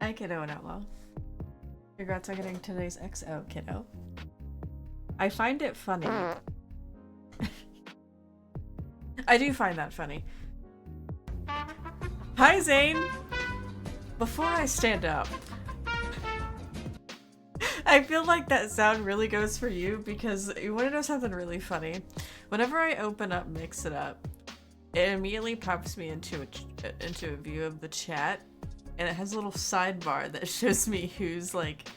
Hi, kiddo and outlaw. Congrats on getting today's XO, kiddo. I find it funny. I do find that funny. Hi, Zane! Before I stand up, I feel like that sound really goes for you because you want to know something really funny. Whenever I open up Mix It Up, it immediately pops me into a view of the chat, and it has a little sidebar that shows me who's like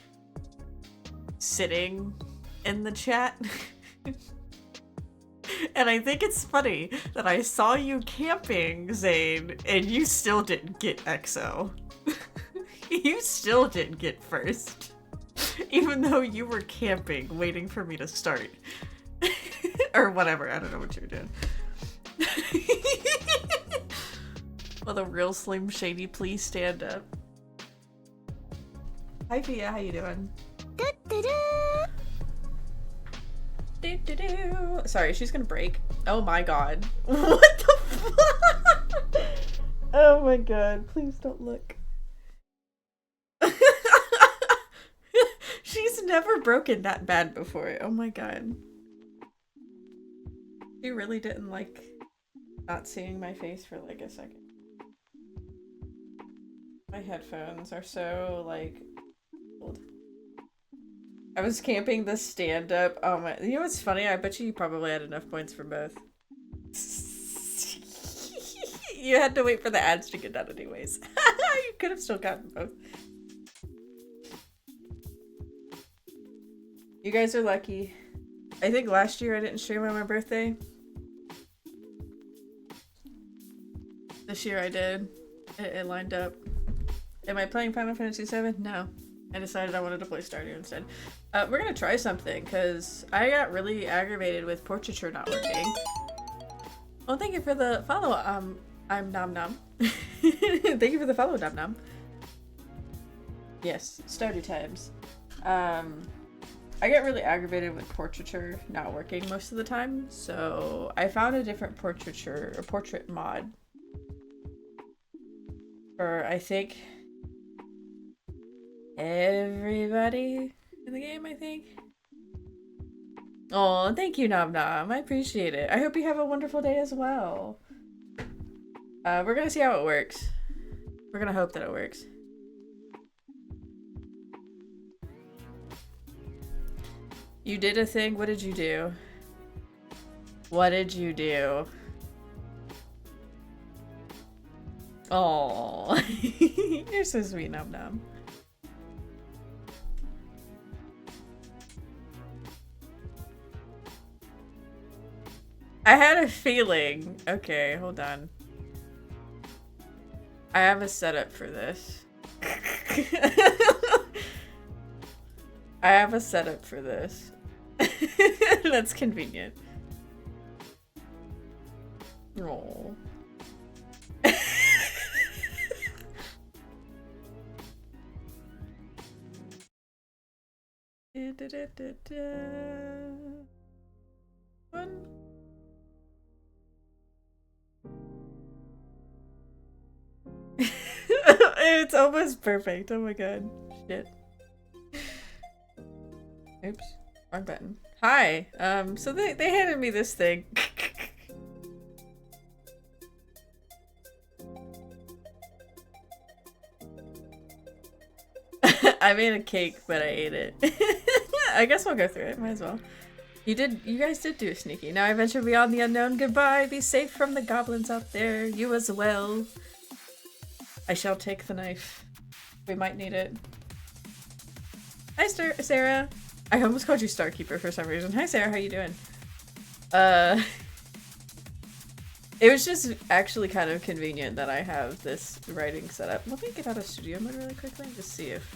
sitting in the chat. And I think it's funny that I saw you camping, Zane, and you still didn't get XO. You still didn't get first. Even though you were camping, waiting for me to start. Or whatever, I don't know what you were doing. Will the real Slim Shady please stand up? Hi Fia, how you doing? Sorry, she's gonna break. Oh my god. What the fuck? Oh my god, please don't look. She's never broken that bad before. Oh my god. She really didn't like not seeing my face for like a second. My headphones are so like old. I was camping the stand-up. Oh my, you know what's funny? I bet you probably had enough points for both. You had to wait for the ads to get done anyways. You could have still gotten both. You guys are lucky. I think last year I didn't stream on my birthday. This year I did. It lined up. Am I playing Final Fantasy VII? No. I decided I wanted to play Stardew instead. We're gonna try something, because I got really aggravated with portraiture not working. Well, thank you for the follow, I'm Nom Nom. Thank you for the follow, Nom Nom. Yes, Stardew times. I get really aggravated with portraiture not working most of the time, so I found a different portraiture, or portrait mod. For, I think, everybody in the game, I think. Oh, thank you, Nom Nom. I appreciate it. I hope you have a wonderful day as well. We're gonna see how it works. We're gonna hope that it works. You did a thing? What did you do? What did you do? Oh, you're so sweet, Nom Nom. I had a feeling. Okay, hold on. I have a setup for this. I have a setup for this. That's convenient. Oh. One. It's almost perfect. Oh my god. Shit. Oops. Wrong button. Hi. So they handed me this thing. I made a cake, but I ate it. I guess we'll go through it. Might as well. You guys did do a sneaky. Now I venture beyond the unknown. Goodbye. Be safe from the goblins out there. You as well. I shall take the knife. We might need it. Hi, Sarah. I almost called you Starkeeper for some reason. Hi, Sarah. How you doing? It was just actually kind of convenient that I have this writing set up. Let me get out of studio mode really quickly and just see if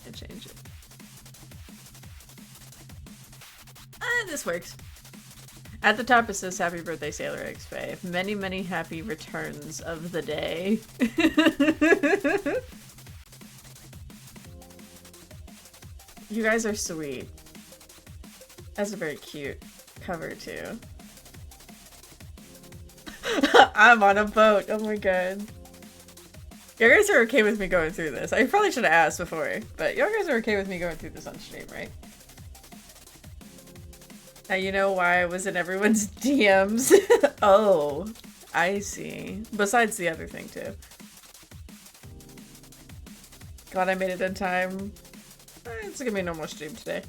I can change it. This works. At the top it says happy birthday Sailor XP. Many, many happy returns of the day. You guys are sweet. That's a very cute cover too. I'm on a boat. Oh my god. You guys are okay with me going through this. I probably should have asked before, but you guys are okay with me going through this on stream, right? Now you know why I was in everyone's DMs. Oh, I see. Besides the other thing too. Glad I made it in time. It's gonna be a normal stream today.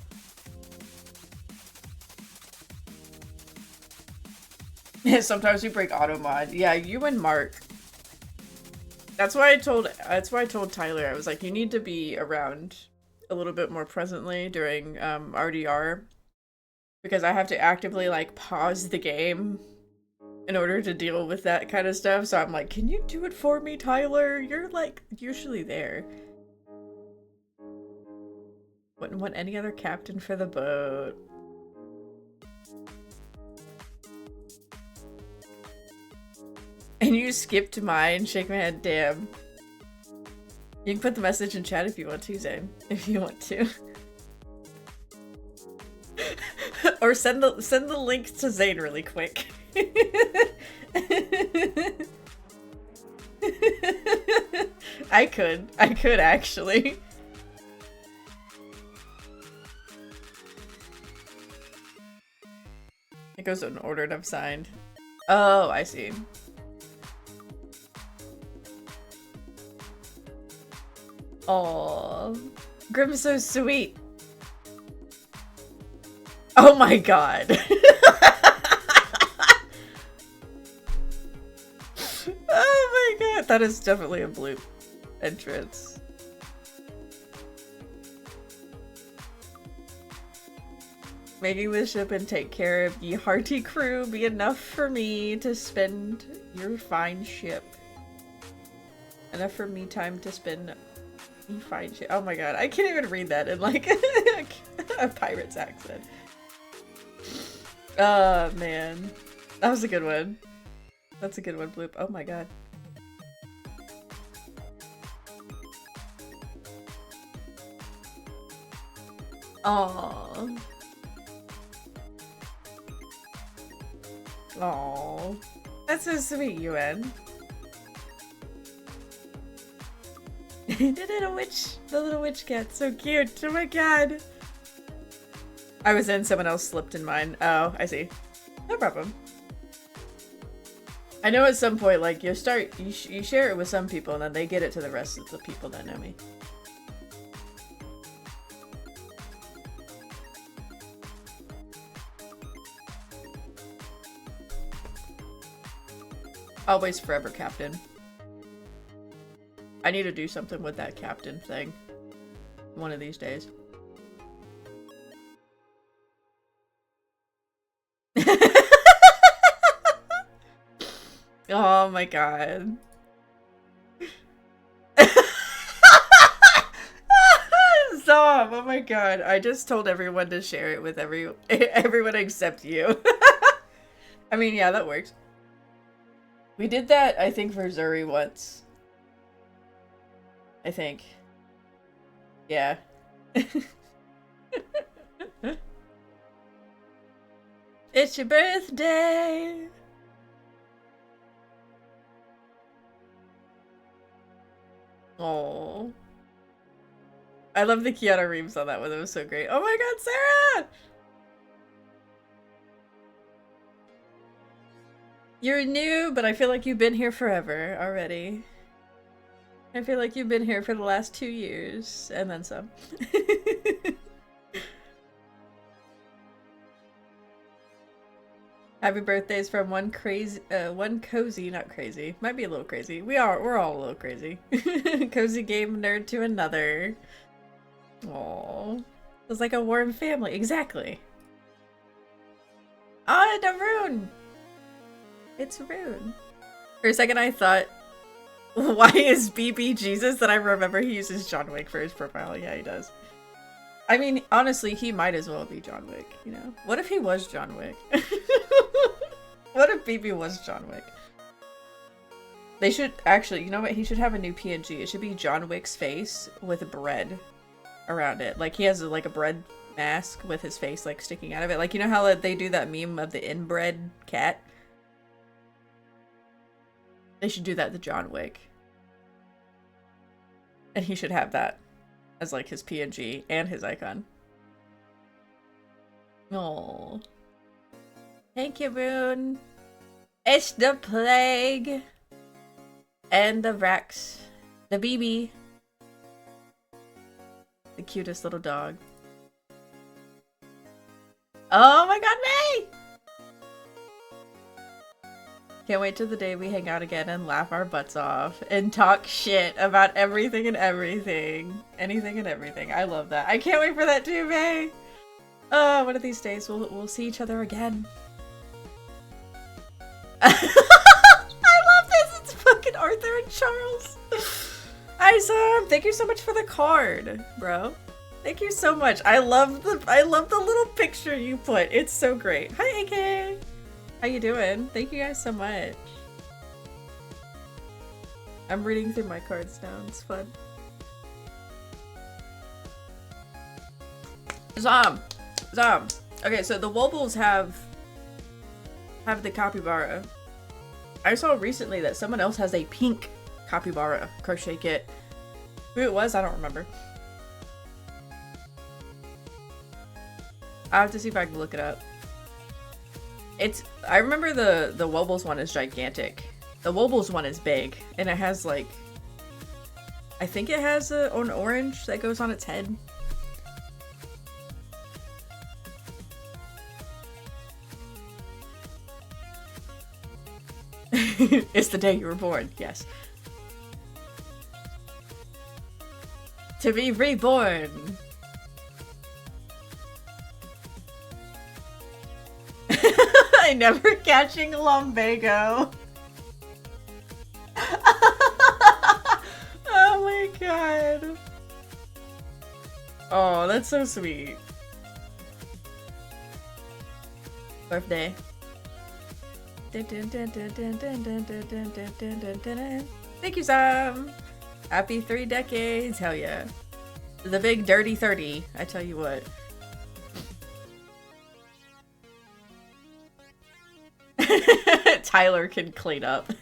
Sometimes we break auto mod. Yeah, you and Mark. That's why I told Tyler, I was like, you need to be around a little bit more presently during RDR, because I have to actively like pause the game in order to deal with that kind of stuff. So I'm like, can you do it for me, Tyler? You're like usually there. Wouldn't want any other captain for the boat. And you skipped mine, shake my head, damn. You can put the message in chat if you want to, Zane. If you want to. Or send the link to Zane really quick. I could actually. It goes in order and I'm signed. Oh, I see. Aww. Grim's so sweet. Oh my god. Oh my god. That is definitely a bloop entrance. Making the ship and take care of ye hearty crew be enough for me to spend your fine ship. Enough for me time to spend you fine ship. Oh my god, I can't even read that in like a pirate's accent. Oh man. That was a good one. That's a good one, Bloop. Oh my god. Aww. Aww. That's so sweet, UN. The little witch cat, so cute. Oh my god. I was in, someone else slipped in mine. Oh, I see. No problem. I know at some point, like, you share it with some people and then they get it to the rest of the people that know me. Always forever, Captain. I need to do something with that captain thing. One of these days. Oh my god. Stop! Oh my god. I just told everyone to share it with everyone except you. I mean, yeah, that works. We did that, I think, for Zuri once. I think. Yeah. It's your birthday! Oh, I love the Keanu Reeves on that one. That was so great. Oh my god, Sarah! You're new, but I feel like you've been here forever already. I feel like you've been here for the last 2 years, and then some. Happy birthdays from one cozy, not crazy. Might be a little crazy. We're all a little crazy. Cozy game nerd to another. Aww. It's like a warm family. Exactly. Ah, the Rune! It's Rune. For a second I thought, why is BB Jesus? Then I remember he uses John Wick for his profile. Yeah, he does. I mean, honestly, he might as well be John Wick, you know? What if he was John Wick? What if BB was John Wick? They should actually, you know what? He should have a new PNG. It should be John Wick's face with bread around it. Like he has like a bread mask with his face like sticking out of it. Like, you know how they do that meme of the inbred cat? They should do that to John Wick. And he should have that as like his PNG and his icon. Oh. Thank you, Rune. It's the plague. And the Rex. The BB. The cutest little dog. Oh my god, May! Can't wait till the day we hang out again and laugh our butts off and talk shit about everything and everything. Anything and everything. I love that. I can't wait for that too, May! Oh, one of these days we'll see each other again. I love this! It's fucking Arthur and Charles! Isam, thank you so much for the card, bro. Thank you so much. I love the little picture you put. It's so great. Hi, AK. How you doing? Thank you guys so much. I'm reading through my cards now. It's fun. Zom. Okay, so the Wobbles have the capybara. I saw recently that someone else has a pink capybara crochet kit. Who it was, I don't remember. I have to see if I can look it up. I remember the Wobbles one is gigantic. The Wobbles one is big, and it has like, I think it has an orange that goes on its head. It's the day you were born, yes. To be reborn. I never catching lumbago. Oh my god. Oh, that's so sweet. Birthday. Thank you, Sam. Happy 3 decades. Hell yeah. The big dirty 30. I tell you what. Tyler can clean up.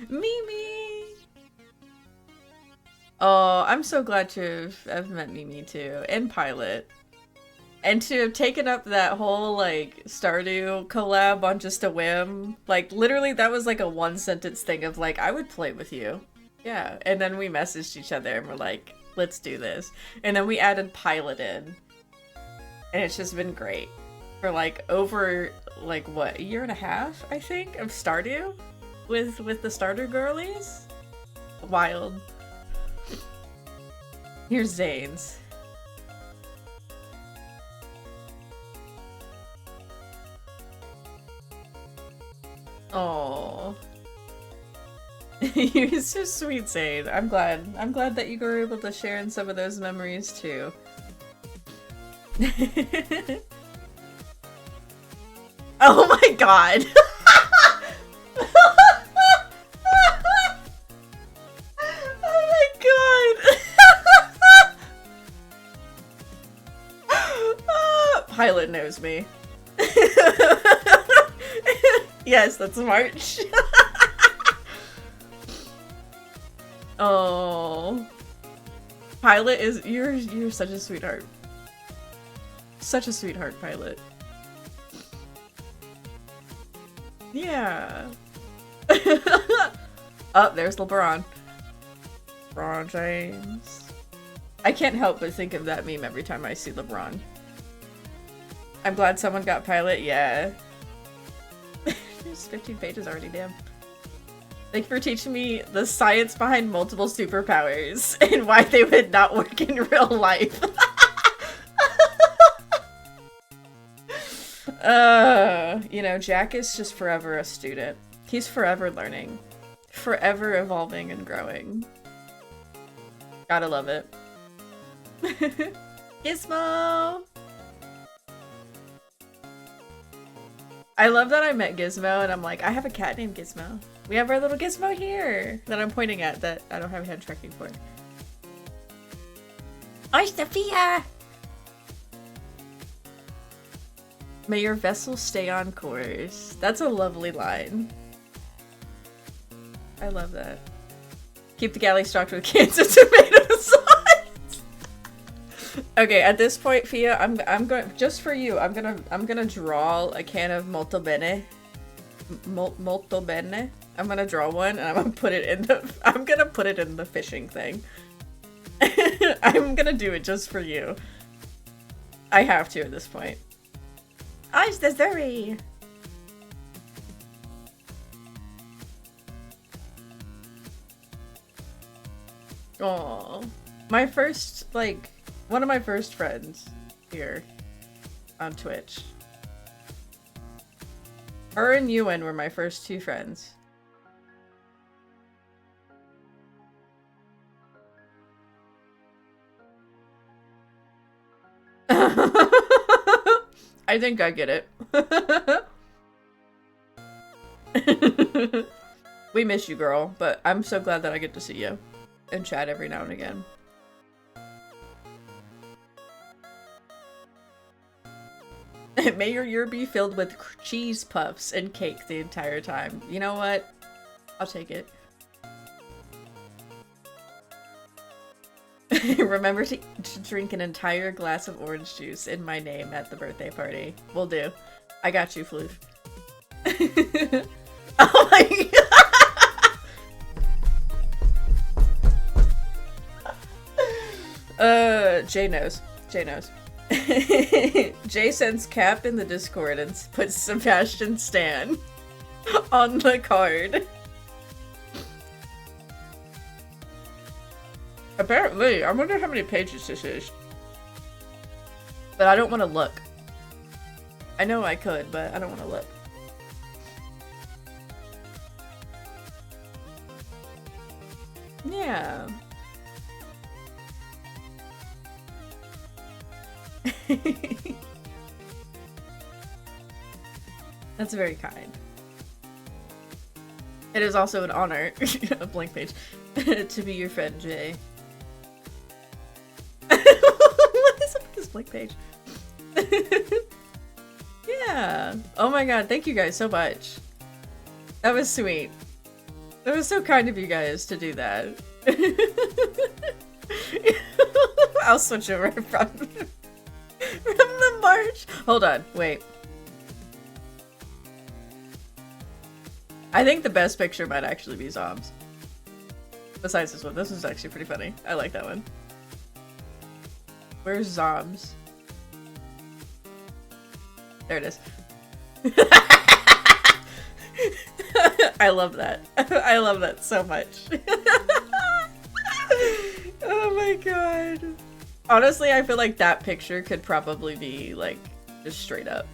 Mimi. Oh, I'm so glad to have met Mimi too. And Pilot. And to have taken up that whole, like, Stardew collab on just a whim. Like, literally, that was like a one-sentence thing of, like, I would play with you. Yeah. And then we messaged each other and we're like, let's do this. And then we added Pilot in. And it's just been great. For, like, over, like, what, a year and a half, I think, of Stardew? With the Stardew girlies? Wild. Here's Zane's. Oh, you're so sweet, Zane. I'm glad that you were able to share in some of those memories too. Oh my god. Oh my god. Pilot knows me. Yes, that's March. Oh, Pilot is you're such a sweetheart. Such a sweetheart, Pilot. Yeah. Oh, there's LeBron. LeBron James. I can't help but think of that meme every time I see LeBron. I'm glad someone got Pilot. Yeah. There's 15 pages already, damn. Thank you for teaching me the science behind multiple superpowers and why they would not work in real life. You know, Jack is just forever a student. He's forever learning. Forever evolving and growing. Gotta love it. Gizmo! I love that I met Gizmo and I'm like, I have a cat named Gizmo. We have our little Gizmo here that I'm pointing at that I don't have hand tracking for. Oi, Sophia! May your vessel stay on course. That's a lovely line. I love that. Keep the galley stocked with cans of tomato sauce. Okay, at this point, Fia, I'm going just for you. I'm gonna draw a can of molto bene. Molto bene. I'm gonna draw one and I'm gonna put it in the fishing thing. I'm gonna do it just for you. I have to at this point. Ice the Zuri! Aww. My first, like, one of my first friends here on Twitch. Her and Ewan were my first two friends. I think I get it. We miss you, girl, but I'm so glad that I get to see you and chat every now and again. May your year be filled with cheese puffs and cake the entire time. You know what? I'll take it. Remember to drink an entire glass of orange juice in my name at the birthday party. Will do. I got you, Floof. Oh my god! Jay knows. Jay knows. Jay sends Cap in the Discord and puts Sebastian Stan on the card. Apparently, I wonder how many pages this is. But I don't want to look. I know I could, but I don't want to look. Yeah. That's very kind. It is also an honor, a blank page, to be your friend, Jay. What is up with this blank page? Yeah. Oh my god, thank you guys so much. That was sweet. That was so kind of you guys to do that. I'll switch over from the march. Hold on, wait. I think the best picture might actually be Zom's. Besides this one. This one's actually pretty funny. I like that one. Where's Zom's? There it is. I love that. I love that so much. Oh my god. Honestly, I feel like that picture could probably be, like, just straight up.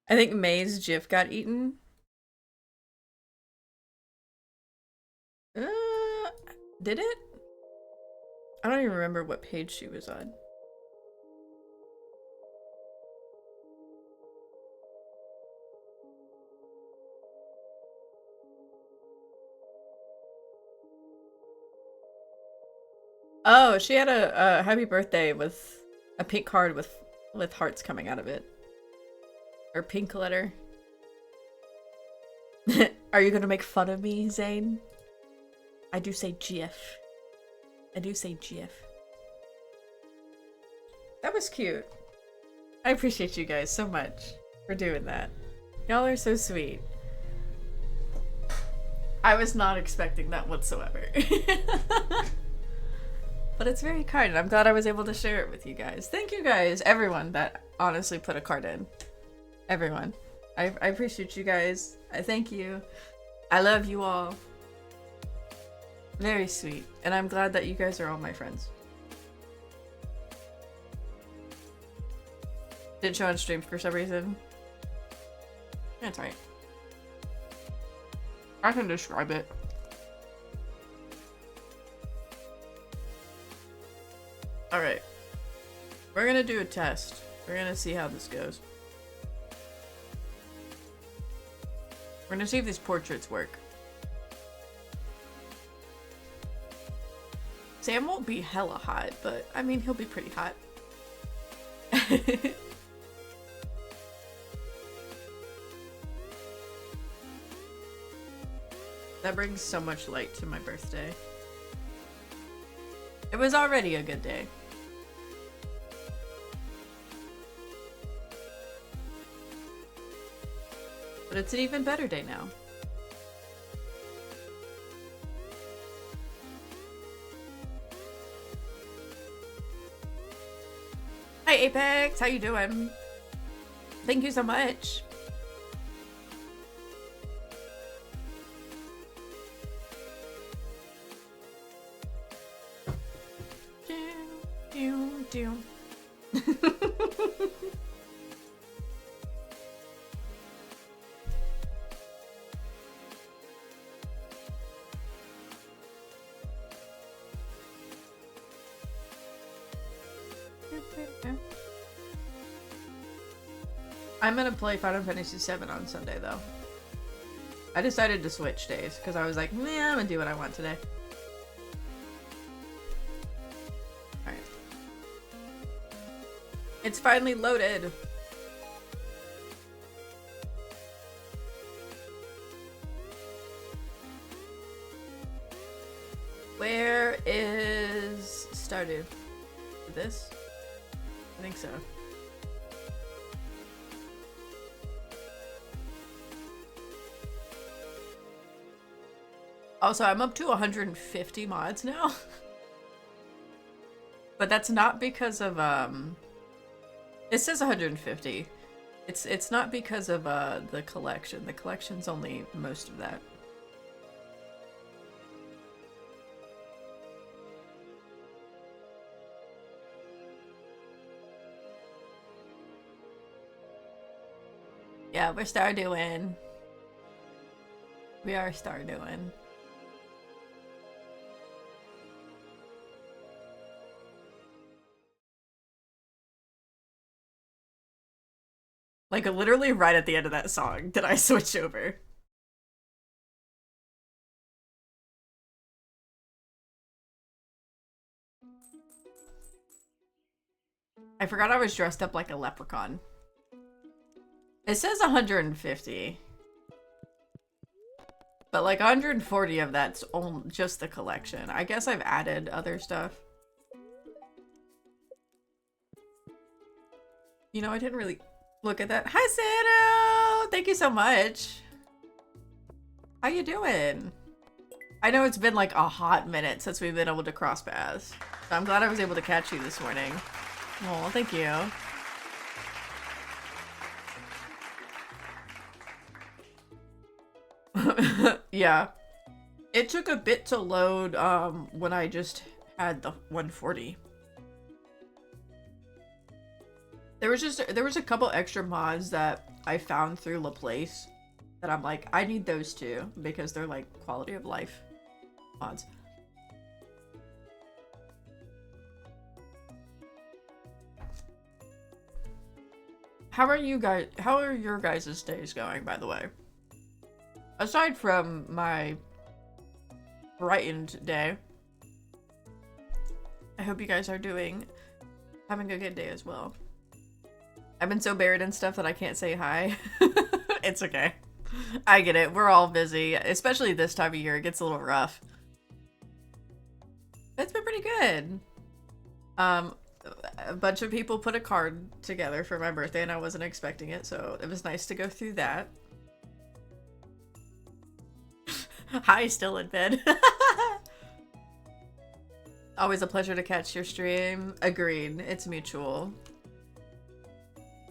I think May's GIF got eaten. Did it? I don't even remember what page she was on. Oh, she had a happy birthday with a pink card with hearts coming out of it. Or pink letter. Are you gonna make fun of me, Zane? I do say GIF. I do say GIF. That was cute. I appreciate you guys so much for doing that. Y'all are so sweet. I was not expecting that whatsoever. But it's very kind, and I'm glad I was able to share it with you guys. Thank you guys, everyone that honestly put a card in. Everyone. I appreciate you guys. I thank you. I love you all. Very sweet. And I'm glad that you guys are all my friends. Didn't show on stream for some reason. That's right. I can describe it. Alright. We're gonna do a test. We're gonna see how this goes. We're gonna see if these portraits work. Sam won't be hella hot, but I mean, he'll be pretty hot. That brings so much light to my birthday. It was already a good day. But it's an even better day now. Hi Apex, how you doing? Thank you so much. I'm gonna play Final Fantasy VII on Sunday though. I decided to switch days because I was like, meh, I'm gonna do what I want today. Alright. It's finally loaded. Where is Stardew? This? I think so. Also, I'm up to 150 mods now. But that's not because of, it says 150. It's not because of, the collection. The collection's only most of that. Yeah, we're Stardewing. We are Stardewing. Like, literally right at the end of that song did I switch over. I forgot I was dressed up like a leprechaun. It says 150. But like 140 of that's only just the collection. I guess I've added other stuff. You know, I didn't really look at that. Hi, Sano! Thank you so much. How you doing? I know it's been like a hot minute since we've been able to cross paths. So I'm glad I was able to catch you this morning. Oh, thank you. Yeah. It took a bit to load when I just had the 140. There was a couple extra mods that I found through LaPlace that I'm like, I need those too because they're like quality of life mods. How are your guys' days going, by the way? Aside from my brightened day, I hope you guys are having a good day as well. I've been so buried in stuff that I can't say hi. It's okay. I get it. We're all busy, especially this time of year. It gets a little rough. It's been pretty good. A bunch of people put a card together for my birthday and I wasn't expecting it, so it was nice to go through that. Hi, still in bed. Always a pleasure to catch your stream. Agreed. It's mutual.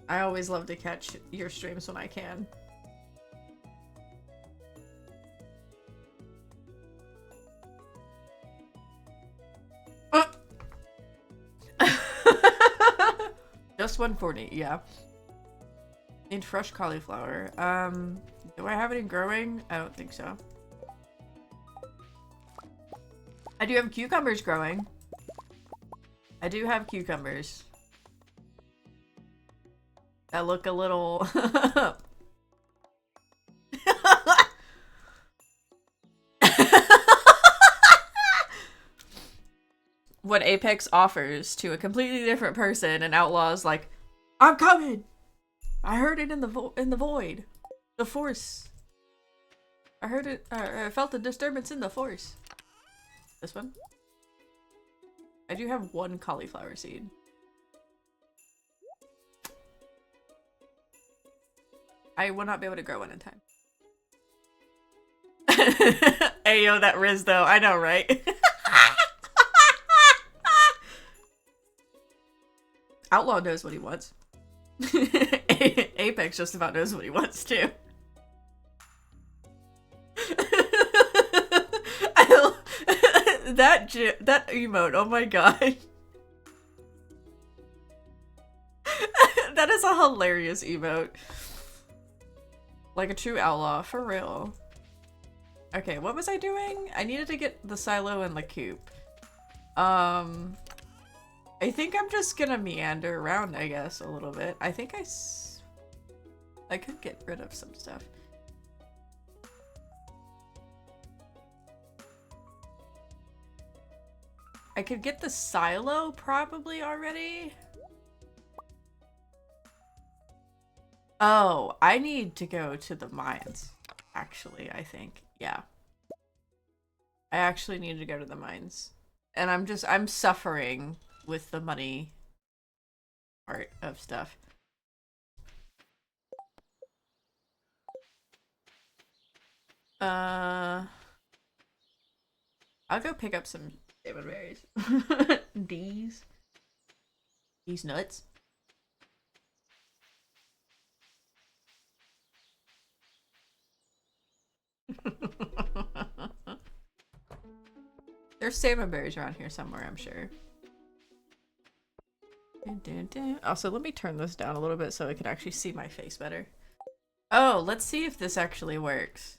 I always love to catch your streams when I can. Just 140, yeah. Need fresh cauliflower. Do I have any growing? I don't think so. I do have cucumbers growing. I do have cucumbers. That look a little... What Apex offers to a completely different person, and Outlaw's like, I'm coming! I heard it in the void. The Force. I heard it. I felt a disturbance in the force. This one? I do have one cauliflower seed. I will not be able to grow one in time. Hey, yo, that Riz though. I know, right? Outlaw knows what he wants. Apex just about knows what he wants too. That emote, oh my god. That is a hilarious emote. Like a true outlaw, for real. Okay, what was I doing? I needed to get the silo and the coop. I think I'm just gonna meander around, I guess, a little bit. I think I could get rid of some stuff. I could get the silo probably already. Oh, I need to go to the mines, actually, I think. Yeah. I actually need to go to the mines. And I'm suffering with the money part of stuff. I'll go pick up some salmon berries. These nuts. There's salmon berries around here somewhere, I'm sure. Also, let me turn this down a little bit so I can actually see my face better. Oh, let's see if this actually works.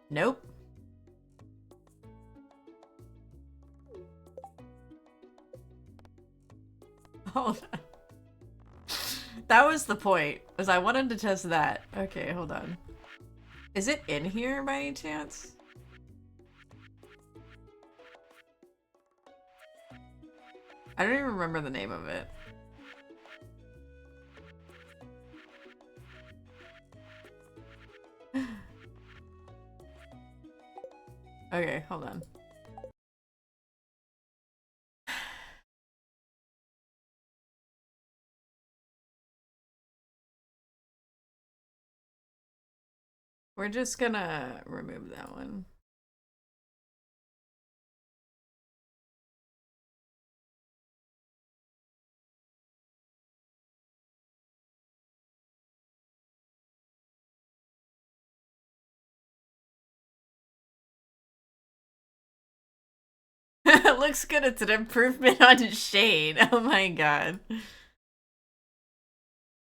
Nope. Hold on. That was the point, was I wanted to test that. Okay, hold on. Is it in here by any chance? I don't even remember the name of it. Okay, hold on. We're just gonna remove that one. It looks good. It's an improvement on Shade. Oh my god.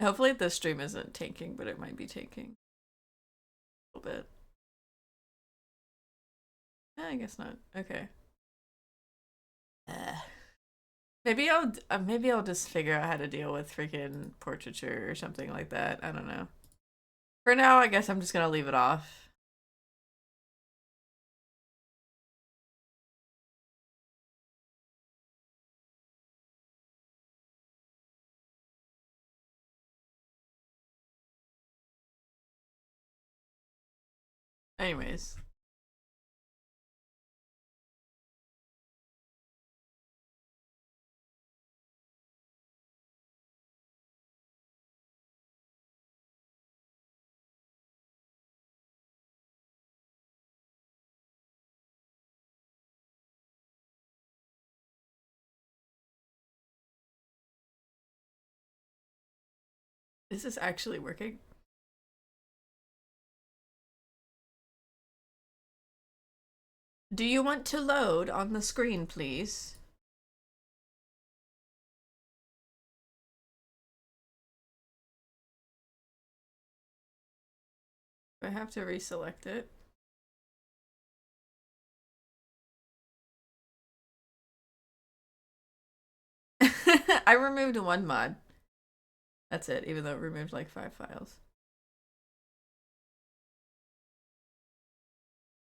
Hopefully this stream isn't tanking, but it might be tanking. A little bit. I guess not. Okay. Maybe I'll just figure out how to deal with freaking portraiture or something like that. I don't know. For now, I guess I'm just gonna leave it off. Anyways. Is this actually working? Do you want to load on the screen, please? I have to reselect it. I removed one mod. That's it, even though it removed like 5 files.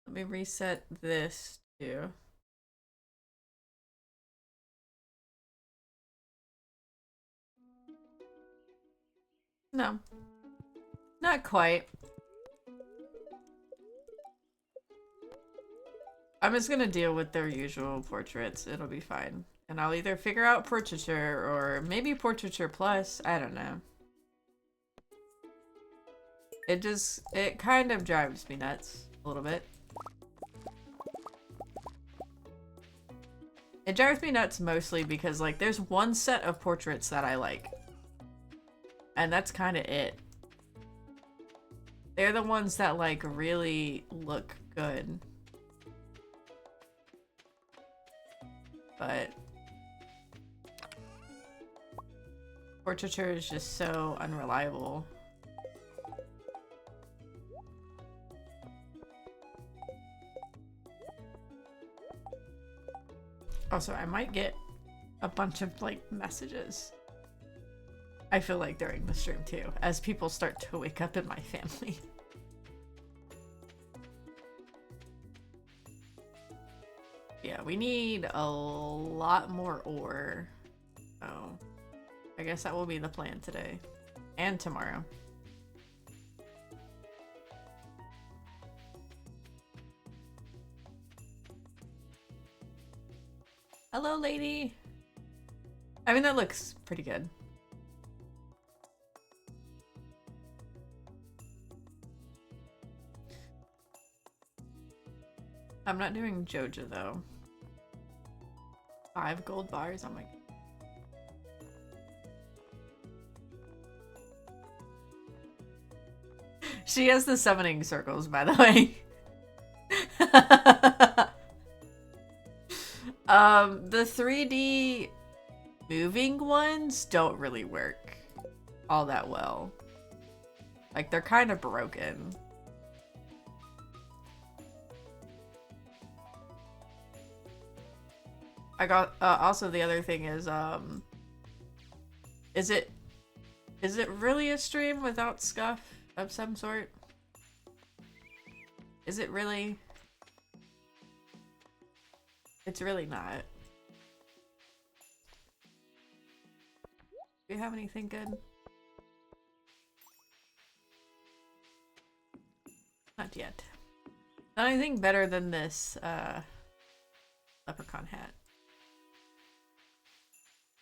Let me reset this too. No. Not quite. I'm just gonna deal with their usual portraits. It'll be fine. And I'll either figure out portraiture or maybe portraiture plus. I don't know. It kind of drives me nuts a little bit. It drives me nuts mostly because, like, there's one set of portraits that I like. And that's kind of it. They're the ones that, like, really look good. But portraiture is just so unreliable. Also, I might get a bunch of, like, messages. I feel like during the stream too, as people start to wake up in my family. Yeah, we need a lot more ore. Oh, I guess that will be the plan today and tomorrow. Hello, lady. I mean, that looks pretty good. I'm not doing Joja though. 5 gold bars, oh my god. She has the summoning circles, by the way. The 3D moving ones don't really work all that well. Like, they're kind of broken. I got, also the other thing is it really a stream without scuff of some sort? Is it really? It's really not. Do you have anything good? Not yet. Not anything better than this, leprechaun hat.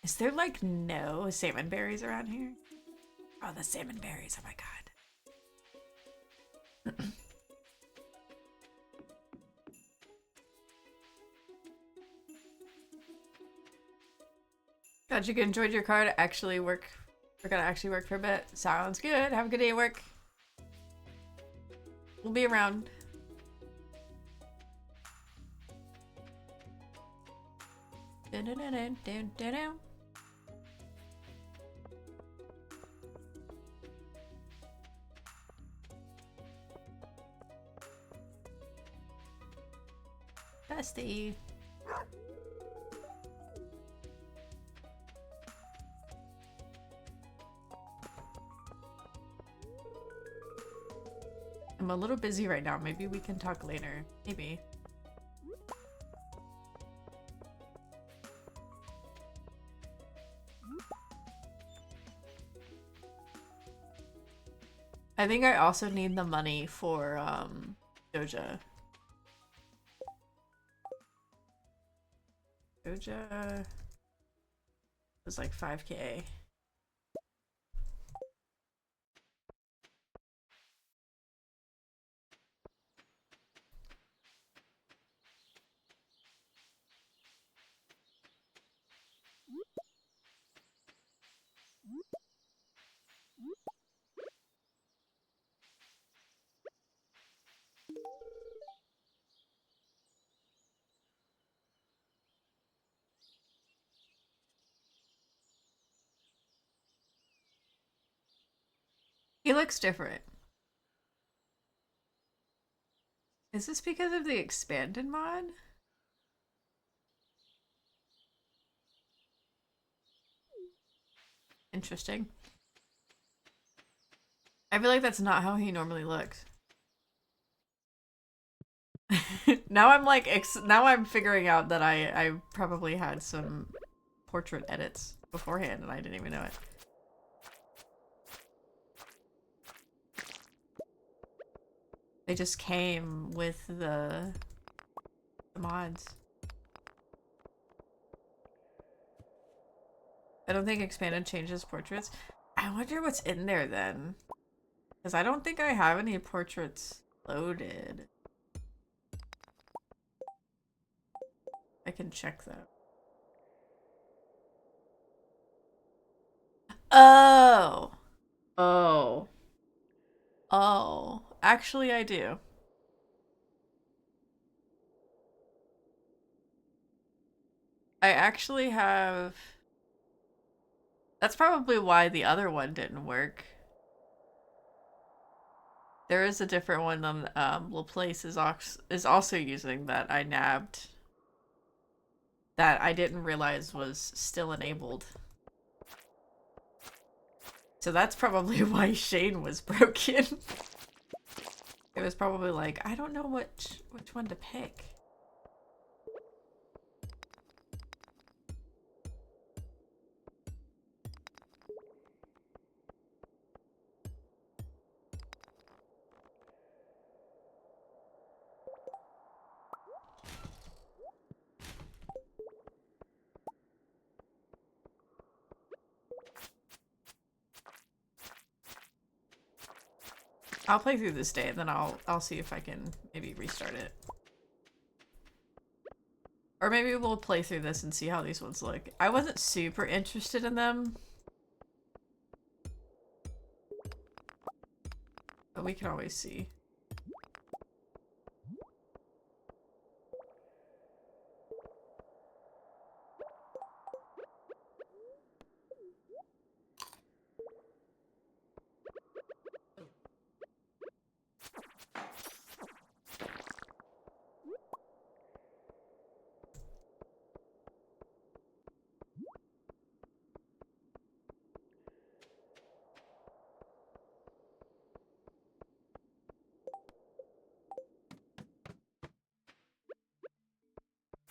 Is there, like, no salmon berries around here? Oh, the salmon berries. Oh my god. Glad you enjoyed your car to actually work. We're gonna actually work for a bit. Sounds good. Have a good day at work. We'll be around. Dun, dun, dun, dun, dun, dun, dun. Bestie. I'm a little busy right now. Maybe we can talk later. Maybe. I think I also need the money for Doja. Doja was like 5K. He looks different. Is this because of the expanded mod? Interesting. I feel like that's not how he normally looks. Now I'm like, now I'm figuring out that I probably had some portrait edits beforehand and I didn't even know it. They just came with the mods. I don't think expanded changes portraits. I wonder what's in there then. Because I don't think I have any portraits loaded. I can check that. Oh! Oh. Oh. Actually, I do. I actually have... That's probably why the other one didn't work. There is a different one on Laplace is also using that I nabbed that I didn't realize was still enabled. So that's probably why Shane was broken. It was probably like, I don't know which one to pick. I'll play through this day and then I'll see if I can maybe restart it. Or maybe we'll play through this and see how these ones look. I wasn't super interested in them. But we can always see.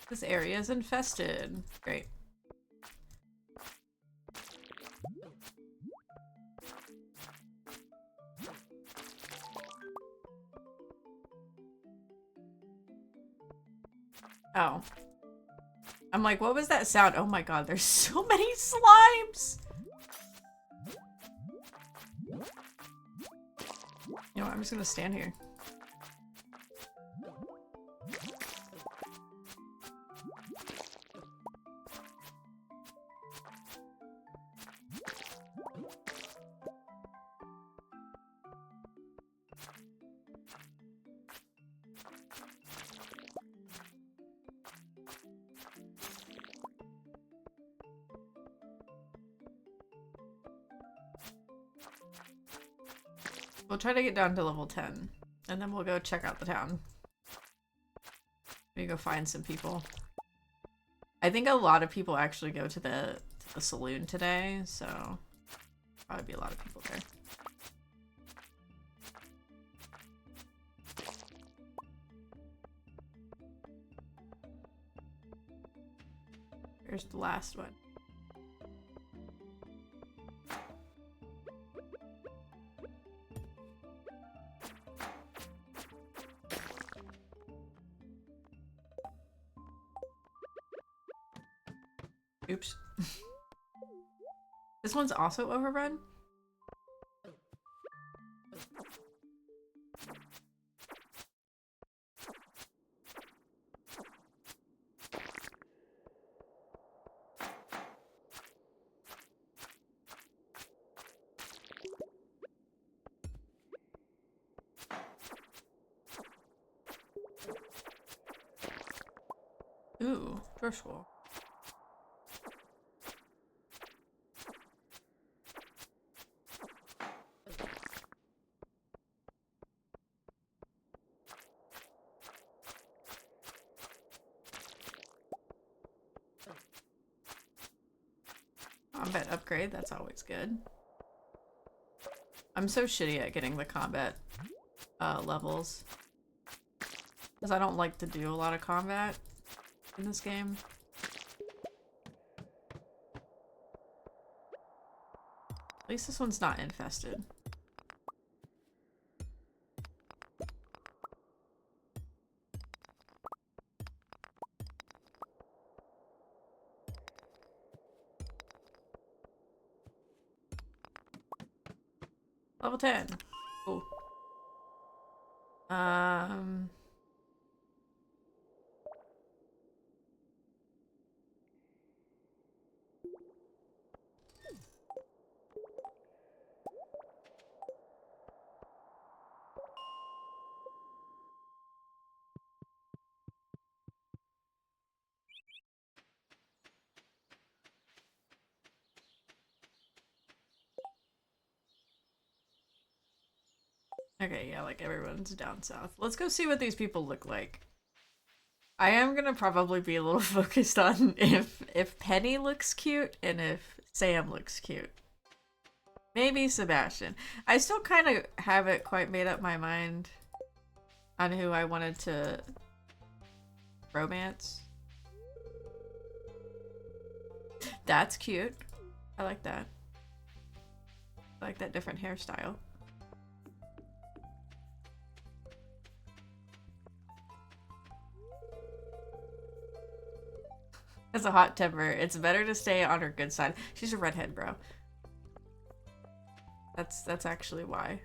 This area is infested. Great. Oh. I'm like, what was that sound? Oh my god, there's so many slimes! You know what, I'm just gonna stand here. We'll try to get down to level 10, and then we'll go check out the town. Maybe go find some people. I think a lot of people actually go to the saloon today, so probably be a lot of people there. Here's the last one. Oops. This one's also overrun? Ooh, drawer school. Combat upgrade, that's always good. I'm so shitty at getting the combat levels. Because I don't like to do a lot of combat in this game. At least this one's not infested. Level 10. Cool. Okay, yeah, like everyone's down south. Let's go see what these people look like. I am gonna probably be a little focused on if Penny looks cute and if Sam looks cute. Maybe Sebastian. I still kind of haven't quite made up my mind on who I wanted to romance. That's cute. I like that. I like that different hairstyle. As a hot temper, it's better to stay on her good side. She's a redhead, bro. That's actually why.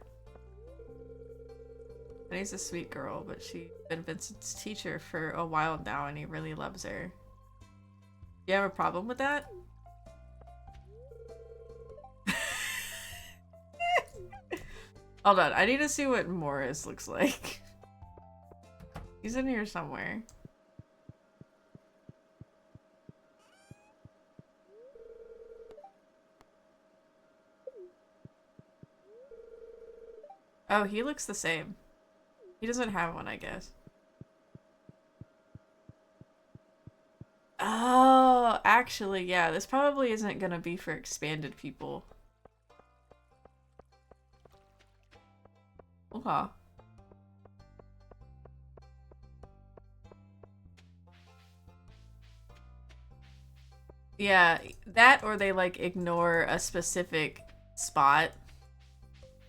Penny's a sweet girl, but she's been Vincent's teacher for a while now and he really loves her. You have a problem with that? Hold on, I need to see what Morris looks like. He's in here somewhere. Oh, he looks the same. He doesn't have one, I guess. Oh, actually, yeah, this probably isn't gonna be for expanded people. Okay. Yeah, that or they like ignore a specific spot.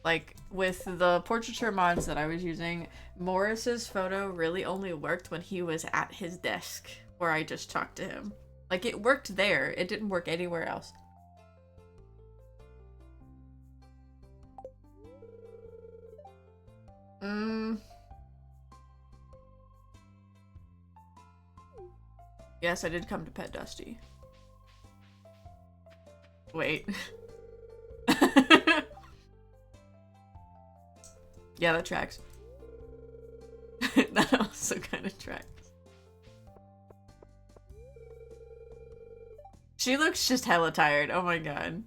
Like with the portraiture mods that I was using, Morris's photo really only worked when he was at his desk where I just talked to him. Like it worked there, it didn't work anywhere else. Yes, I did come to Pet Dusty. Wait. Yeah, that tracks. That also kind of tracks. She looks just hella tired. Oh my god.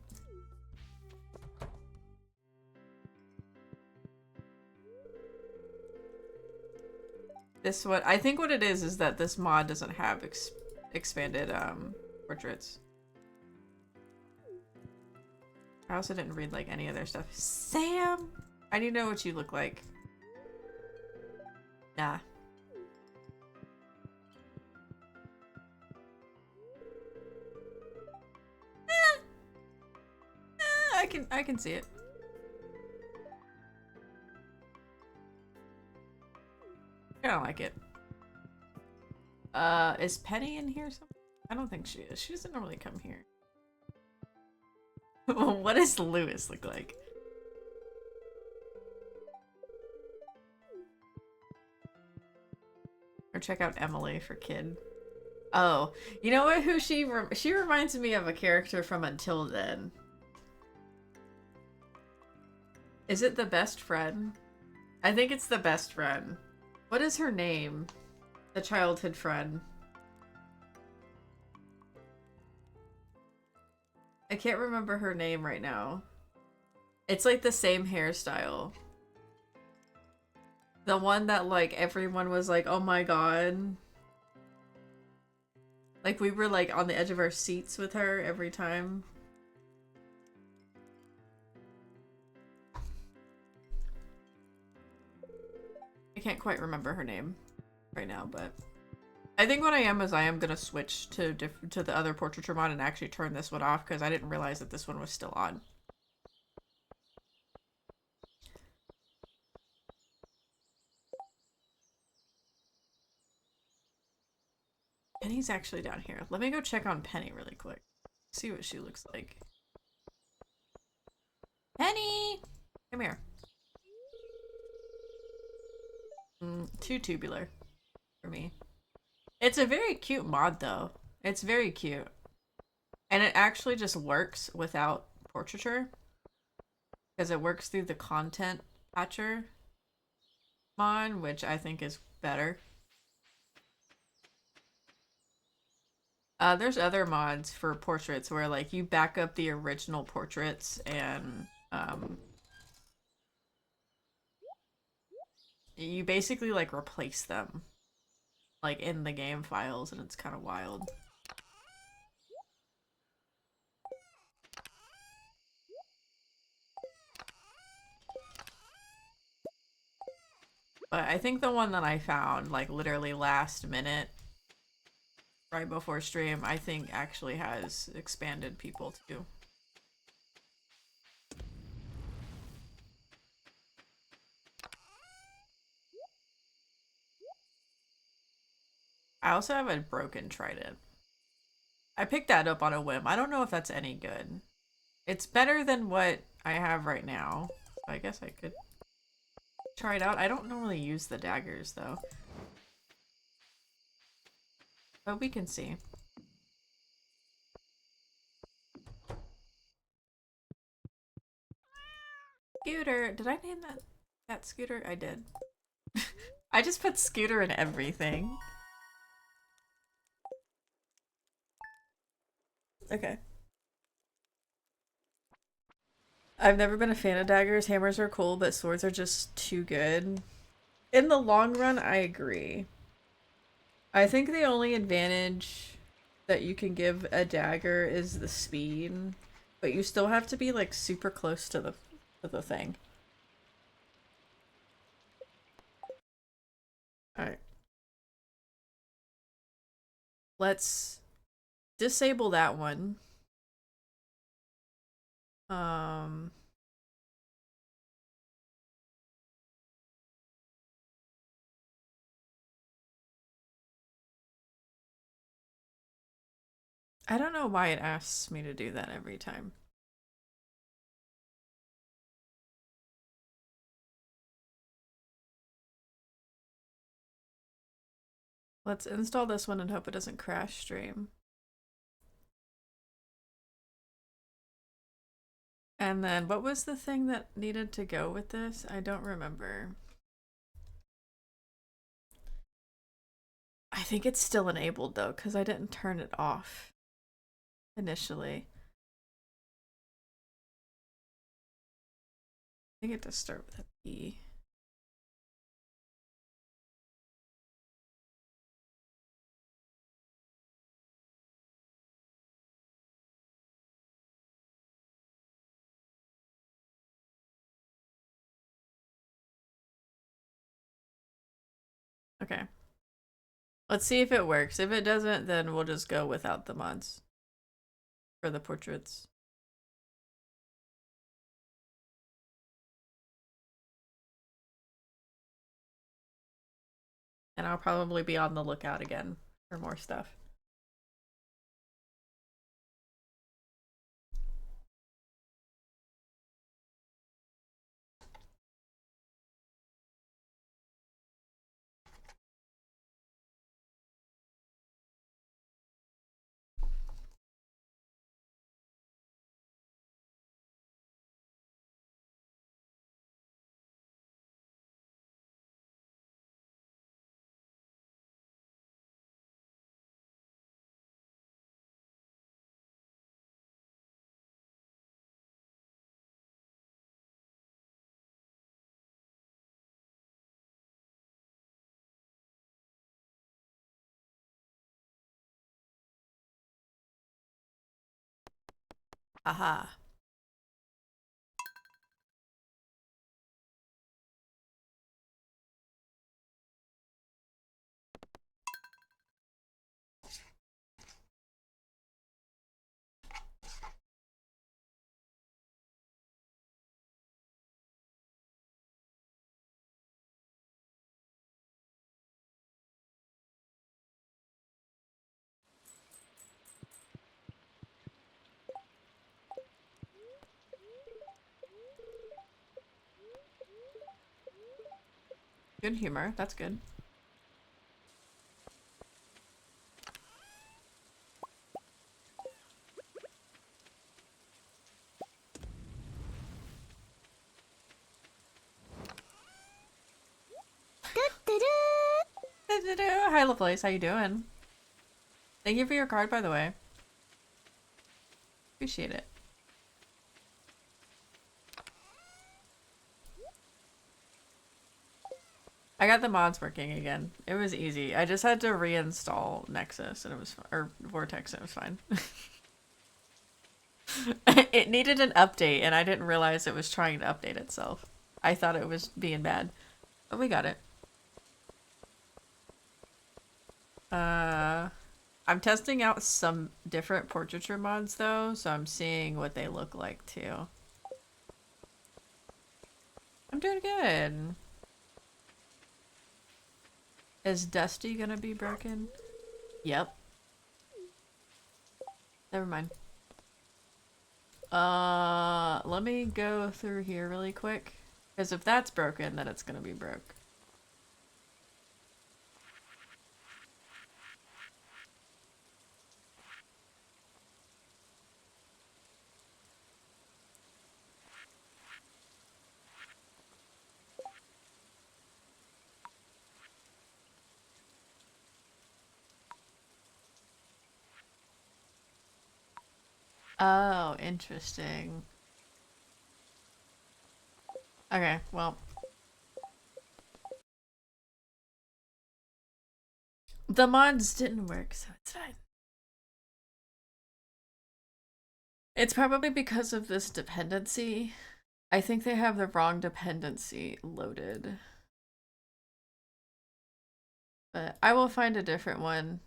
This one, I think what it is that this mod doesn't have expanded portraits. I also didn't read like any of their stuff. Sam, I need to know what you look like. Nah. I can see it. I don't like it. Is Penny in here somewhere? I don't think she is. She doesn't normally come here. What does Lewis look like? Or check out Emily for kid. Oh, you know what? Who she reminds me of a character from Until Then. Is it the best friend? I think it's the best friend. What is her name? The childhood friend. I can't remember her name right now. It's like the same hairstyle. The one that like everyone was like, oh my god. Like we were like on the edge of our seats with her every time. I can't quite remember her name right now, but I think what I am is I am gonna switch to the other portraiture mod and actually turn this one off because I didn't realize that this one was still on. Penny's actually down here. Let me go check on Penny really quick. See what she looks like. Penny! Come here. Too tubular for me. It's a very cute mod though. It's very cute. And it actually just works without portraiture. Because it works through the content patcher mod, which I think is better. There's other mods for portraits where like you back up the original portraits and you basically like replace them like in the game files, and it's kind of wild. But I think the one that I found like literally last minute right before stream, I think actually has expanded people too. I also have a broken trident. I picked that up on a whim. I don't know if that's any good. It's better than what I have right now. So I guess I could try it out. I don't normally use the daggers though. But we can see. Scooter! Did I name that Scooter? I did. I just put Scooter in everything. Okay. I've never been a fan of daggers. Hammers are cool, but swords are just too good. In the long run, I agree. I think the only advantage that you can give a dagger is the speed, but you still have to be like super close to the thing. Alright. Let's disable that one. I don't know why it asks me to do that every time. Let's install this one and hope it doesn't crash stream. And then what was the thing that needed to go with this? I don't remember. I think it's still enabled though, because I didn't turn it off initially. I think it does start with a P. Okay. Let's see if it works. If it doesn't, then we'll just go without the mods for the portraits. And I'll probably be on the lookout again for more stuff. Aha. Good humor. That's good. Hi, Lovelace. How you doing? Thank you for your card, by the way. Appreciate it. I got the mods working again. It was easy. I just had to reinstall Nexus and it was or Vortex and it was fine. It needed an update and I didn't realize it was trying to update itself. I thought it was being bad. But we got it. I'm testing out some different portraiture mods though, so I'm seeing what they look like too. I'm doing good. Is Dusty gonna be broken? Yep. Never mind. Let me go through here really quick. Because if that's broken, then it's gonna be broke. Oh, interesting. Okay, well. The mods didn't work, so it's fine. It's probably because of this dependency. I think they have the wrong dependency loaded. But I will find a different one.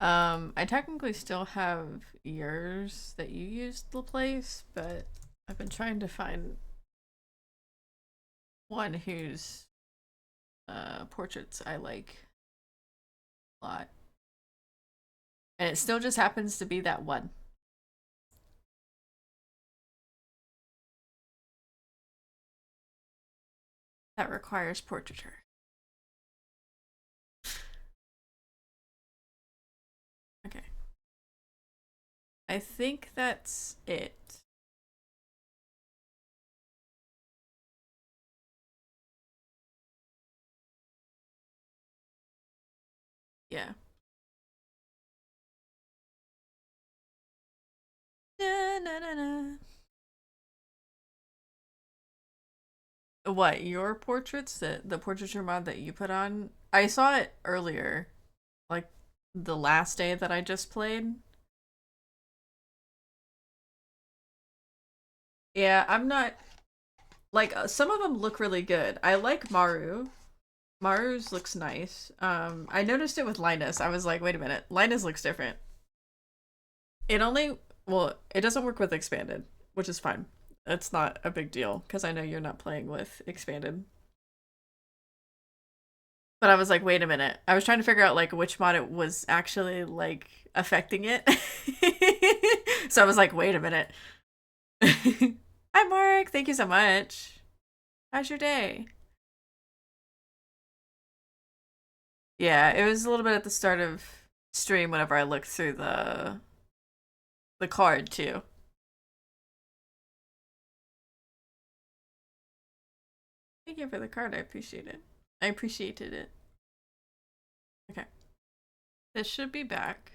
I technically still have yours that you used to place, but I've been trying to find one whose portraits I like a lot. And it still just happens to be that one. That requires portraiture. Okay. I think that's it. Yeah. Na, na, na, na. What, your portraits? The portraiture mod that you put on? I saw it earlier. Like the last day that I just played. Yeah, I'm not like some of them look really good. I like Maru. Maru's looks nice. I noticed it with Linus. I was like, wait a minute, Linus looks different. It only, well, it doesn't work with expanded, which is fine. It's not a big deal because I know you're not playing with expanded. But I was like, wait a minute. I was trying to figure out like which mod it was actually like affecting it. So I was like, wait a minute. Hi, Mark. Thank you so much. How's your day? Yeah, it was a little bit at the start of stream whenever I looked through the card too. Thank you for the card. I appreciate it. I appreciated it. Okay. This should be back.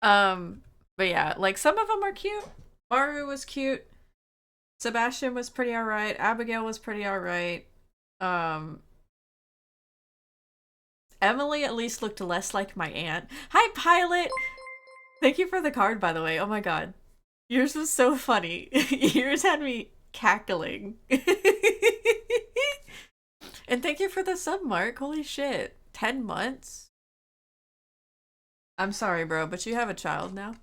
But yeah, like some of them are cute. Maru was cute. Sebastian was pretty alright. Abigail was pretty alright. Emily at least looked less like my aunt. Hi, Pilot! Thank you for the card, by the way. Oh my god. Yours was so funny. Yours had me cackling. And thank you for the sub, Mark. Holy shit. 10 months? I'm sorry, bro, but you have a child now.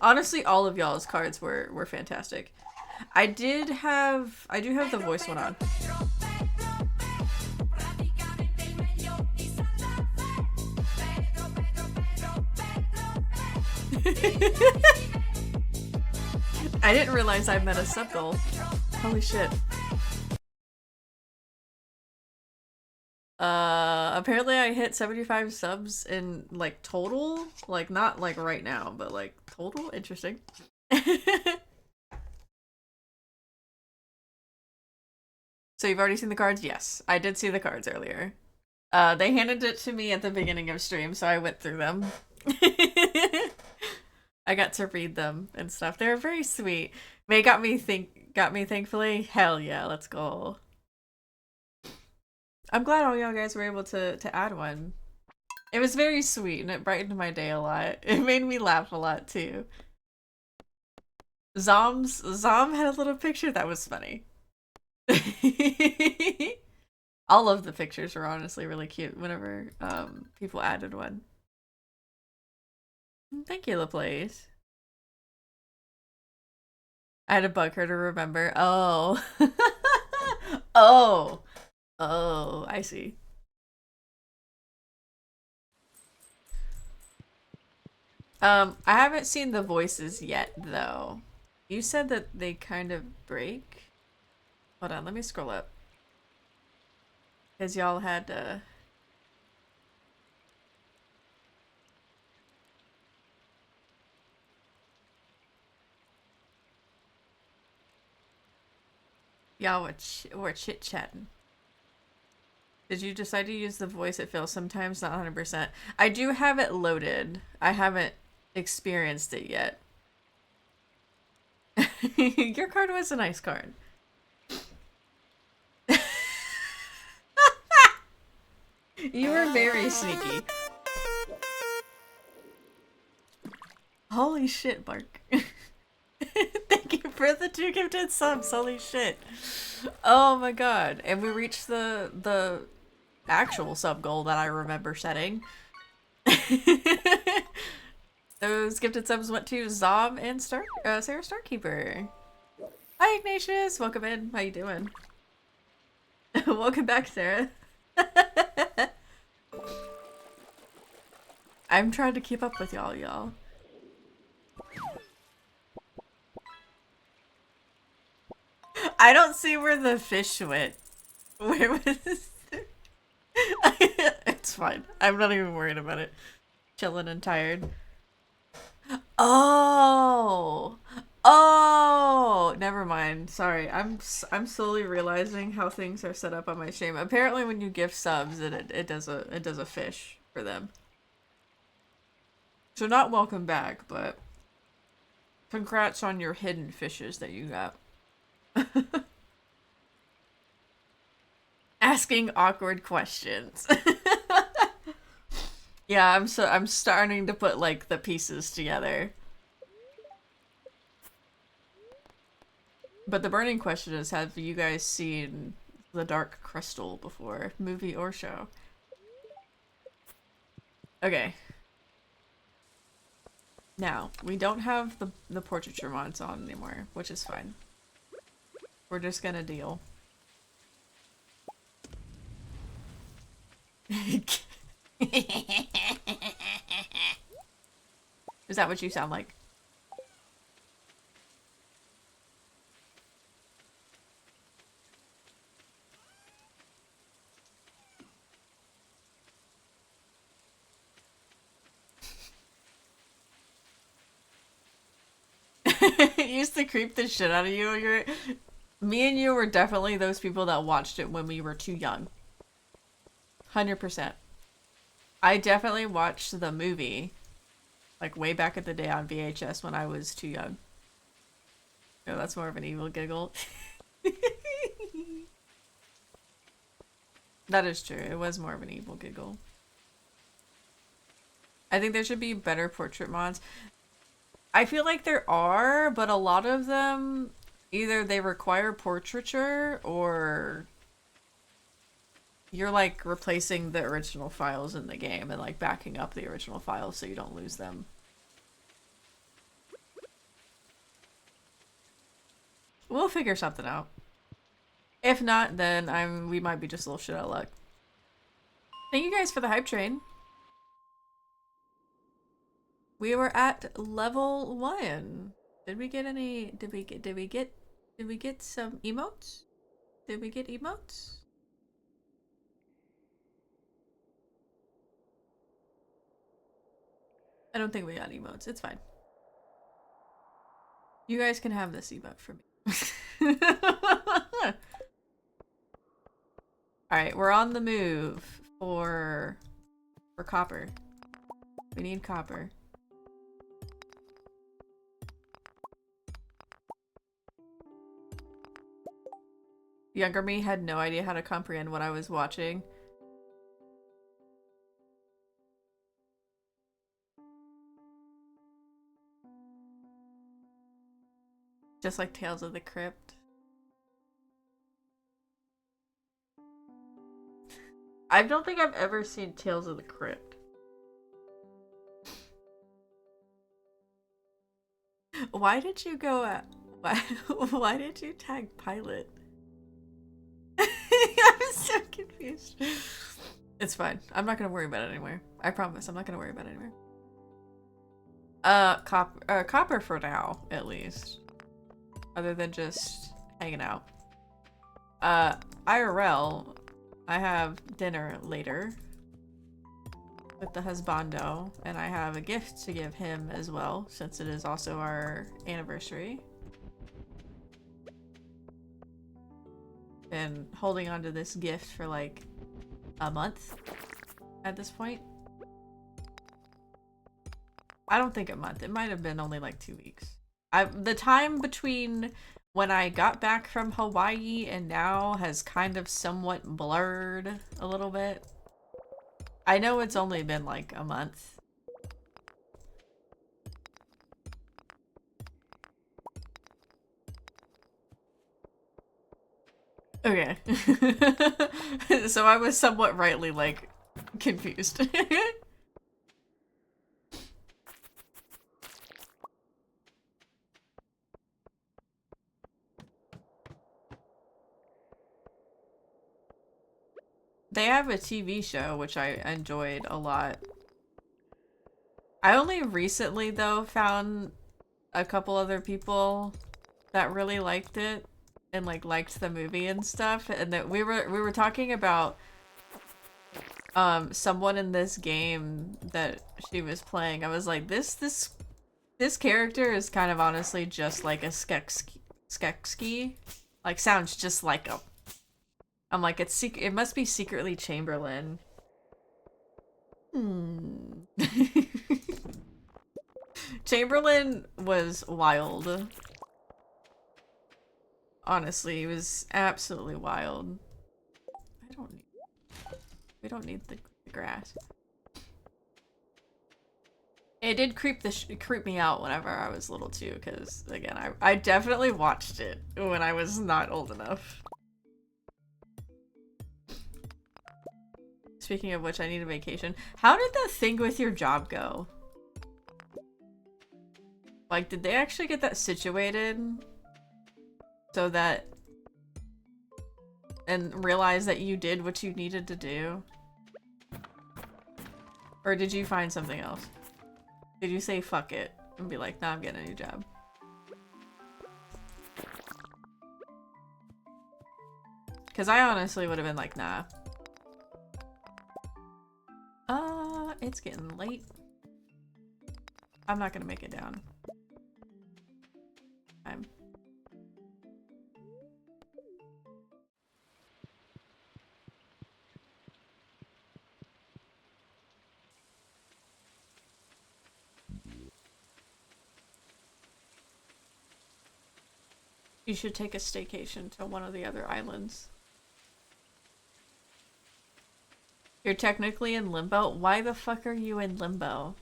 Honestly, all of y'all's cards were fantastic. I do have the voice one on. I didn't realize I met a sub goal. Holy shit. Apparently I hit 75 subs in, like, total. Like, not, like, right now, but, like, total? Interesting. So you've already seen the cards? Yes, I did see the cards earlier. They handed it to me at the beginning of stream, so I went through them. I got to read them and stuff. They were very sweet. They got me thankfully. Hell yeah, let's go. I'm glad all y'all guys were able to add one. It was very sweet and it brightened my day a lot. It made me laugh a lot too. Zom had a little picture that was funny. All of the pictures were honestly really cute whenever people added one. Thank you, LaPlace. I had to bug her to remember. Oh. Oh. Oh, I see. I haven't seen the voices yet, though. You said that they kind of break? Hold on, let me scroll up. Because y'all had, y'all were chit-chatting. Did you decide to use the voice it feels sometimes? Not 100%. I do have it loaded. I haven't experienced it yet. Your card was a nice card. You were very sneaky. Holy shit, Bark. Thank you for the 2 gifted subs. Holy shit. Oh my god. And we reached the actual sub goal that I remember setting. Those gifted subs went to Zom and Sarah Starkeeper. Hi Ignatius, welcome in. How you doing? Welcome back, Sarah. I'm trying to keep up with y'all. I don't see where the fish went. Where was this? It's fine. I'm not even worried about it. Chilling and tired. Oh. Oh, never mind. Sorry. I'm slowly realizing how things are set up on my stream. Apparently when you gift subs, it does a fish for them. So not welcome back, but congrats on your hidden fishes that you got. Asking awkward questions. Yeah, I'm starting to put like the pieces together. But the burning question is, have you guys seen The Dark Crystal before? Movie or show? Okay. Now, we don't have the portraiture mods on anymore, which is fine. We're just gonna deal. Is that what you sound like? It used to creep the shit out of you. Me and you were definitely those people that watched it when we were too young. 100%. I definitely watched the movie, like way back at the day on VHS when I was too young. No, that's more of an evil giggle. That is true. It was more of an evil giggle. I think there should be better portrait mods. I feel like there are, but a lot of them, either they require portraiture or you're like replacing the original files in the game and like backing up the original files so you don't lose them. We'll figure something out. If not, then we might be just a little shit out of luck. Thank you guys for the hype train. We were at level 1. Did we get any? Did we get some emotes? Did we get emotes? I don't think we got emotes. It's fine. You guys can have this emote for me. Alright, we're on the move for copper. We need copper. Younger me had no idea how to comprehend what I was watching. Just like Tales of the Crypt. I don't think I've ever seen Tales of the Crypt. Why did you go at... Why did you tag Pilot? I'm so confused. It's fine. I'm not gonna worry about it anymore. I promise. I'm not gonna worry about it anymore. Copper for now, at least. Other than just hanging out. IRL, I have dinner later with the husbando, and I have a gift to give him as well, since it is also our anniversary. Been holding on to this gift for like a month at this point. I don't think a month. It might have been only like 2 weeks. The time between when I got back from Hawaii and now has kind of somewhat blurred a little bit. I know it's only been like a month. Okay. So I was somewhat rightly like confused. They have a TV show, which I enjoyed a lot. I only recently, though, found a couple other people that really liked it and like liked the movie and stuff, and that we were talking about someone in this game that she was playing. I was like, this character is kind of honestly just like a Skeksis, like sounds just like him. I'm like, it must be secretly Chamberlain. Chamberlain was wild. Honestly, he was absolutely wild. We don't need the grass. It did creep me out whenever I was little too, because again, I definitely watched it when I was not old enough. Speaking of which, I need a vacation. How did that thing with your job go? Like, did they actually get that situated so that... and realize that you did what you needed to do? Or did you find something else? Did you say fuck it and be like, nah, I'm getting a new job? Because I honestly would have been like, nah. It's getting late. I'm not gonna make it down. You should take a staycation to one of the other islands. You're technically in limbo? Why the fuck are you in limbo?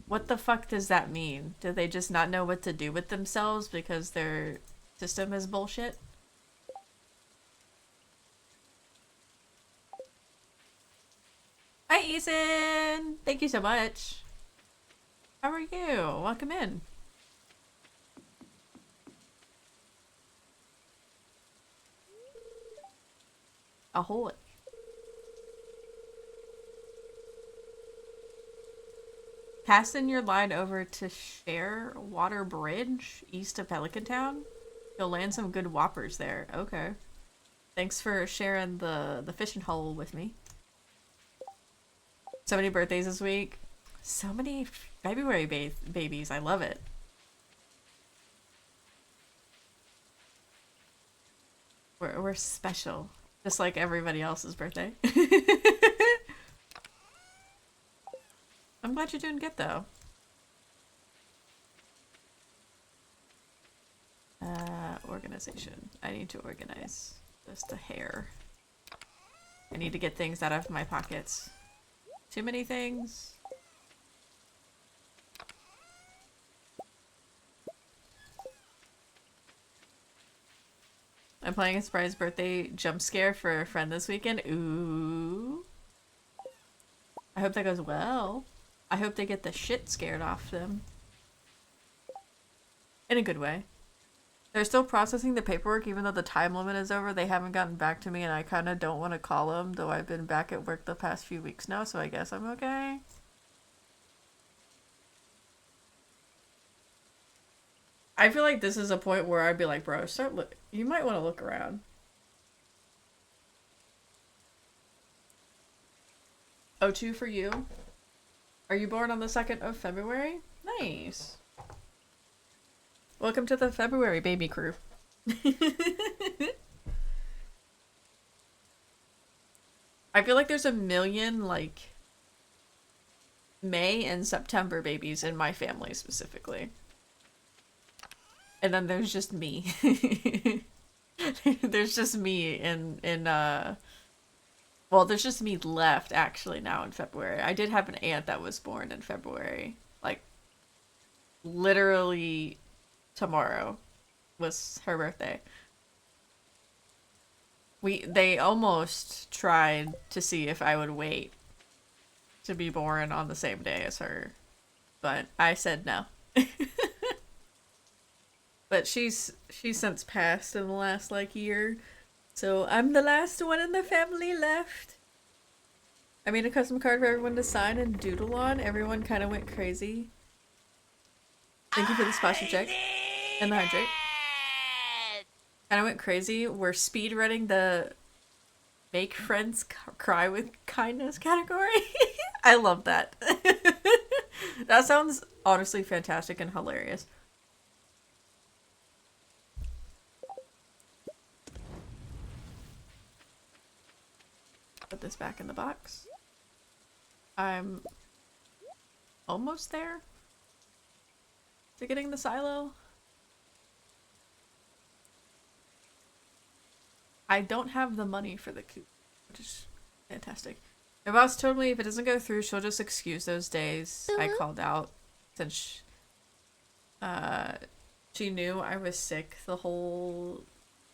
What the fuck does that mean? Do they just not know what to do with themselves because their system is bullshit? Hi, Ethan! Thank you so much. How are you? Welcome in. Ahoy. Passing your line over to Share Water Bridge, east of Pelican Town. You'll land some good whoppers there. Okay. Thanks for sharing the fishing hole with me. So many birthdays this week. So many February babies. I love it. We're special. Just like everybody else's birthday. I'm glad you're doing good though. Organization. I need to organize just a hair. I need to get things out of my pockets. Too many things. I'm playing a surprise birthday jump scare for a friend this weekend. Ooh. I hope that goes well. I hope they get the shit scared off them. In a good way. They're still processing the paperwork even though the time limit is over. They haven't gotten back to me and I kind of don't want to call them, though I've been back at work the past few weeks now, so I guess I'm okay. I feel like this is a point where I'd be like, bro, you might want to look around. O2 for you. Are you born on the 2nd of February? Nice. Welcome to the February baby crew. I feel like there's a million, like, May and September babies in my family specifically. And then there's just me. There's just me well, there's just me left actually now in February. I did have an aunt that was born in February. Like, literally tomorrow was her birthday. They almost tried to see if I would wait to be born on the same day as her, but I said no. But she's since passed in the last like year, so I'm the last one in the family left. I made a custom card for everyone to sign and doodle on. Everyone kind of went crazy. Thank you for the splashy check and the hydrate. Kind of went crazy. We're speed running the make friends cry with kindness category. I love that. That sounds honestly fantastic and hilarious. Put this back in the box. I'm almost there to getting the silo. I don't have the money for the coop, which is fantastic. My boss told me if it doesn't go through, she'll just excuse those days I called out, since she knew I was sick. The whole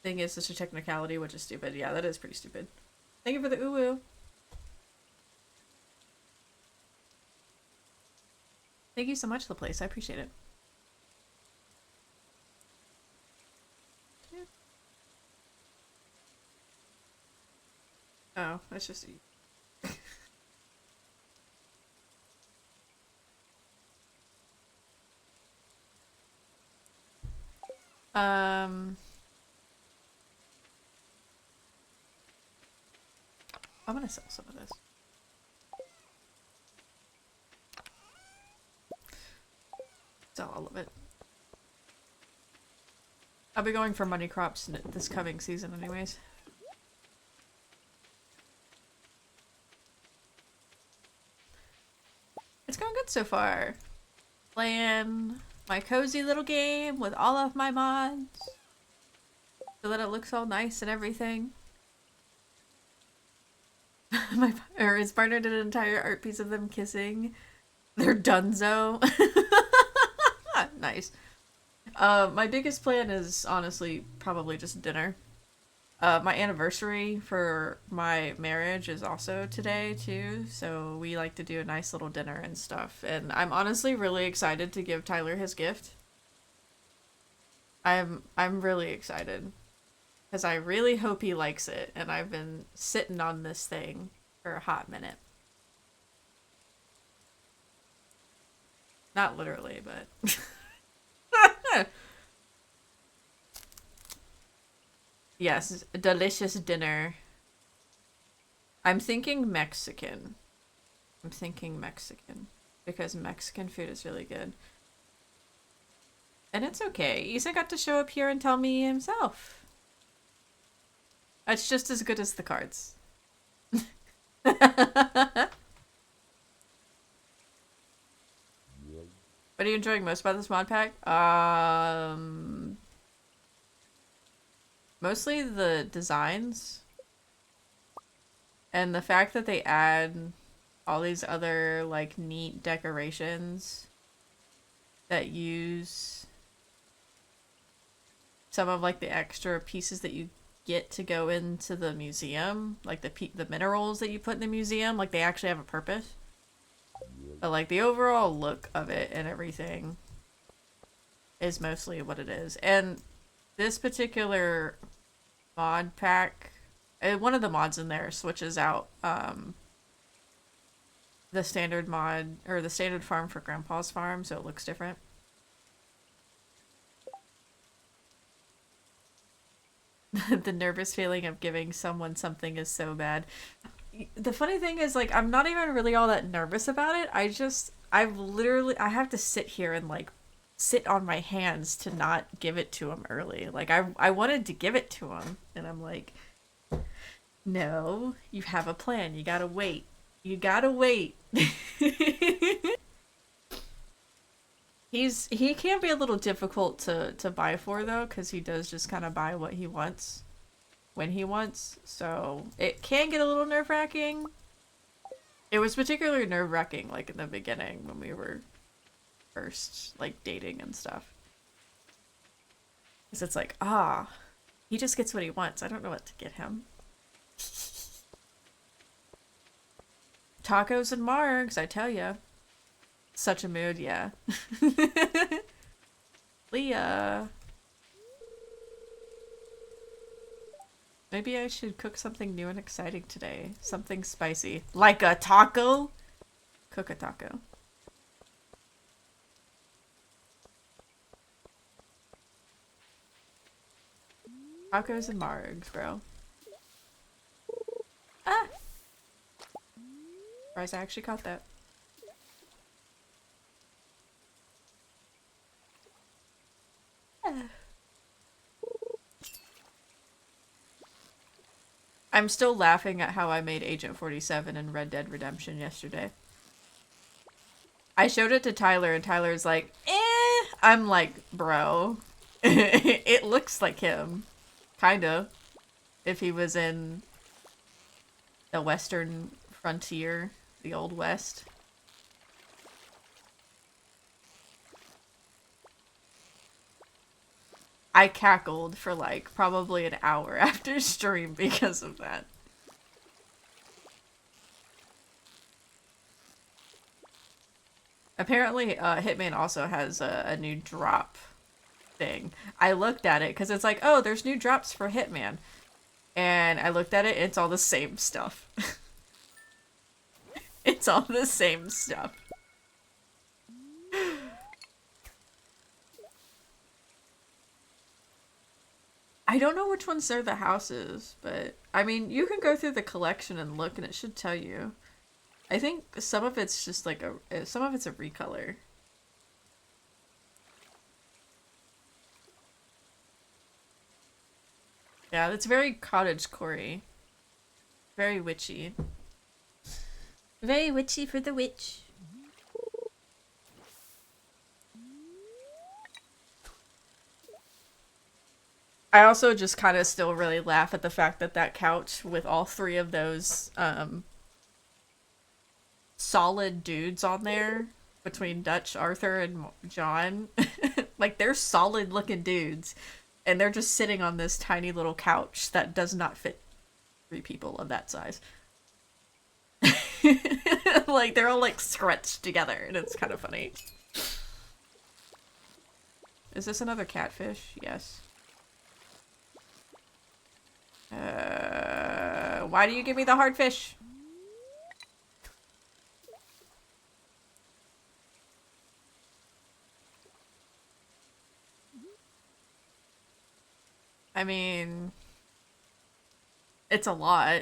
thing is such a technicality, which is stupid. Yeah, that is pretty stupid. Thank you for the uwu. Thank you so much, LaPlace. I appreciate it. Oh, that's just I'm gonna sell some of this. Sell all of it. I'll be going for money crops this coming season anyways. It's going good so far. Playing my cozy little game with all of my mods so that it looks all nice and everything. His partner did an entire art piece of them kissing. They're donezo. Nice. My biggest plan is honestly probably just dinner. My anniversary for my marriage is also today too, so we like to do a nice little dinner and stuff. And I'm honestly really excited to give Tyler his gift. I'm really excited because I really hope he likes it, and I've been sitting on this thing for a hot minute. Not literally, but yes, a delicious dinner. I'm thinking Mexican. because Mexican food is really good. And it's okay. Isa got to show up here and tell me himself. It's just as good as the cards. What are you enjoying most about this mod pack? Mostly the designs. And the fact that they add all these other, like, neat decorations that use some of, like, the extra pieces that you get to go into the museum. Like, the minerals that you put in the museum. Like, they actually have a purpose. But, like, the overall look of it and everything is mostly what it is. And this particular mod pack, one of the mods in there switches out the standard mod, or the standard farm for Grandpa's farm, so it looks different. The nervous feeling of giving someone something is so bad. The funny thing is, like, I'm not even really all that nervous about it. I have to sit here and, like, sit on my hands to not give it to him early. Like, I wanted to give it to him, and I'm like, no, you have a plan. You gotta wait. You gotta wait. He can be a little difficult to buy for, though, because he does just kind of buy what he wants when he wants, so it can get a little nerve-wracking. It was particularly nerve-wracking, like, in the beginning when we were first, like, dating and stuff. Because it's like, he just gets what he wants. I don't know what to get him. Tacos and margs, I tell ya. Such a mood, yeah. Leah. Maybe I should cook something new and exciting today. Something spicy. Like a taco? Cook a taco. Tacos and margs, bro. Ah! Surprised I actually caught that. I'm still laughing at how I made Agent 47 in Red Dead Redemption yesterday. I showed it to Tyler and Tyler's like, eh. I'm like, bro. It looks like him. Kinda. If he was in the western frontier, the Old West. I cackled for like probably an hour after stream because of that. Apparently, Hitman also has a new drop thing. I looked at it because it's like, oh, there's new drops for Hitman. And I looked at it, it's all the same stuff. It's all the same stuff. I don't know which ones are the houses, but I mean, you can go through the collection and look and it should tell you. I think some of it's just like some of it's a recolor. Yeah, it's very cottagecore-y. Very witchy. Very witchy for the witch. I also just kind of still really laugh at the fact that that couch with all three of those solid dudes on there between Dutch, Arthur, and John. Like, they're solid looking dudes. And they're just sitting on this tiny little couch that does not fit 3 people of that size. Like, they're all like scrunched together and it's kind of funny. Is this another catfish? Yes. Why do you give me the hard fish? I mean, it's a lot.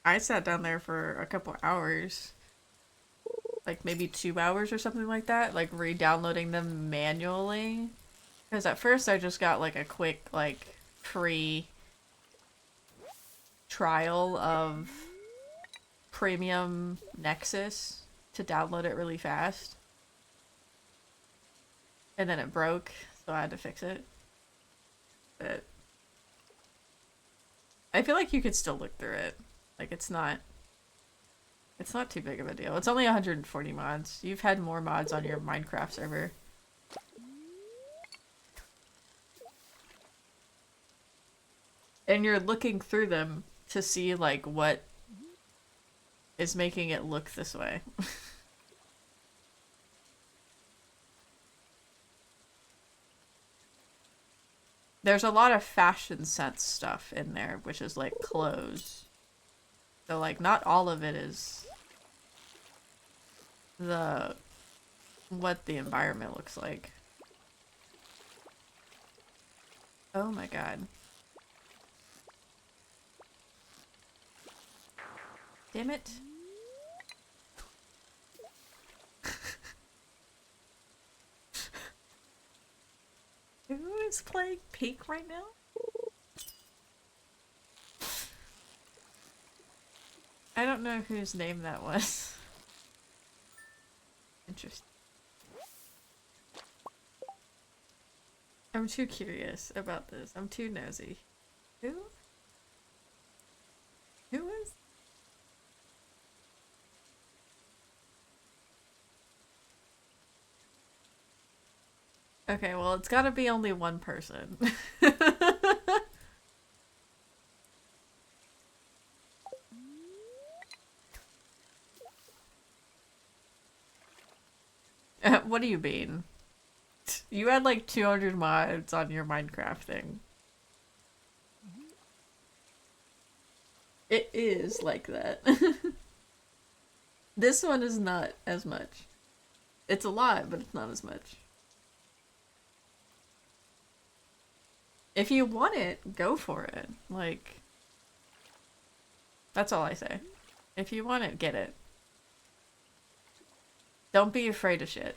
I sat down there for a couple hours. like maybe 2 hours or something like that, like re-downloading them manually. Because at first I just got like a quick like free trial of Premium Nexus to download it really fast. And then it broke, so I had to fix it. But I feel like you could still look through it. Like it's not too big of a deal. It's only 140 mods. You've had more mods on your Minecraft server. And you're looking through them to see like what is making it look this way. There's a lot of fashion sense stuff in there, which is like clothes. So like not all of it is what the environment looks like. Oh my god. Damn it. Who is playing Peak right now? I don't know whose name that was. Interesting. I'm too curious about this. I'm too nosy. Who? Who is? Okay, well, it's gotta be only one person. What do you mean? You had like 200 mods on your Minecraft thing. It is like that. This one is not as much. It's a lot, but it's not as much. If you want it, go for it. Like, that's all I say. If you want it, get it. Don't be afraid of shit.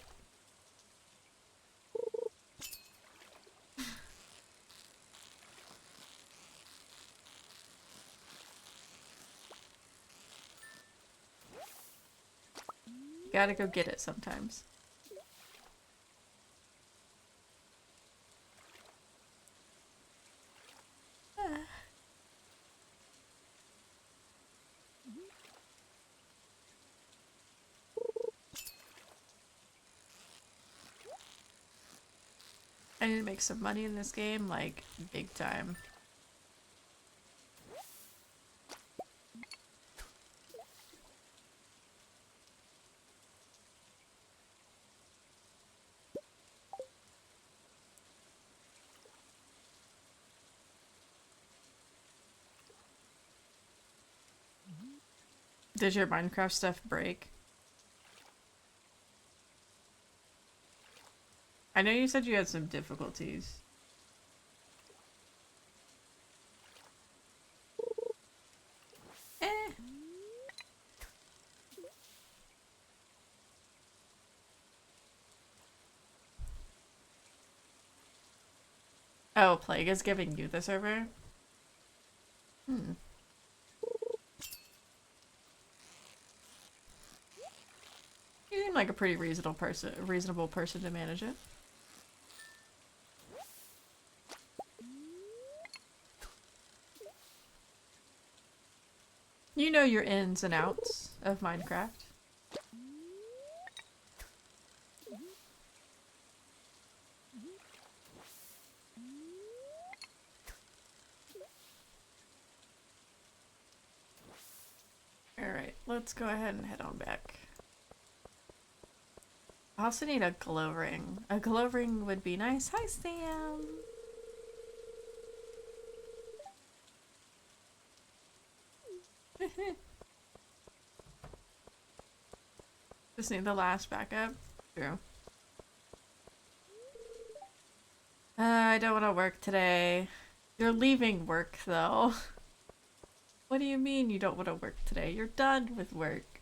You gotta go get it sometimes. I need to make some money in this game, like, big time. Did your Minecraft stuff break? I know you said you had some difficulties. Eh. Oh, Plague is giving you the server? Hmm. You seem like a pretty reasonable person to manage it. You know your ins and outs of Minecraft. Alright, let's go ahead and head on back. I also need a glow ring. A glow ring would be nice. Hi, Sam! Just need the last backup. True. I don't want to work today. You're leaving work, though. What do you mean you don't want to work today? You're done with work.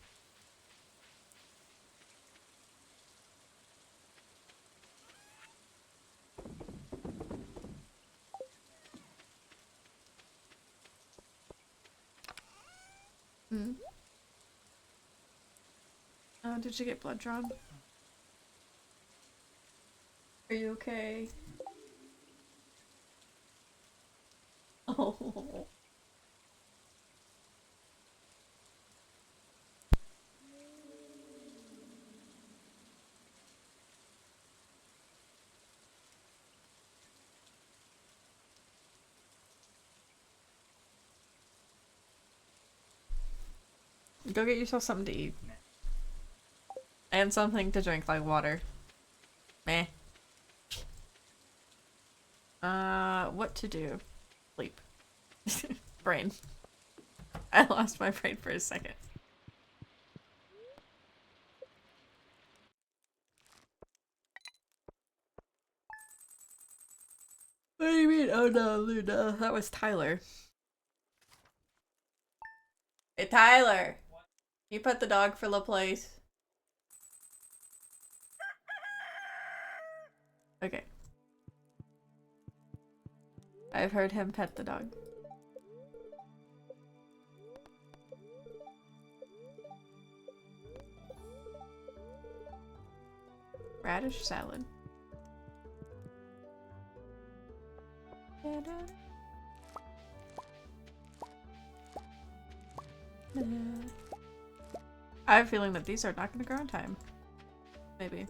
Mm. Did you get blood drawn? Are you okay? Oh. Go get yourself something to eat. And something to drink, like water. Meh. What to do? Sleep. Brain. I lost my brain for a second. What do you mean? Oh no, Luna. That was Tyler. Hey, Tyler! You put the dog for Laplace. Okay. I've heard him pet the dog. Radish salad. I have a feeling that these are not going to grow in time. Maybe.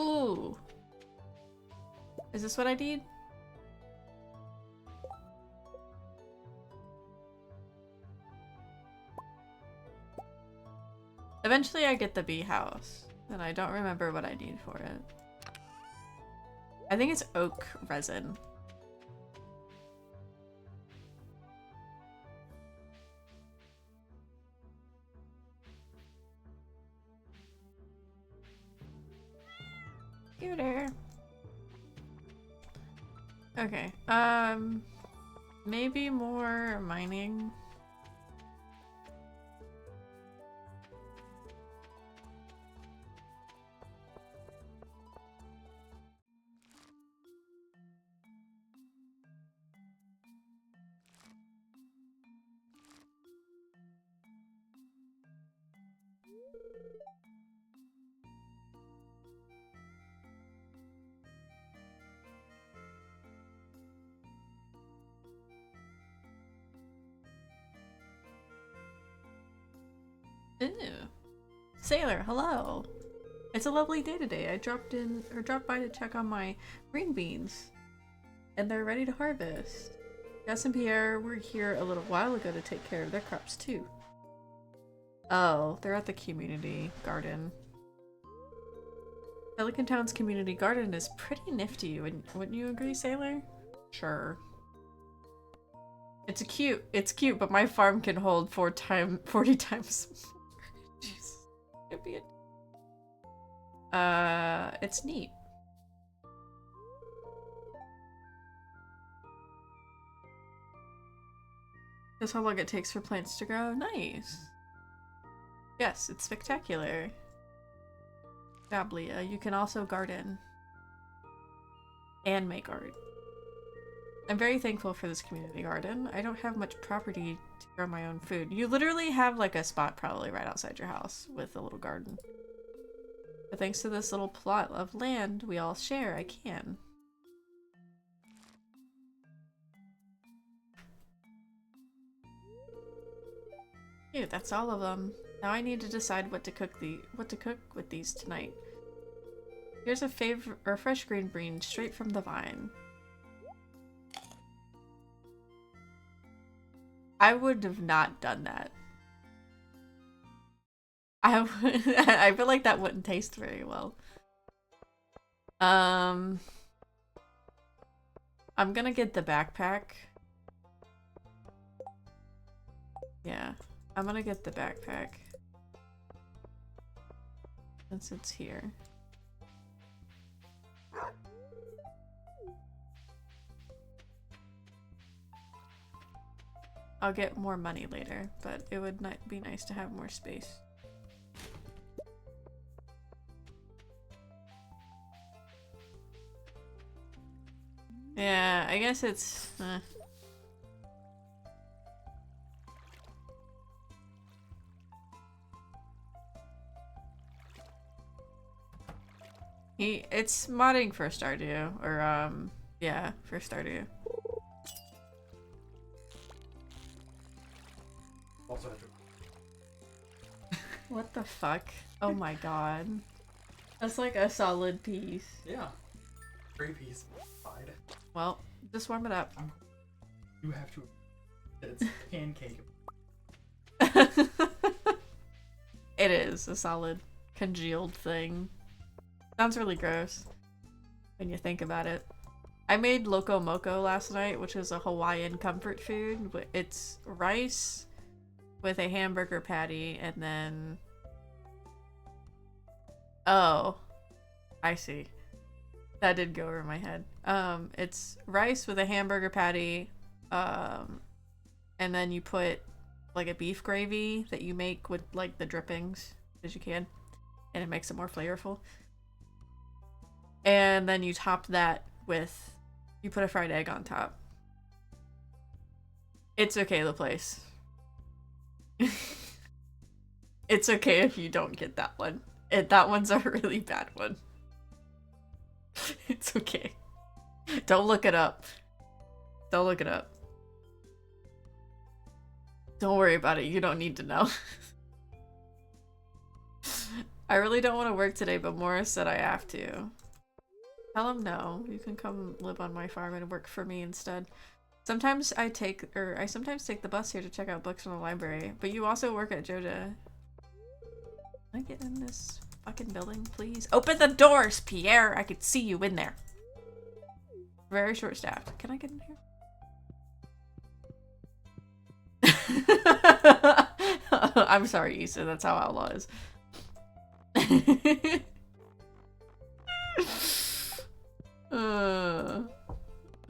Ooh. Is this what I need? Eventually I get the bee house, and I don't remember what I need for it. I think it's oak resin. Scooter. Okay, maybe more mining. Ew. Sailor, hello. It's a lovely day today. I dropped by to check on my green beans. And they're ready to harvest. Gus and Pierre were here a little while ago to take care of their crops too. Oh, they're at the community garden. Pelican Town's community garden is pretty nifty, wouldn't you agree, Sailor? Sure. It's cute, but my farm can hold 40 times more. Jeez. It'd be it's neat. That's how long it takes for plants to grow. Nice. Yes, it's spectacular. Gablia, you can also garden. And make art. I'm very thankful for this community garden. I don't have much property to grow my own food. You literally have like a spot probably right outside your house with a little garden. But thanks to this little plot of land we all share, I can. Ew, that's all of them. Now I need to decide what to cook with these tonight. Here's a fresh green bean straight from the vine. I would have not done that. I feel like that wouldn't taste very well. I'm gonna get the backpack. Yeah, I'm gonna get the backpack. Since it's here. I'll get more money later, but it would be nice to have more space. Yeah, I guess it's... It's modding for Stardew, or yeah, for Stardew. Also, What the fuck? Oh my god. That's like a solid piece. yeah, 3-piece side. Well, just warm it up. You have to. It's pancake. It is a solid congealed thing. Sounds really gross when you think about it. I made Loco Moco last night, which is a Hawaiian comfort food. It's rice with a hamburger patty and then... Oh, I see. That did go over my head. It's rice with a hamburger patty, and then you put like a beef gravy that you make with like the drippings as you can, and it makes it more flavorful. And then you top that with, you put a fried egg on top. It's okay, the place. It's okay if you don't get that one. That one's a really bad one. It's okay. Don't look it up. Don't look it up. Don't worry about it. You don't need to know. I really don't want to work today, but Morris said I have to. Tell him no. You can come live on my farm and work for me instead. Sometimes I sometimes take the bus here to check out books from the library, but you also work at Joja. Can I get in this fucking building, please? Open the doors, Pierre! I could see you in there. Very short-staffed. Can I get in here? I'm sorry, Issa. That's how Outlaw is.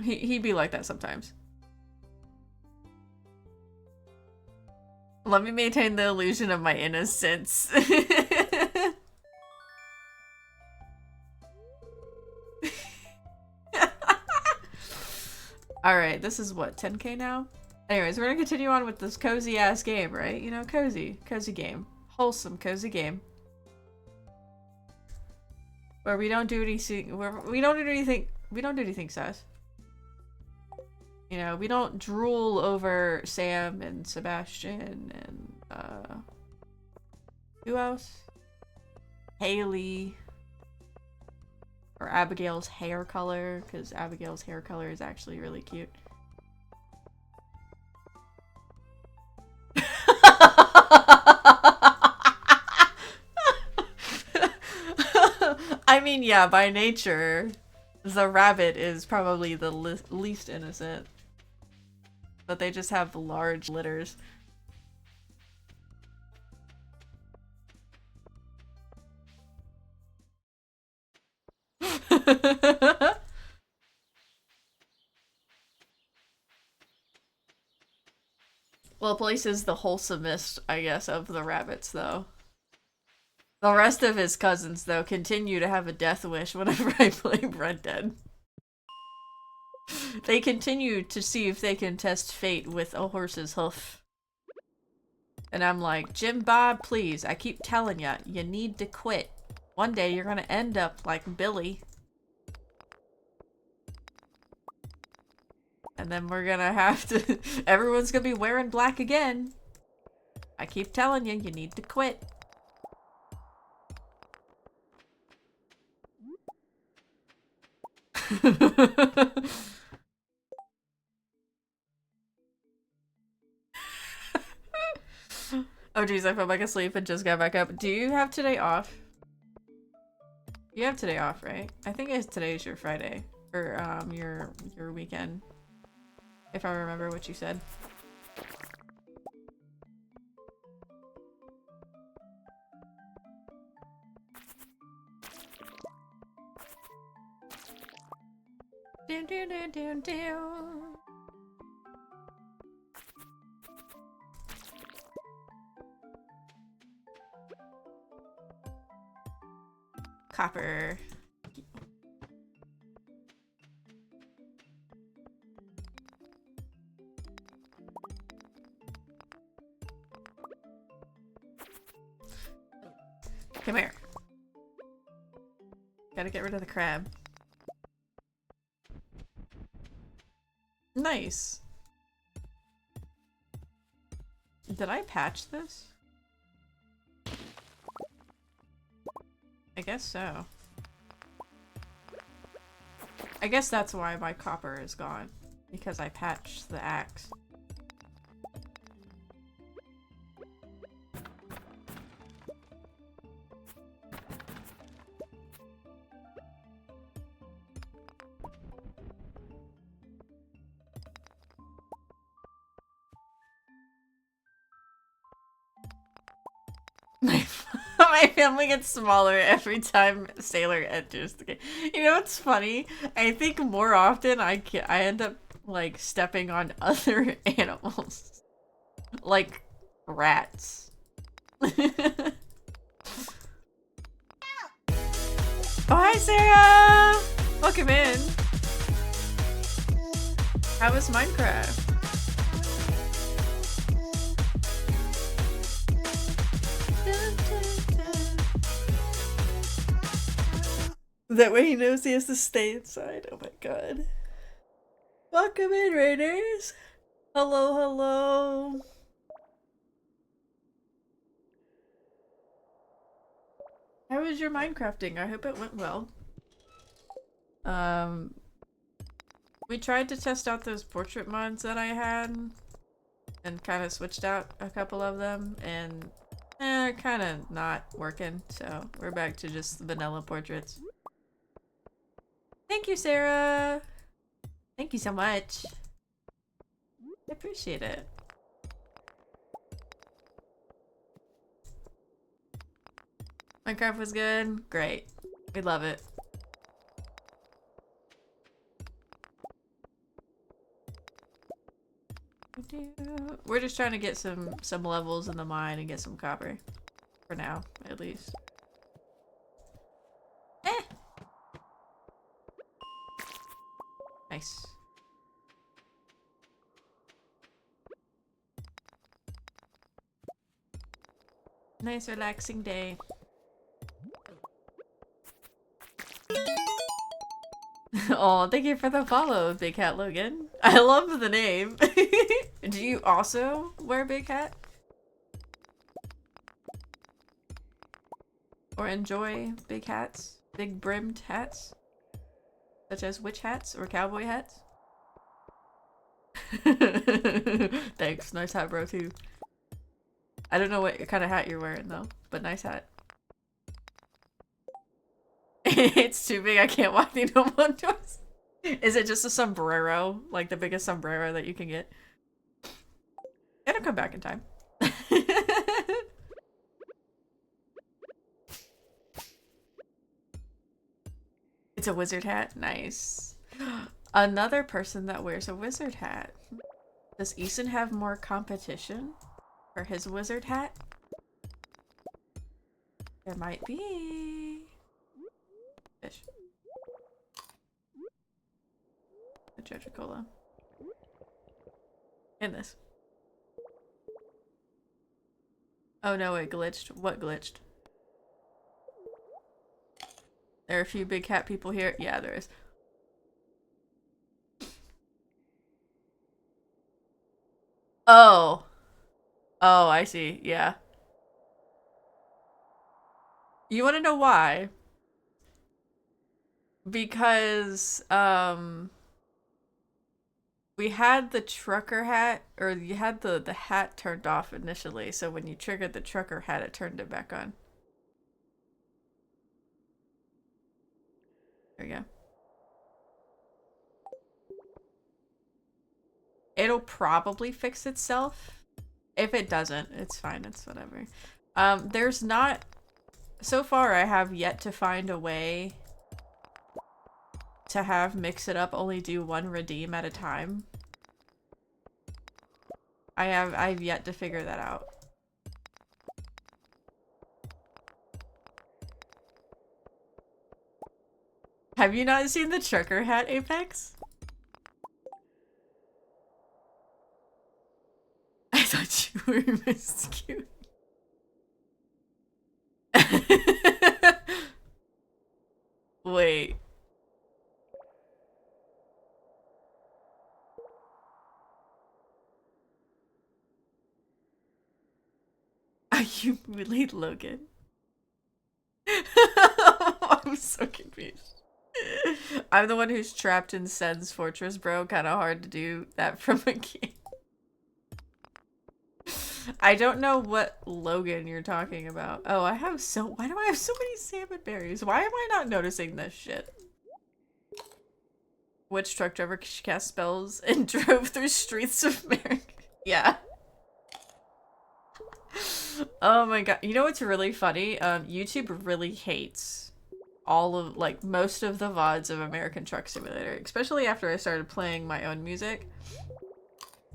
He'd be like that sometimes. Let me maintain the illusion of my innocence. Alright, this is what, 10k now? Anyways, we're gonna continue on with this cozy ass game, right? You know, cozy game. Wholesome, cozy game. Where we don't do anything, we don't do anything sus. You know, we don't drool over Sam and Sebastian and, who else? Haley. Or Abigail's hair color, because Abigail's hair color is actually really cute. I mean, yeah, by nature, the rabbit is probably the least innocent. But they just have large litters. Well, Blaze is the wholesomest, I guess, of the rabbits, though. The rest of his cousins, though, continue to have a death wish whenever I play Red Dead. They continue to see if they can test fate with a horse's hoof. And I'm like, Jim Bob, please, I keep telling ya, you need to quit. One day you're gonna end up like Billy. And then we're gonna have to... Everyone's gonna be wearing black again. I keep telling you, you need to quit. Oh geez, I fell back asleep and just got back up. Do you have today off? You have today off, right? I think today's your Friday. Or, your weekend. If I remember what you said. Down, down, down, down, down. Copper. Come here. Gotta get rid of the crab. Nice. Did I patch this? I guess so. I guess that's why my copper is gone. Because I patched the axe. My family gets smaller every time Sailor enters the game. You know what's funny? I think more often I end up like stepping on other animals, like rats. Oh, hi Sarah! Welcome in. How was Minecraft? That way he knows he has to stay inside. Oh my god. Welcome in, Raiders! Hello, hello! How was your Minecrafting? I hope it went well. We tried to test out those portrait mods that I had and kind of switched out a couple of them and kind of not working, so we're back to just vanilla portraits. Thank you, Sarah! Thank you so much. I appreciate it. Minecraft was good? Great. We love it. We're just trying to get some levels in the mine and get some copper. For now, at least. Eh! Nice. Nice relaxing day. Oh, thank you for the follow, Big Hat Logan. I love the name. Do you also wear big hat? Or enjoy big hats? Big brimmed hats? Such as witch hats or cowboy hats? Thanks, nice hat bro too. I don't know what kind of hat you're wearing though, but nice hat. It's too big, I can't walk the normal doors. Is it just a sombrero? Like the biggest sombrero that you can get? It'll come back in time. It's a wizard hat? Nice. Another person that wears a wizard hat. Does Eason have more competition for his wizard hat? There might be. Fish. The Jojo Cola. In this. Oh no, it glitched. What glitched? There are a few big cat people here. Yeah, there is. Oh. Oh, I see. Yeah. You want to know why? Because, we had the trucker hat, or you had the hat turned off initially, so when you triggered the trucker hat, it turned it back on. There we go. It'll probably fix itself. If it doesn't, it's fine. It's whatever. There's not... So far, I have yet to find a way to have Mix It Up only do one redeem at a time. I've yet to figure that out. Have you not seen the trucker hat, Apex? I thought you were Miss Cute. Are you really Logan? I'm so confused. I'm the one who's trapped in Sen's fortress, bro. Kind of hard to do that from a game. I don't know what Logan you're talking about. Oh, why do I have so many salmon berries? Why am I not noticing this shit? Which truck driver cast spells and drove through streets of America? Yeah. Oh my god. You know what's really funny? YouTube really hates all of, like, most of the VODs of American Truck Simulator, especially after I started playing my own music.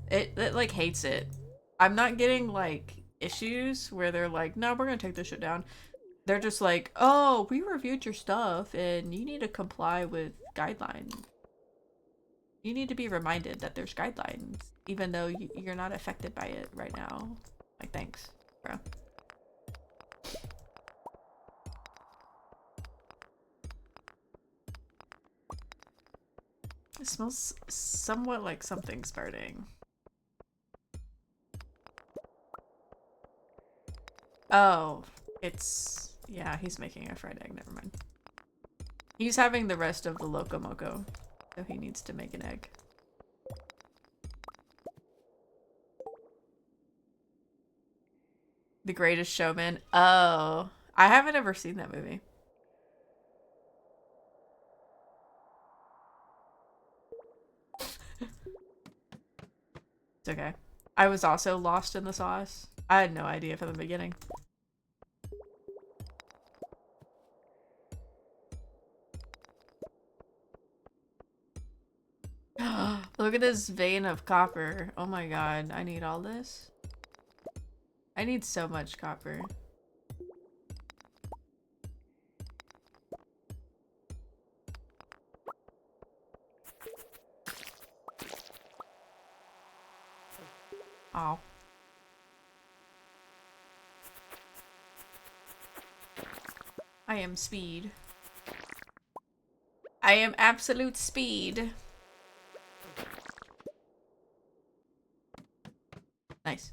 It like hates it. I'm not getting like issues where they're like, no, we're gonna take this shit down. They're just like, oh, we reviewed your stuff and you need to comply with guidelines. You need to be reminded that there's guidelines, even though you're not affected by it right now. Like, thanks, bro. It smells somewhat like something's burning. Oh, yeah, he's making a fried egg, never mind. He's having the rest of the Loco Moco, so he needs to make an egg. The Greatest Showman. Oh, I haven't ever seen that movie. It's okay. I was also lost in the sauce. I had no idea from the beginning. Look at this vein of copper. Oh my god, I need all this. I need so much copper. Oh. I am speed. I am absolute speed. Nice.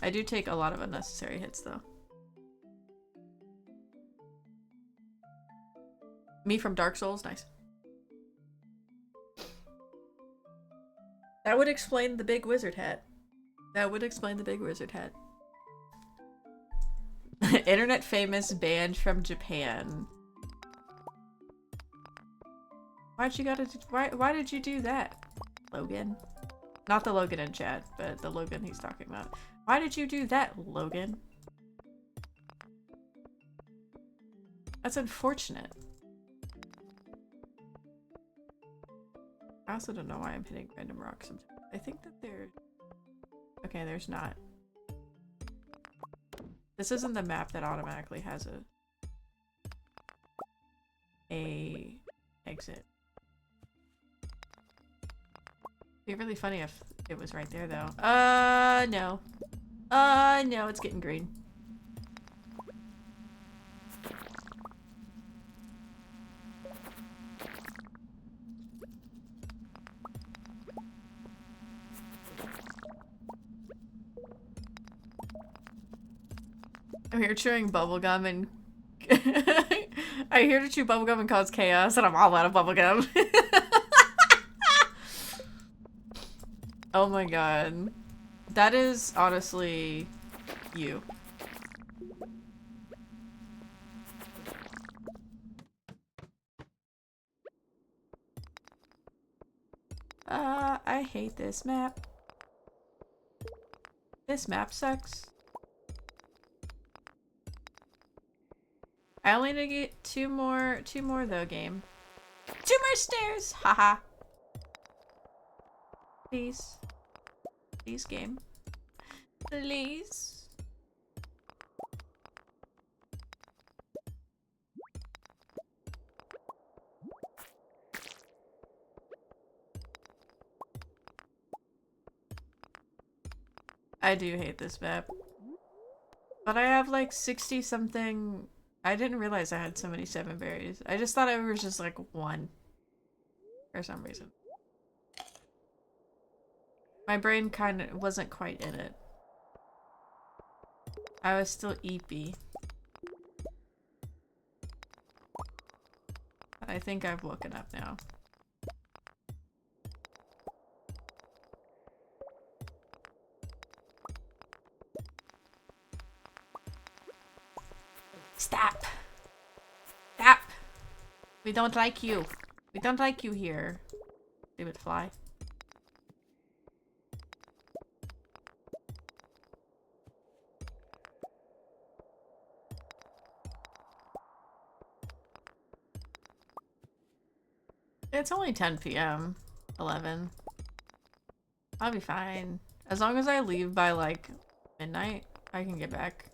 I do take a lot of unnecessary hits though. Me from Dark Souls, nice. That would explain the big wizard hat. That would explain the big wizard hat. Internet famous banned from Japan. Why did you do that, Logan? Not the Logan in chat, but the Logan he's talking about. Why did you do that, Logan? That's unfortunate. I also don't know why I'm hitting random rocks sometimes. I think that there... Okay, there's not. This isn't the map that automatically has a exit. It'd be really funny if it was right there though. No. No, it's getting green. I'm here chewing bubblegum and I'm here to chew bubblegum and cause chaos and I'm all out of bubblegum. Oh my god. That is honestly you. I hate this map. This map sucks. I only need to get two more though, game. 2 more stairs! Haha. Please. Please, game. Please. I do hate this map. But I have like 60 something I didn't realize I had so many 7 berries. I just thought it was just like 1. For some reason. My brain kind of wasn't quite in it. I was still eepy. I think I've woken up now. Stop! Stop! We don't like you. We don't like you here. They would fly. It's only 10 p.m. 11. I'll be fine. As long as I leave by like midnight, I can get back.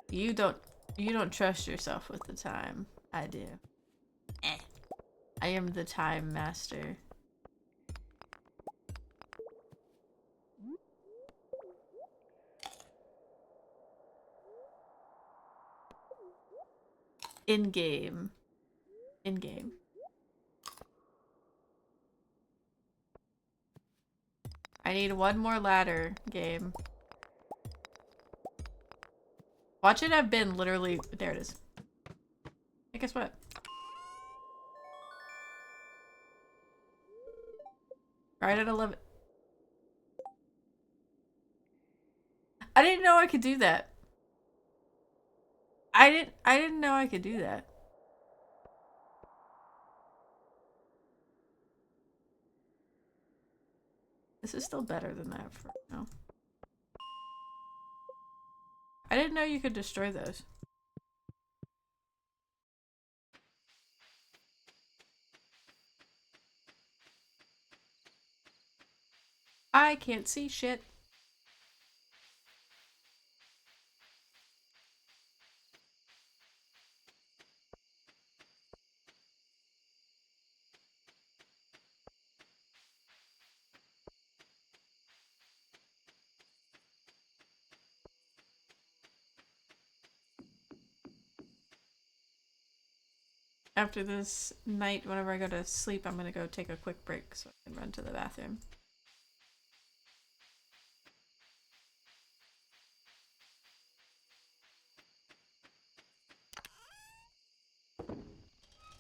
You don't trust yourself with the time. I do. I am the time master. In game. In game. I need 1 more ladder, game. Watch it have been literally... There it is. Hey, guess what? Right at 11. I didn't know I could do that. I didn't know I could do that. This is still better than that for now. I didn't know you could destroy those. I can't see shit. After this night, whenever I go to sleep, I'm gonna go take a quick break so I can run to the bathroom.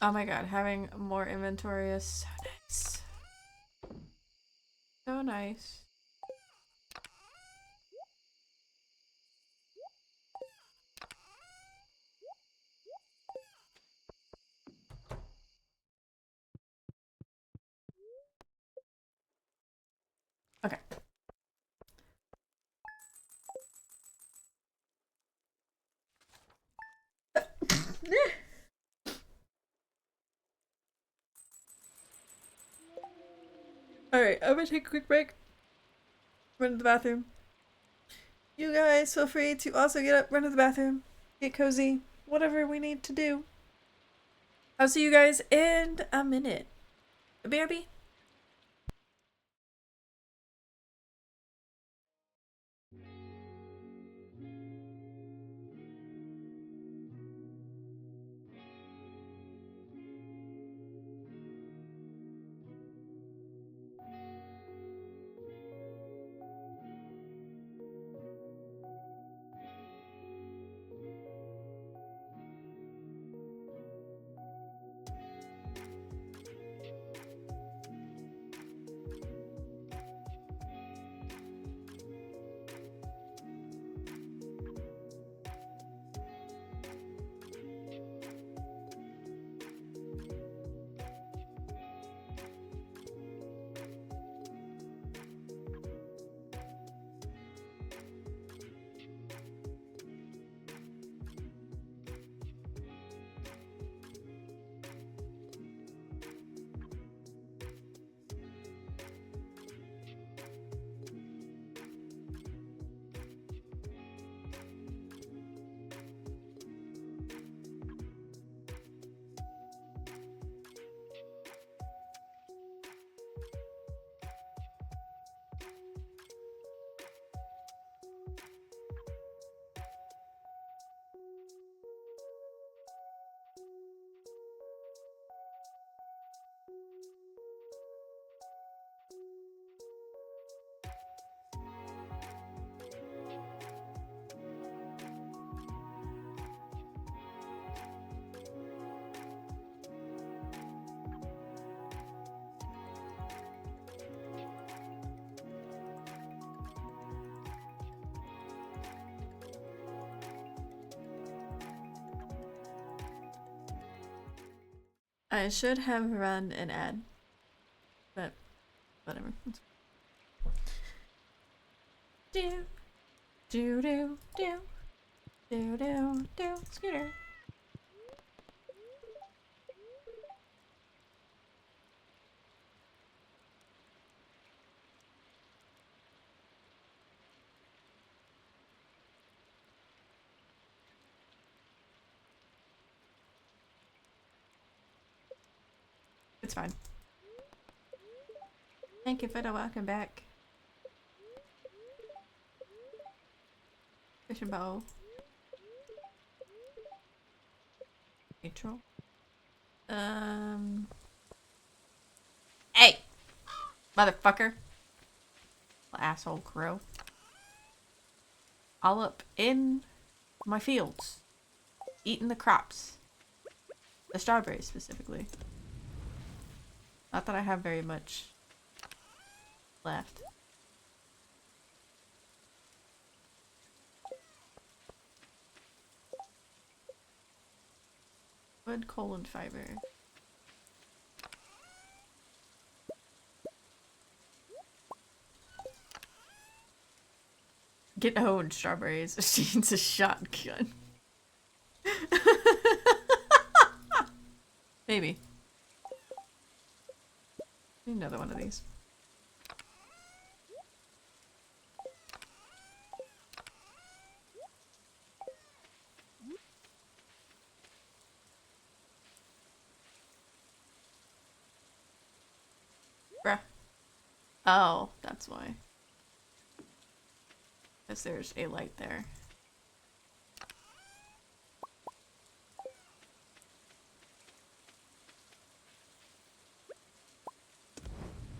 Oh my god, having more inventory is so nice. So nice. Okay. Alright, I'm gonna take a quick break. Run to the bathroom. You guys feel free to also get up, run to the bathroom, get cozy, whatever we need to do. I'll see you guys in a minute. BRB. I should have run an ad, but whatever. Do do do do do do do scooter. It's fine. Thank you for the welcome back. Fishing bowl. Neutral. Hey! Motherfucker. Asshole crow. All up in my fields. Eating the crops. The strawberries specifically. Not that I have very much left. Wood, coal, and fiber. Get owned, strawberries. She needs a shotgun. Maybe. Need another one of these. Bruh. Oh, that's why. Because there's a light there.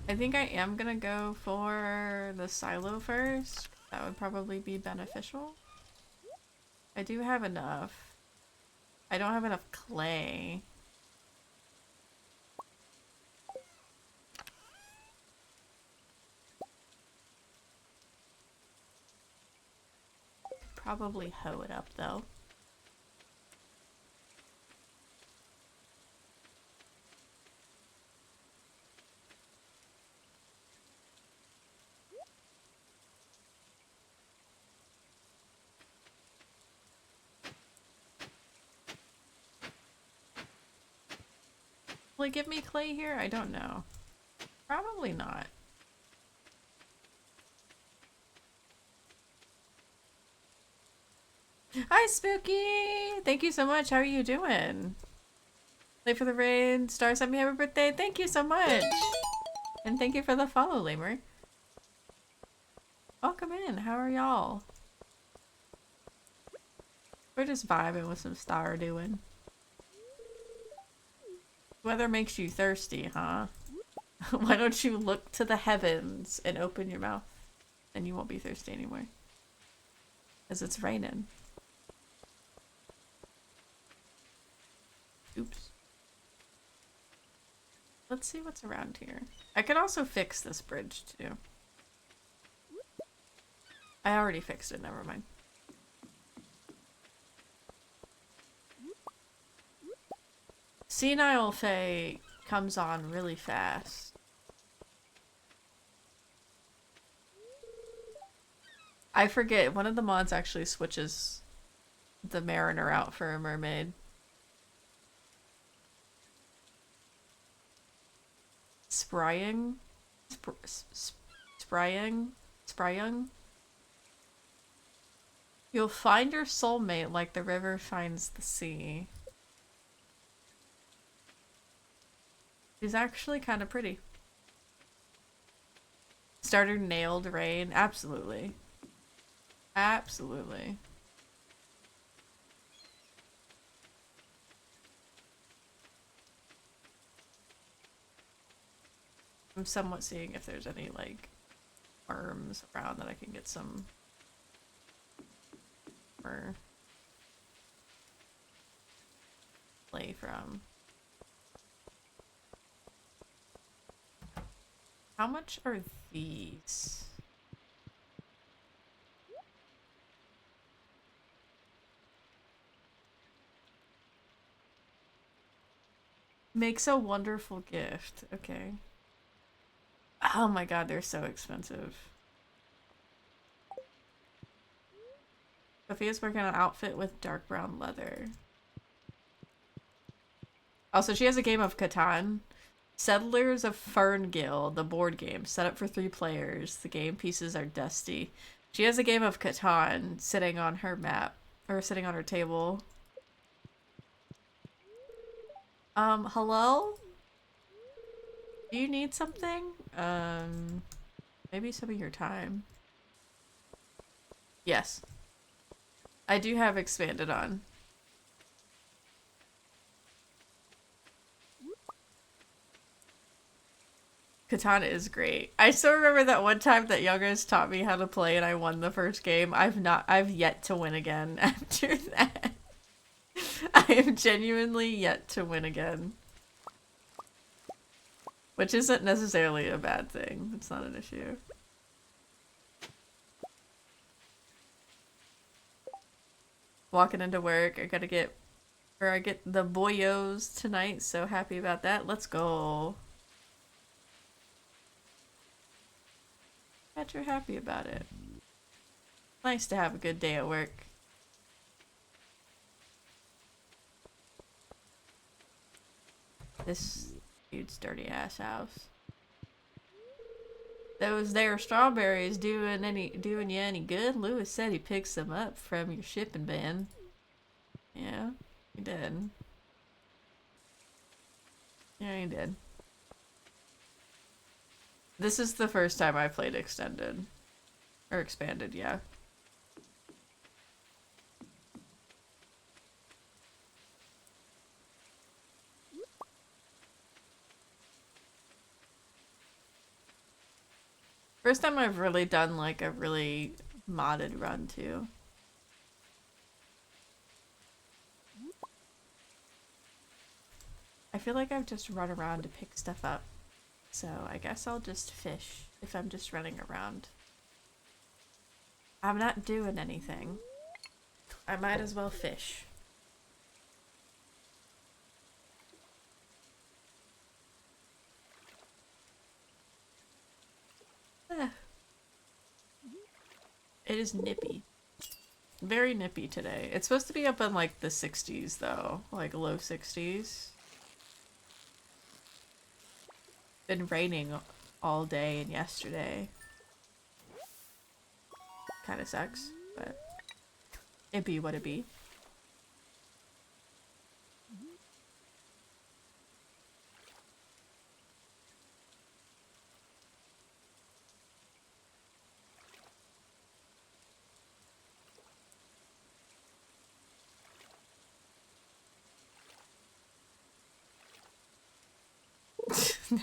I think I am gonna go for the silo first. That would probably be beneficial. I do have enough. I don't have enough clay. Probably hoe it up though. Will it give me clay here? I don't know. Probably not. Hi, Spooky! Thank you so much. How are you doing? Late for the rain. Star sent me happy birthday. Thank you so much. And thank you for the follow, Lamer. Welcome in. How are y'all? We're just vibing with some Stardew. Weather makes you thirsty, huh? Why don't you look to the heavens and open your mouth? Then you won't be thirsty anymore. Because it's raining. Oops. Let's see what's around here. I could also fix this bridge too. I already fixed it, never mind. Senile Fae comes on really fast. I forget, one of the mods actually switches the mariner out for a mermaid. Spraying? Spraying? You'll find your soulmate like the river finds the sea. She's actually kind of pretty. Starter nailed rain? Absolutely. Absolutely. I'm somewhat seeing if there's any, like, worms around that I can get some more play from. How much are these? Makes a wonderful gift. Okay. Oh my god, they're so expensive. Sophia's working on an outfit with dark brown leather. Also, she has a game of Catan. Settlers of Ferngill, the board game, set up for 3 players. The game pieces are dusty. She has a game of Catan sitting on her map, or sitting on her table. Hello? Do you need something? Maybe some of your time. Yes. I do have expanded on. Katana is great. I still remember that one time that Youngers taught me how to play and I won the first game. I've yet to win again after that. I am genuinely yet to win again. Which isn't necessarily a bad thing. It's not an issue. Walking into work, I get the boyos tonight, so happy about that. Let's go. Bet you're happy about it. Nice to have a good day at work. This dude's dirty ass house. Those there strawberries doing you any good? Lewis said he picks them up from your shipping bin. Yeah, he did. Yeah, he did. This is the first time I played extended. Or expanded, yeah. First time I've really done like a really modded run too. I feel like I've just run around to pick stuff up. So I guess I'll just fish if I'm just running around. I'm not doing anything. I might as well fish. It is nippy. Very nippy today. It's supposed to be up in like the 60s though. Like low 60s. Been raining all day and yesterday. Kinda sucks, but it be what it be.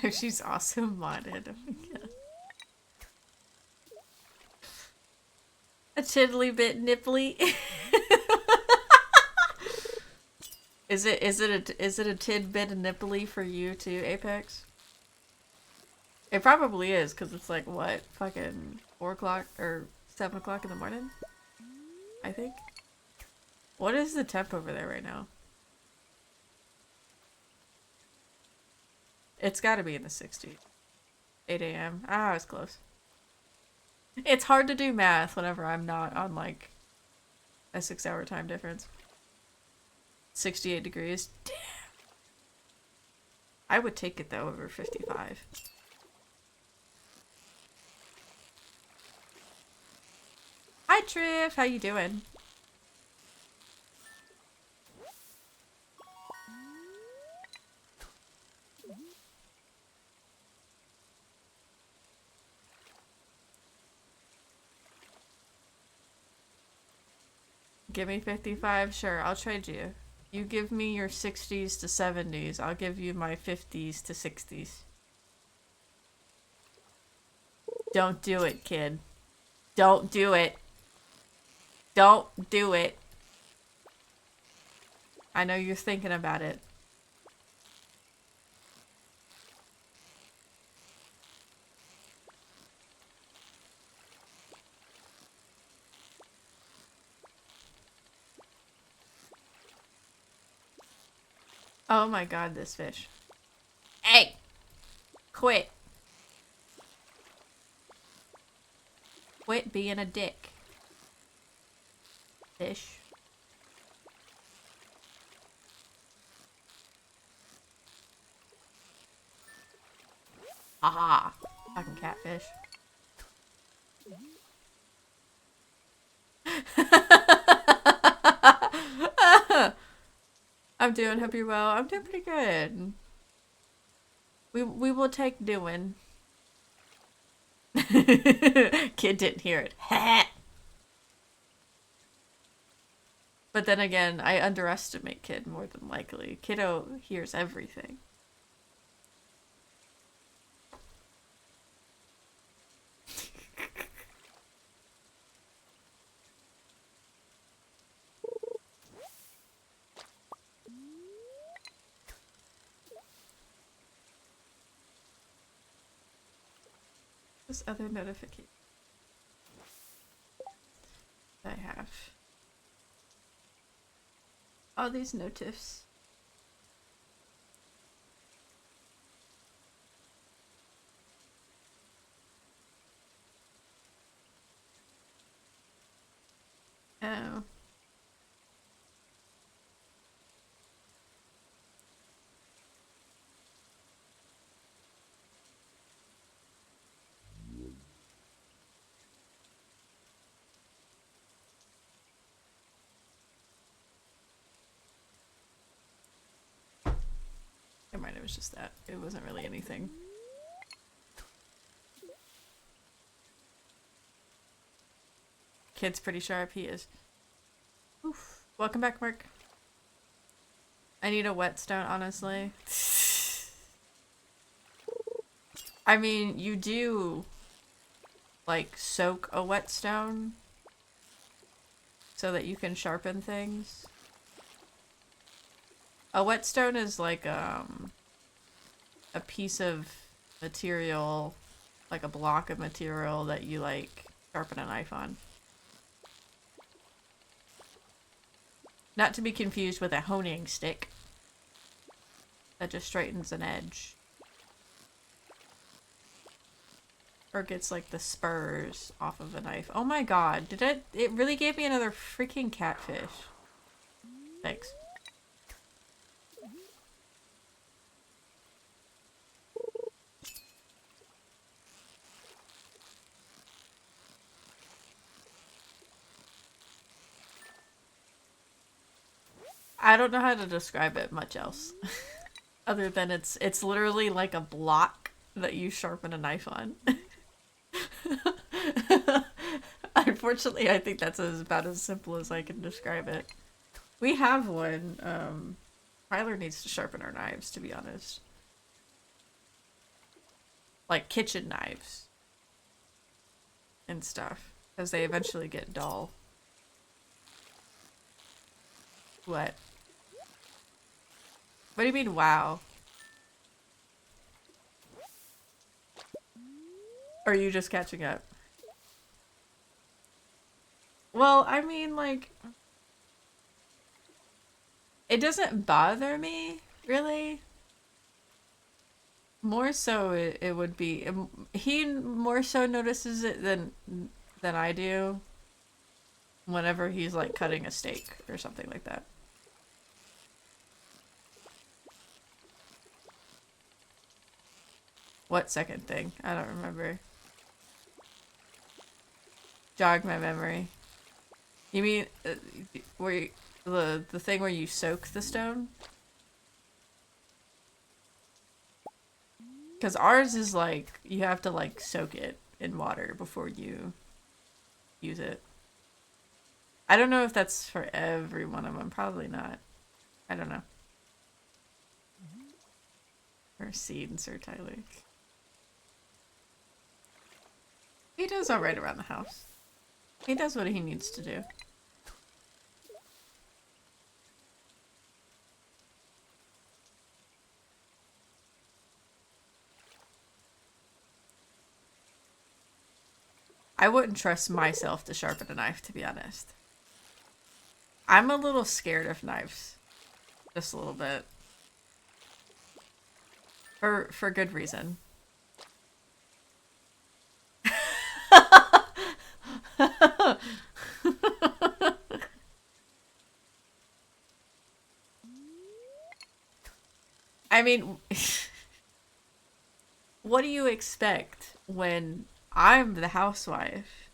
No, she's also modded. Oh my god. A tiddly bit nipply. Is it a tidbit nipply for you too, Apex? It probably is, because it's like what, fucking 4 o'clock or 7 o'clock in the morning? I think. What is the temp over there right now? It's gotta be in the 60s. 8 a.m. Ah, I was close. It's hard to do math whenever I'm not on like a 6-hour time difference. 68 degrees. Damn. I would take it though over 55. Hi Triff, how you doing? Give me 55? Sure, I'll trade you. You give me your 60s to 70s, I'll give you my 50s to 60s. Don't do it, kid. Don't do it. Don't do it. I know you're thinking about it. Oh my god, this fish. Quit. Quit being a dick. Fish. Haha. Fucking catfish. I'm doing. Hope you're well. I'm doing pretty good. We will take doing. Kid didn't hear it. But then again, I underestimate Kid more than likely. Kiddo hears everything. This other notification I have. All these notifs. Oh. Never mind, it was just that. It wasn't really anything. Kid's pretty sharp, he is. Oof. Welcome back, Mark. I need a whetstone, honestly. I mean, you do, like, soak a whetstone so that you can sharpen things. A whetstone is like a piece of material, like a block of material that you like sharpen a knife on. Not to be confused with a honing stick that just straightens an edge. Or gets like the spurs off of a knife. Oh my god, it really gave me another freaking catfish. Thanks. I don't know how to describe it much else. Other than it's literally like a block that you sharpen a knife on. Unfortunately, I think that's about as simple as I can describe it. We have one. Tyler needs to sharpen our knives, to be honest. Like kitchen knives. And stuff. Because they eventually get dull. What? What do you mean, wow? Or are you just catching up? Well, I mean, like... It doesn't bother me, really. More so, it would be... He more so notices it than I do. Whenever he's, like, cutting a steak or something like that. What second thing? I don't remember. Jog my memory. You mean where you, the thing where you soak the stone? Because ours is like you have to like soak it in water before you use it. I don't know if that's for every one of them. Probably not. I don't know. Or seeds or Tyler. He does alright around the house. He does what he needs to do. I wouldn't trust myself to sharpen a knife, to be honest. I'm a little scared of knives. Just a little bit. For good reason. I mean, what do you expect when I'm the housewife?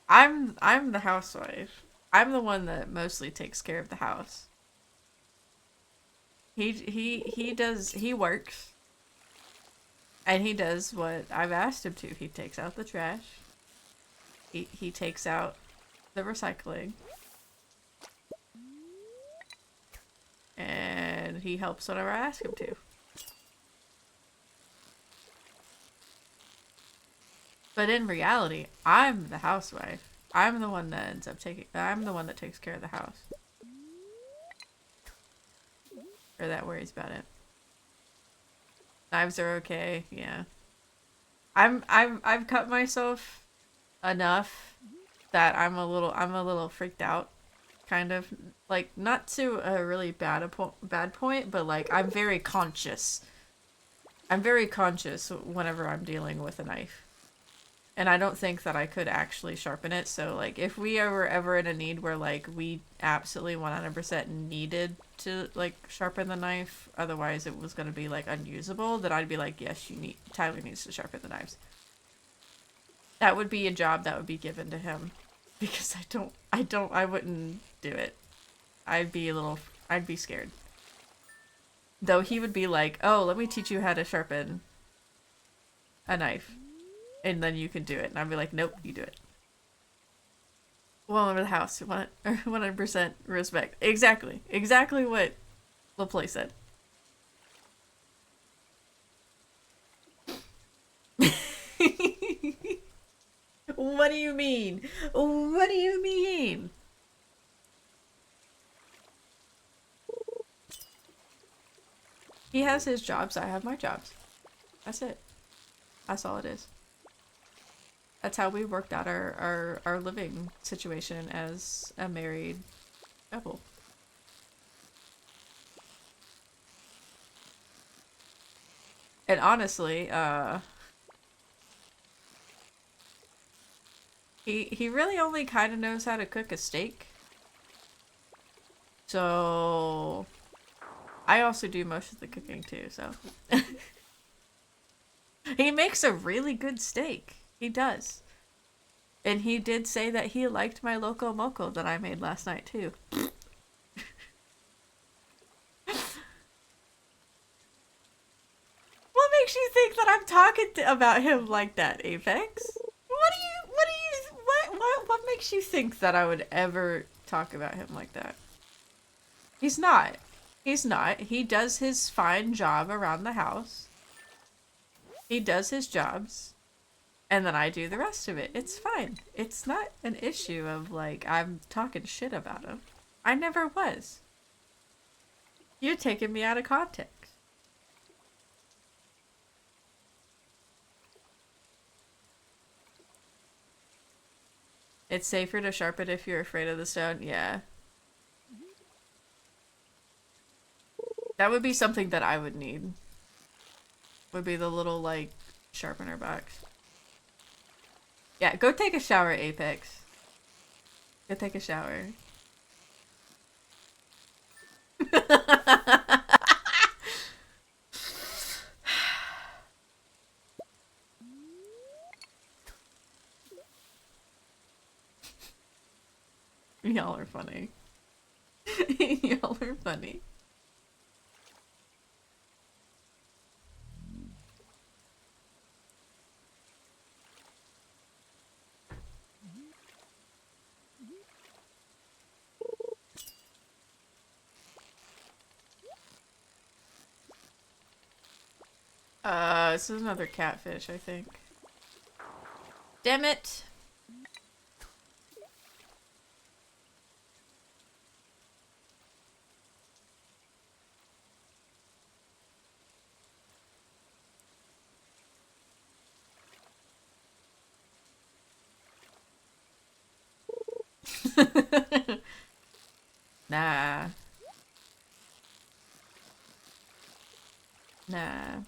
I'm the housewife. I'm the one that mostly takes care of the house. He works and he does what I've asked him to. He takes out the trash. He takes out the recycling. And he helps whenever I ask him to. But in reality, I'm the housewife. I'm the one that I'm the one that takes care of the house. Or that worries about it. Knives are okay, yeah. I've cut myself enough that I'm a little freaked out. Kind of like not to a really bad point, but like I'm very conscious. I'm very conscious whenever I'm dealing with a knife. And I don't think that I could actually sharpen it. So, like, if we were ever in a need where, like, we absolutely 100% needed to, like, sharpen the knife, otherwise it was going to be, like, unusable, then I'd be like, yes, Tyler needs to sharpen the knives. That would be a job that would be given to him. Because I wouldn't do it. I'd be scared. Though he would be like, oh, let me teach you how to sharpen a knife. And then you can do it. And I'd be like, nope, you do it. Well, over the house. 100% respect. Exactly. Exactly what LaPlay said. What do you mean? What do you mean? He has his jobs. I have my jobs. That's it. That's all it is. That's how we worked out our living situation as a married couple. And honestly, he really only kind of knows how to cook a steak. So I also do most of the cooking too, so he makes a really good steak. He does. And he did say that he liked my loco moco that I made last night too. What makes you think that I'm talking about him like that, Apex? What makes you think that I would ever talk about him like that? He's not. He's not. He does his fine job around the house. He does his jobs. And then I do the rest of it. It's fine. It's not an issue of, like, I'm talking shit about him. I never was. You're taking me out of context. It's safer to sharpen if you're afraid of the stone. Yeah. That would be something that I would need. Would be the little, like, sharpener box. Yeah, go take a shower, Apex. Go take a shower. Y'all are funny. Y'all are funny. This is another catfish, I think. Damn it! Nah. Nah.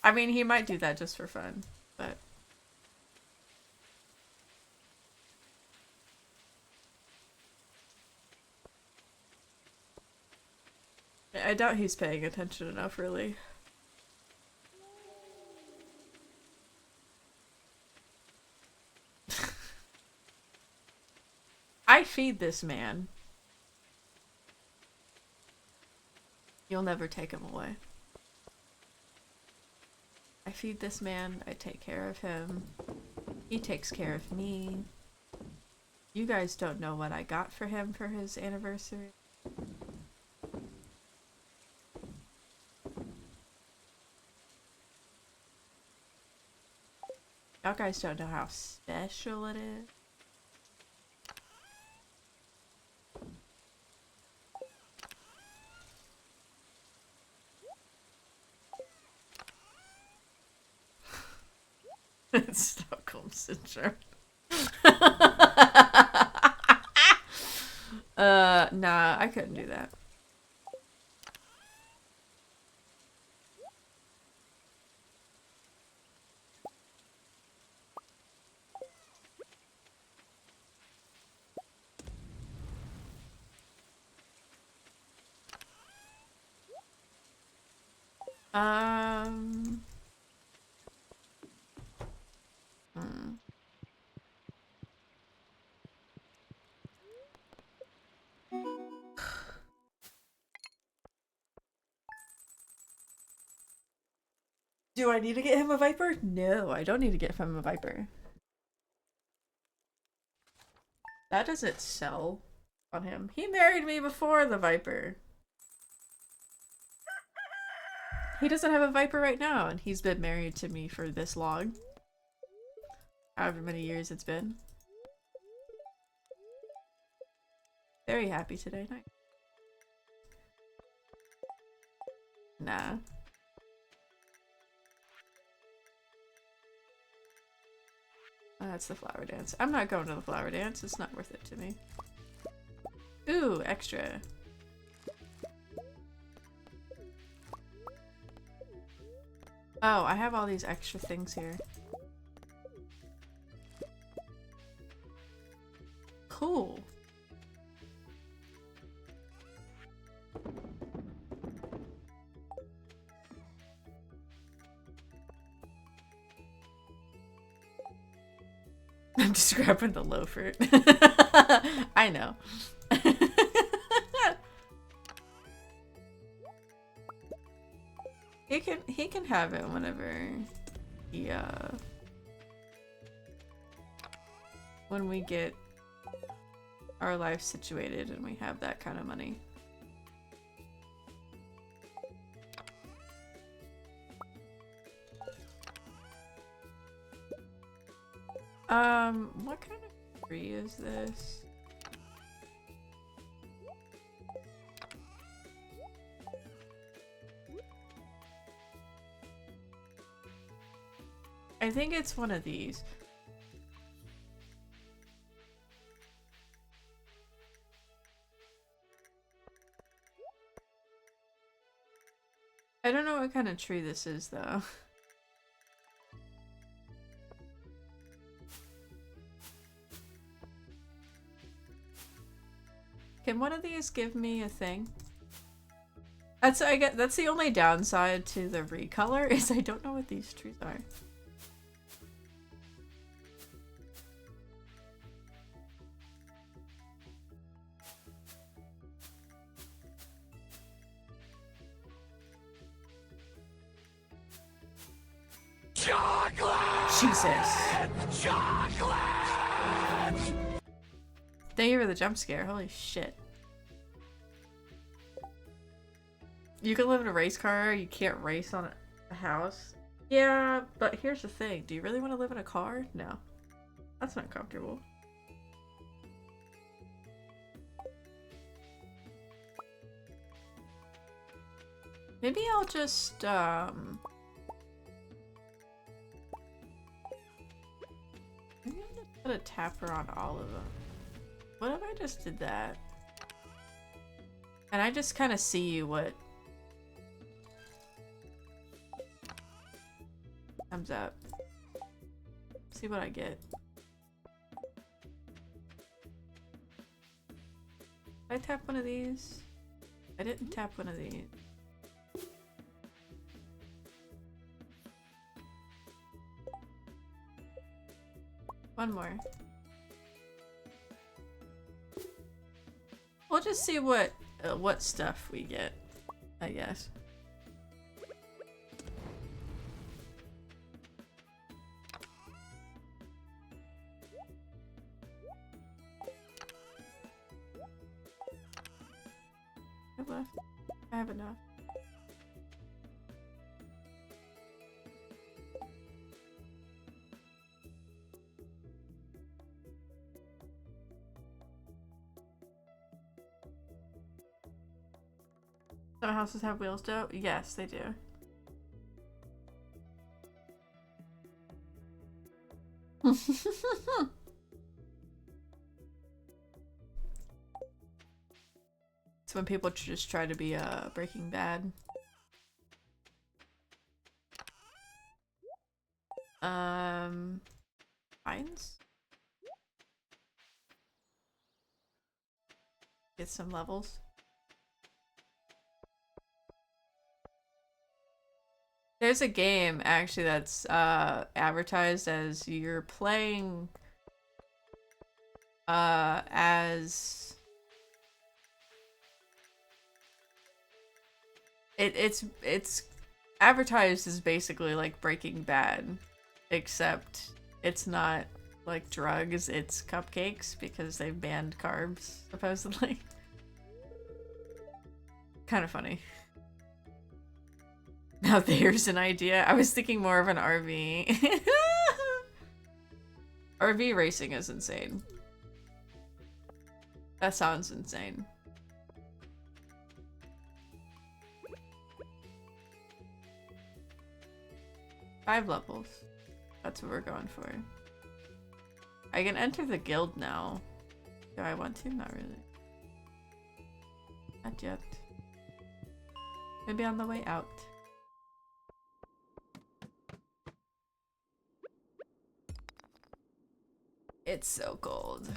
I mean, he might do that just for fun, but... I doubt he's paying attention enough, really. I feed this man. You'll never take him away. I feed this man, I take care of him. He takes care of me. You guys don't know what I got for him for his anniversary. Y'all guys don't know how special it is. It's Stockholm Syndrome. Nah, I couldn't do that. Hmm. Do I need to get him a Viper? No, I don't need to get him a Viper. That doesn't sell on him. He married me before the Viper. He doesn't have a Viper right now, and he's been married to me for this long. However many years it's been. Very happy today. Night. Nah. That's the flower dance. I'm not going to the flower dance. It's not worth it to me. Ooh, extra. Oh, I have all these extra things here. Cool. I'm just grabbing the loafer. I know. He can have it whenever he when we get our life situated and we have that kind of money. What kind of tree is this? I think it's one of these. I don't know what kind of tree this is, though. Can one of these give me a thing? That's the only downside to the recolor is I don't know what these trees are. Chocolate! Jesus. Chocolate! Thank you for the jump scare. Holy shit. You can live in a race car, you can't race on a house. Yeah, but here's the thing. Do you really want to live in a car? No. That's not comfortable. Maybe I'll just, maybe I'll just put a tapper on all of them. What if I just did that? And I just kind of see what comes up. See what I get. Did I tap one of these? I didn't tap one of these. One more. We'll just see what stuff we get, I guess. Left. I have enough. Some houses have wheels, though? Yes, they do. It's when people just try to be Breaking Bad. Mines? Get some levels. There's a game actually that's advertised as you're playing as it's advertised as basically like Breaking Bad, except it's not like drugs, it's cupcakes because they've banned carbs supposedly. Kind of funny. Now there's an idea. I was thinking more of an RV. RV racing is insane. That sounds insane. Five levels. That's what we're going for. I can enter the guild now. Do I want to? Not really. Not yet. Maybe on the way out. It's so cold.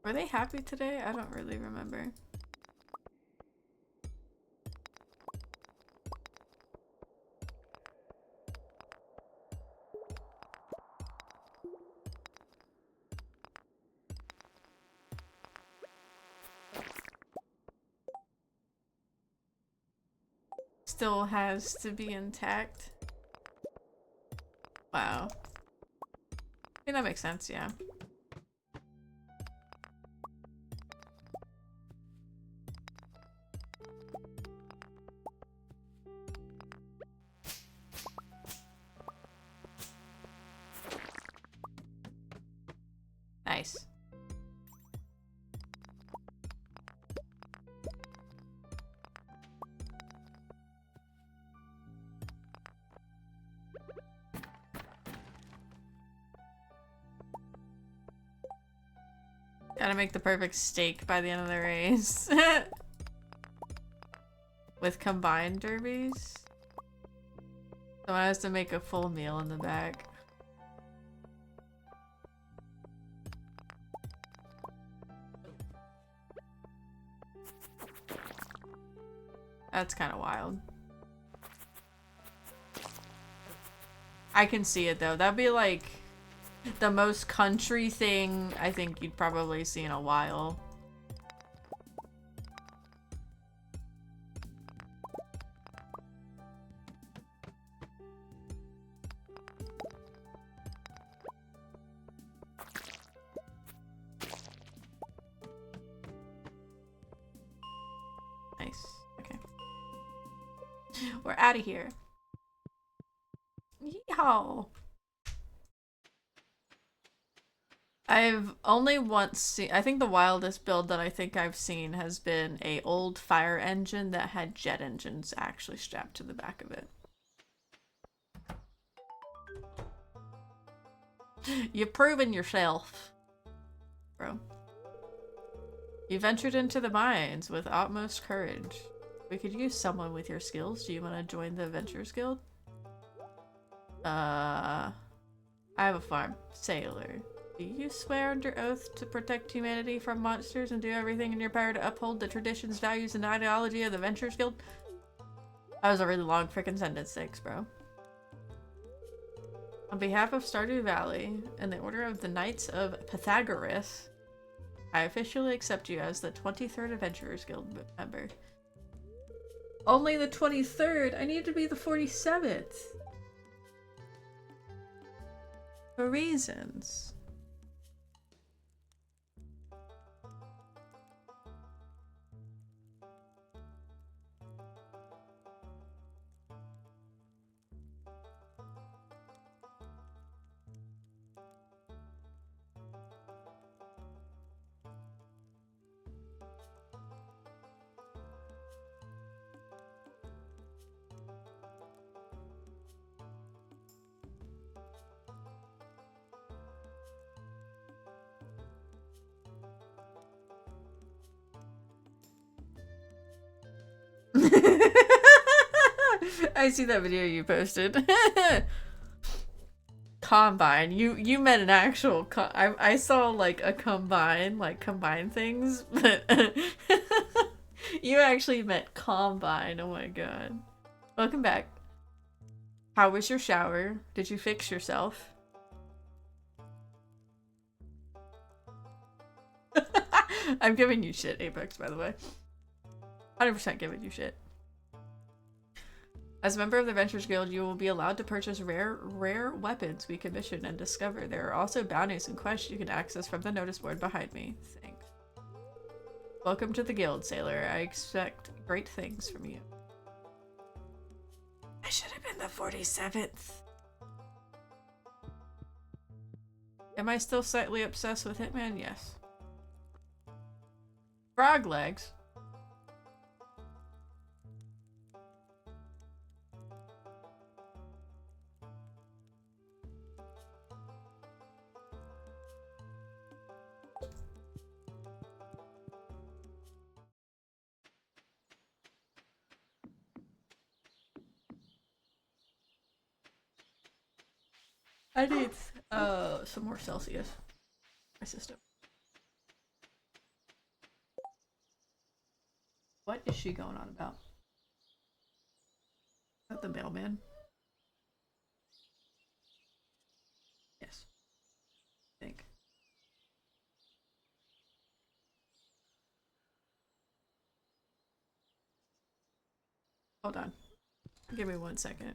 Were they happy today? I don't really remember. Still has to be intact. Wow. I think that makes sense, yeah. Nice. Gotta make the perfect steak by the end of the race. With combined derbies? Someone has to make a full meal in the back. That's kind of wild. I can see it though. That'd be like the most country thing I think you'd probably see in a while. Nice. Okay. We're out of here. Yeehaw. I've only once seen, I think the wildest build that I think I've seen has been a old fire engine that had jet engines actually strapped to the back of it. You've proven yourself, bro. You ventured into the mines with utmost courage. We could use someone with your skills. Do you want to join the Adventurers Guild? I have a farm. Sailor. Do you swear under oath to protect humanity from monsters and do everything in your power to uphold the traditions, values, and ideology of the Ventures Guild? That was a really long freaking sentence. Thanks, bro. On behalf of Stardew Valley and the Order of the Knights of Pythagoras, I officially accept you as the 23rd Adventurers Guild member. Only the 23rd? I need to be the 47th. For reasons. I see that video you posted. Combine. You meant an actual I saw like a combine, like combine things, but you actually meant combine. Oh my god. Welcome back. How was your shower? Did you fix yourself? I'm giving you shit, Apex, by the way. 100% giving you shit. As a member of the Ventures Guild, you will be allowed to purchase rare weapons we commission and discover. There are also bounties and quests you can access from the notice board behind me. Thanks. Welcome to the guild, sailor. I expect great things from you. I should have been the 47th. Am I still slightly obsessed with Hitman? Yes. Frog legs. I need some more Celsius. My system. What is she going on about? Is that the mailman? Yes. I think. Hold on. Give me 1 second.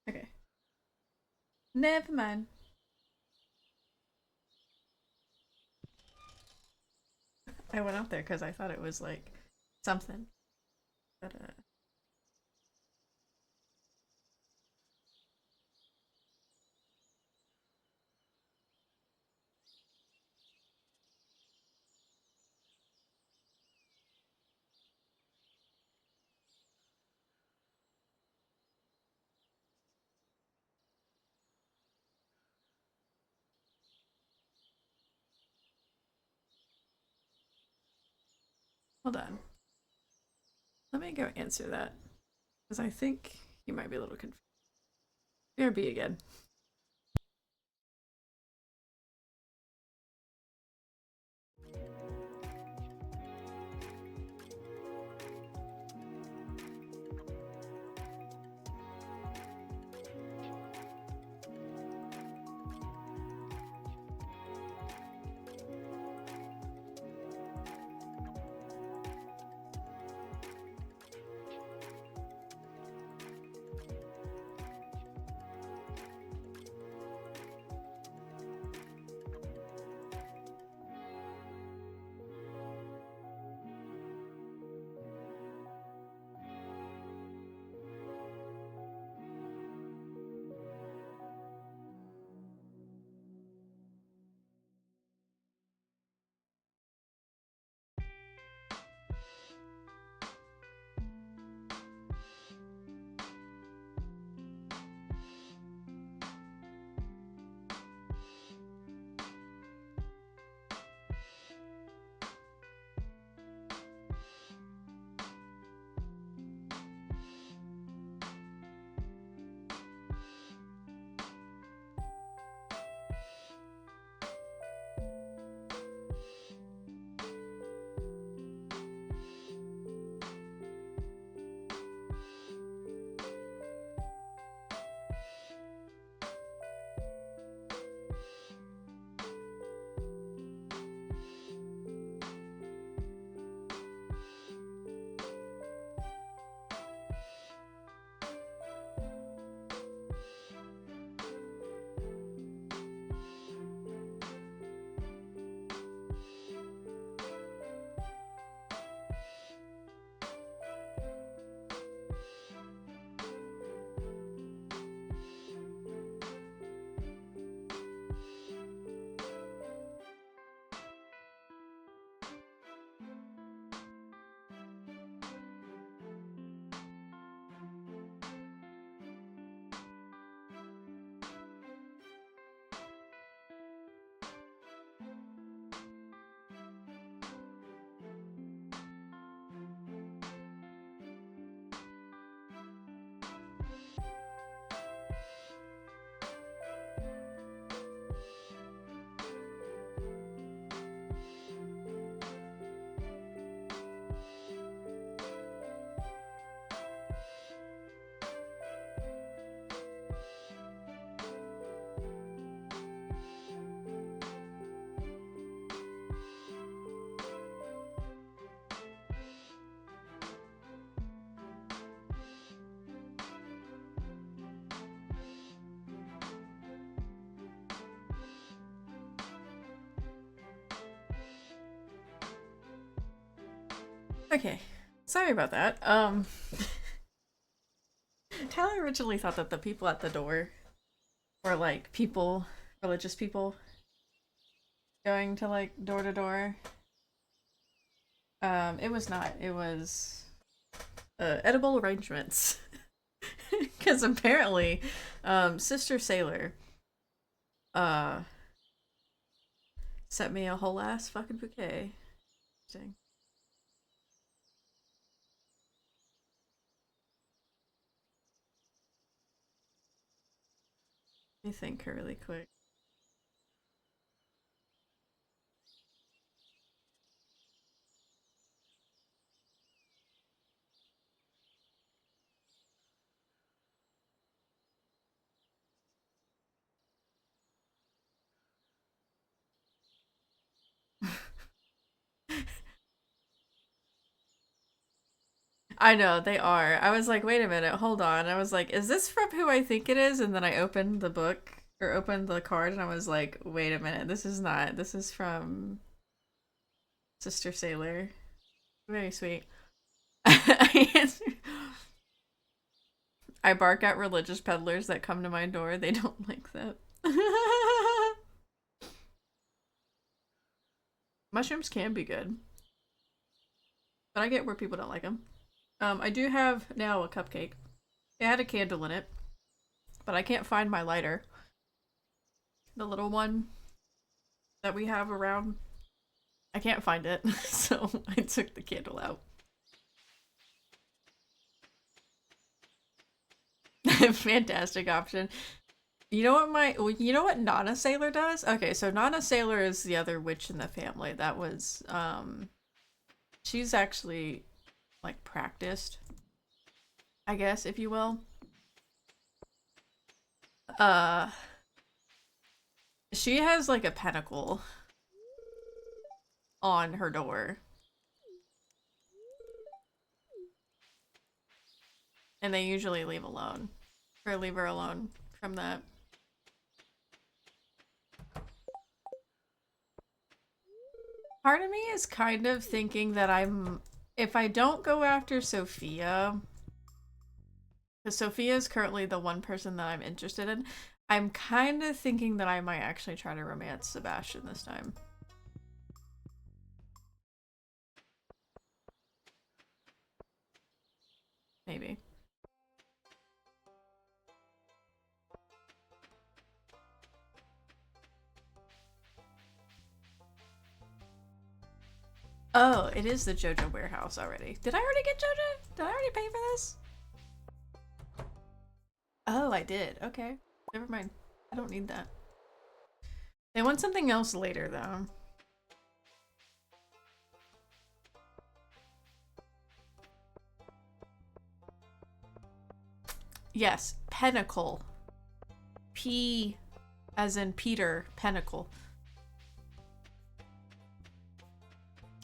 Okay. Never mind. I went out there because I thought it was like something. But hold on. Let me go answer that. Because I think you might be a little confused. BRB again. Okay, sorry about that. Tyler originally thought that the people at the door were like people, religious people, going to like door to door. It was not. It was edible arrangements. Because apparently, Sister Sailor, uh, sent me a whole ass fucking bouquet. Interesting. Let me think really quick. I know, they are. I was like, wait a minute, hold on. I was like, is this from who I think it is? And then I opened the book, or opened the card, and I was like, wait a minute, this is not. This is from Sister Sailor. Very sweet. I bark at religious peddlers that come to my door. They don't like that. Mushrooms can be good, but I get where people don't like them. I do have now a cupcake. It had a candle in it, but I can't find my lighter. The little one that we have around. I can't find it, so I took the candle out. Fantastic option. You know what Nana Sailor does? Okay, so Nana Sailor is the other witch in the family. That was she's actually like practiced, I guess, if you will. Uh she has like a pentacle on her door. And they usually leave alone. Or leave her alone from that. Part of me is kind of thinking that if I don't go after Sophia, because Sophia is currently the one person that I'm interested in, I'm kind of thinking that I might actually try to romance Sebastian this time. Maybe. Oh, it is the JoJo warehouse already. Did I already get JoJo? Did I already pay for this? Oh, I did. Okay. Never mind. I don't need that. They want something else later, though. Yes, Pinnacle. P as in Peter, Pinnacle.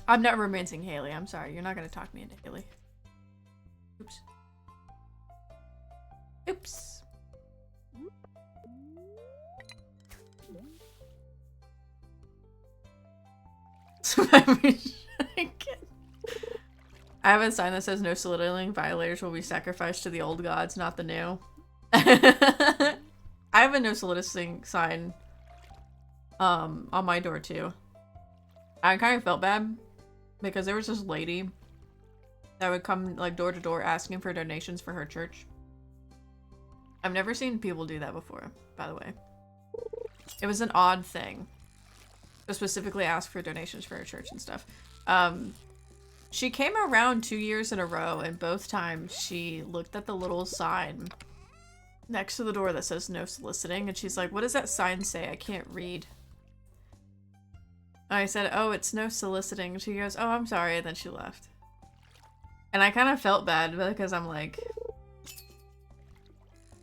I'm not romancing Haley. I'm sorry. You're not going to talk me into Haley. Oops. Oops. I have a sign that says no solidiling violators will be sacrificed to the old gods, not the new. I have a no solidifying sign on my door too. I kind of felt bad because there was this lady that would come like door to door asking for donations for her church. I've never seen people do that before, by the way. It was an odd thing to specifically ask for donations for her church and stuff. She came around 2 years in a row, and both times she looked at the little sign next to the door that says no soliciting, and she's like, what does that sign say? I can't read. And I said, oh, it's no soliciting. And she goes, oh, I'm sorry, and then she left. And I kind of felt bad because I'm like,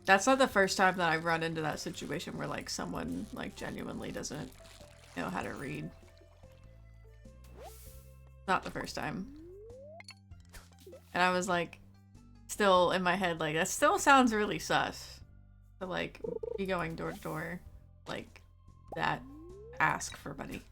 that's not the first time that I've run into that situation where like someone like genuinely doesn't know how to read. Not the first time. And I was like, still in my head, like, that still sounds really sus. To like, be going door to door, like, that, ask for money.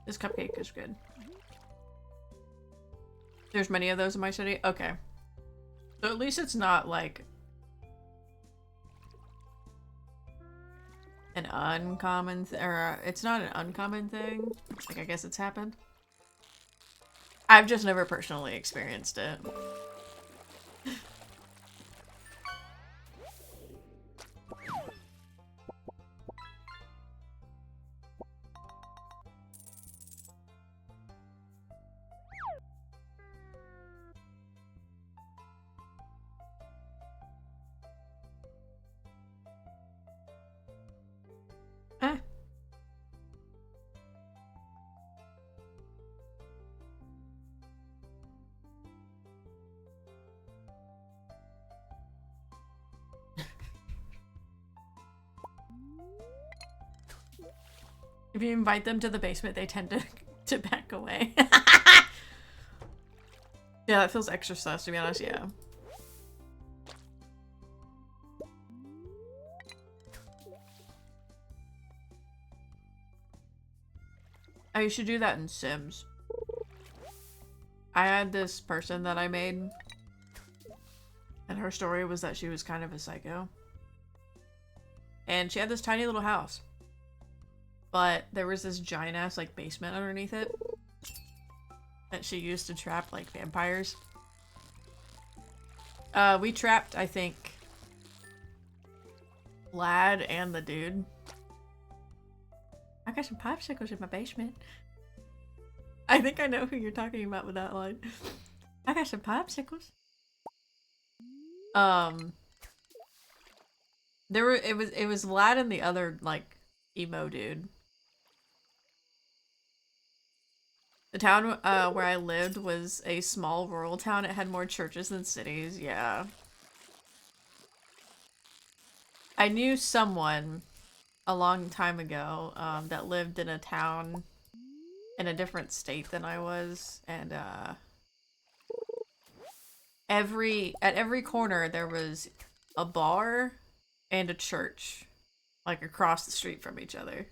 This cupcake is good. There's many of those in my city? Okay. So at least it's not like an uncommon or it's not an uncommon thing. Like, I guess it's happened. I've just never personally experienced it. Eh. If you invite them to the basement, they tend to back away. Yeah, that feels extra sus, to be honest, yeah. Oh, you should do that in Sims. I had this person that I made, and her story was that she was kind of a psycho. And she had this tiny little house. But there was this giant ass like basement underneath it that she used to trap like vampires. We trapped, I think, Lad and the dude. I got some popsicles in my basement. I think I know who you're talking about with that line. I got some popsicles. It was Lad and the other like emo dude. The town where I lived was a small rural town. It had more churches than cities, yeah. I knew someone a long time ago that lived in a town in a different state than I was, and at every corner there was a bar and a church, like across the street from each other.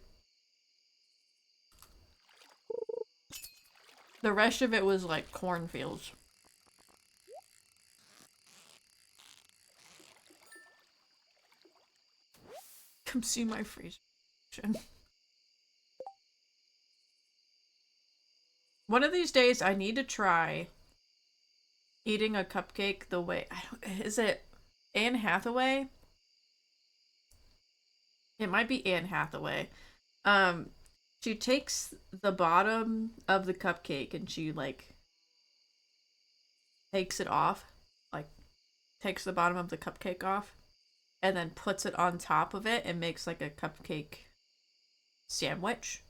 The rest of it was like cornfields. Come see my freezer. One of these days I need to try eating a cupcake the way is it Anne Hathaway? It might be Anne Hathaway. She takes the bottom of the cupcake and she like takes it off, like takes the bottom of the cupcake off and then puts it on top of it and makes like a cupcake sandwich.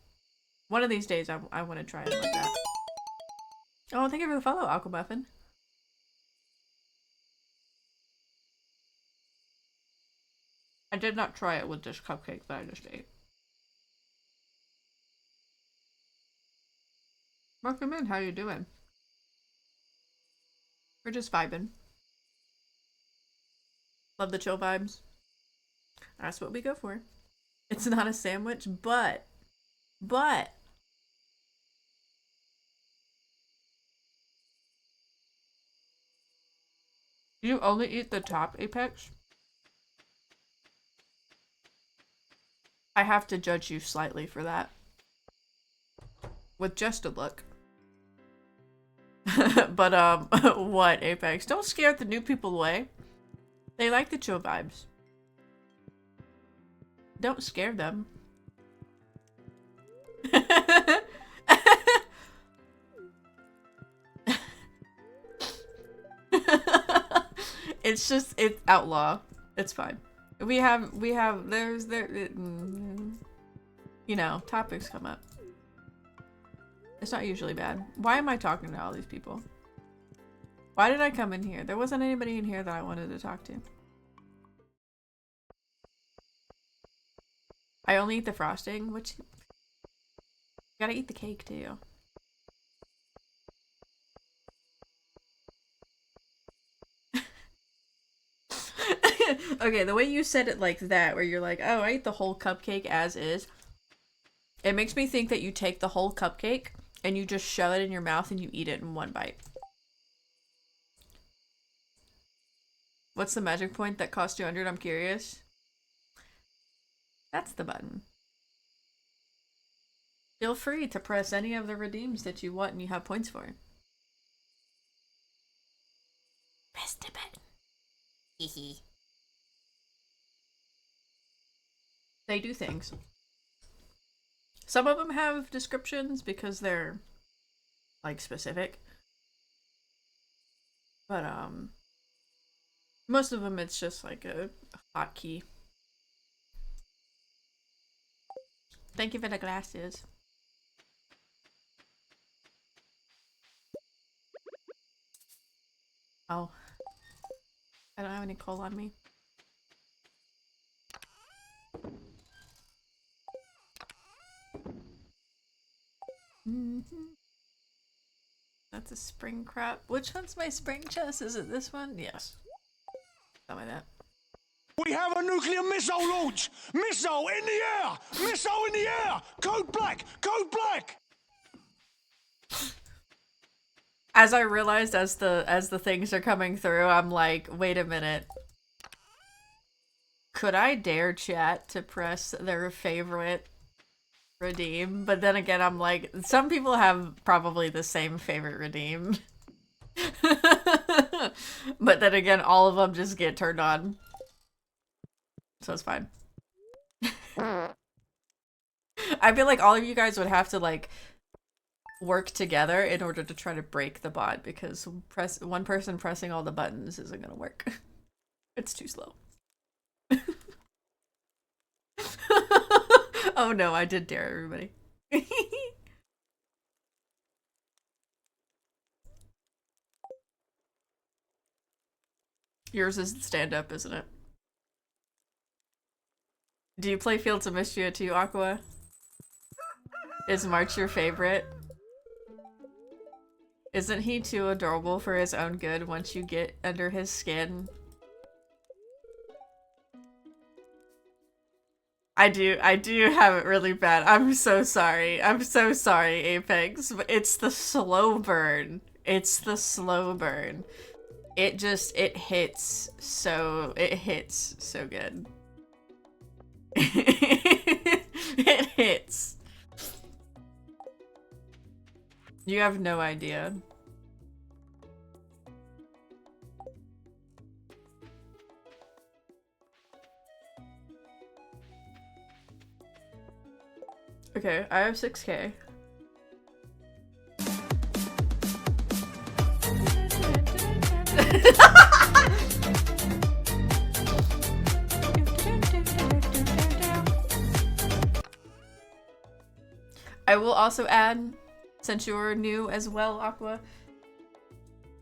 One of these days I want to try it like that. Oh, thank you for the follow, Aquamuffin. I did not try it with this cupcake that I just ate. Welcome in, how you doing? We're just vibing. Love the chill vibes. That's what we go for. It's not a sandwich, but you only eat the top, Apex? I have to judge you slightly for that. With just a look. But, what, Apex? Don't scare the new people away. They like the chill vibes. Don't scare them. It's outlaw. It's fine. You know, topics come up. It's not usually bad. Why am I talking to all these people? Why did I come in here? There wasn't anybody in here that I wanted to talk to. I only eat the frosting, which... You gotta eat the cake, too. Okay, the way you said it like that, where you're like, oh, I ate the whole cupcake as is. It makes me think that you take the whole cupcake and you just shove it in your mouth and you eat it in one bite. What's the magic point that cost 200? I'm curious. That's the button. Feel free to press any of the redeems that you want and you have points for. Press the button. Hehe. They do things. Some of them have descriptions because they're like specific. But most of them it's just like a hotkey. Thank you for the glasses. Oh. I don't have any coal on me. That's a spring crop. Which one's my spring chest? Is it this one? Yes. Something like that. We have a nuclear missile launch! Missile in the air! Missile in the air! Code black! Code black! As I realized as the things are coming through, I'm like, wait a minute. Could I dare chat to press their favorite redeem? But then again, I'm like, some people have probably the same favorite redeem. But then again, all of them just get turned on. So it's fine. I feel like all of you guys would have to like work together in order to try to break the bot because one person pressing all the buttons isn't gonna work. It's too slow. Oh no, I did dare everybody. Yours is stand-up, isn't it? Do you play Fields of Mistria too, Aqua? Is March your favorite? Isn't he too adorable for his own good once you get under his skin? I do have it really bad. I'm so sorry. I'm so sorry, Apex. But it's the slow burn. It's the slow burn. It hits so good. It hits. You have no idea. Okay, I have 6K. I will also add, since you're new as well, Aqua,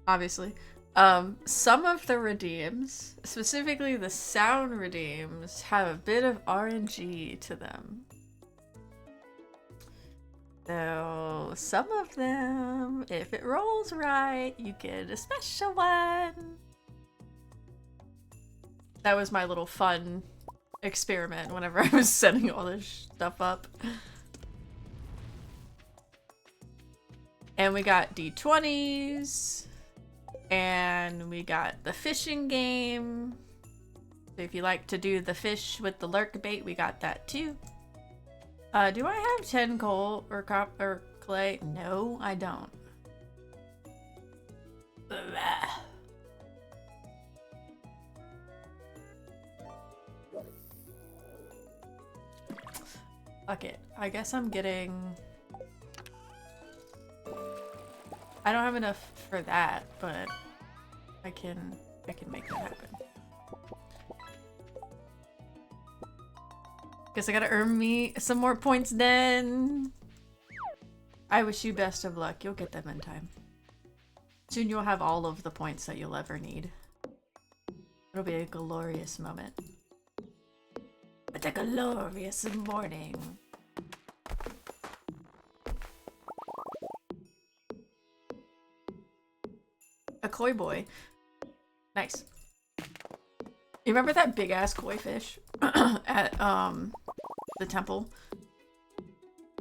obviously, some of the redeems, specifically the sound redeems, have a bit of RNG to them. So, some of them, if it rolls right, you get a special one. That was my little fun experiment whenever I was setting all this stuff up. And we got D20s. And we got the fishing game. So if you like to do the fish with the lurk bait, we got that too. Do I have 10 coal or copper clay? No, I don't. Blah. Fuck it. I guess I'm getting... I don't have enough for that, but I can make that happen. Guess I gotta earn me some more points then. I wish you best of luck. You'll get them in time. Soon you'll have all of the points that you'll ever need. It'll be a glorious moment. But a glorious morning. A koi boy. Nice. You remember that big ass koi fish at the temple?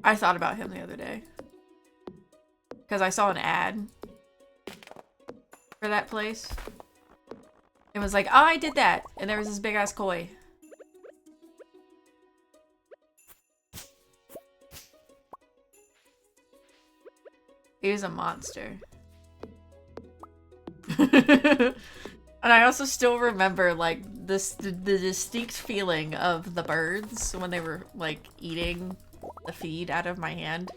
I thought about him the other day. Because I saw an ad for that place. It was like, oh, I did that. And there was this big ass koi. He was a monster. And I also still remember like the distinct feeling of the birds when they were like eating the feed out of my hand.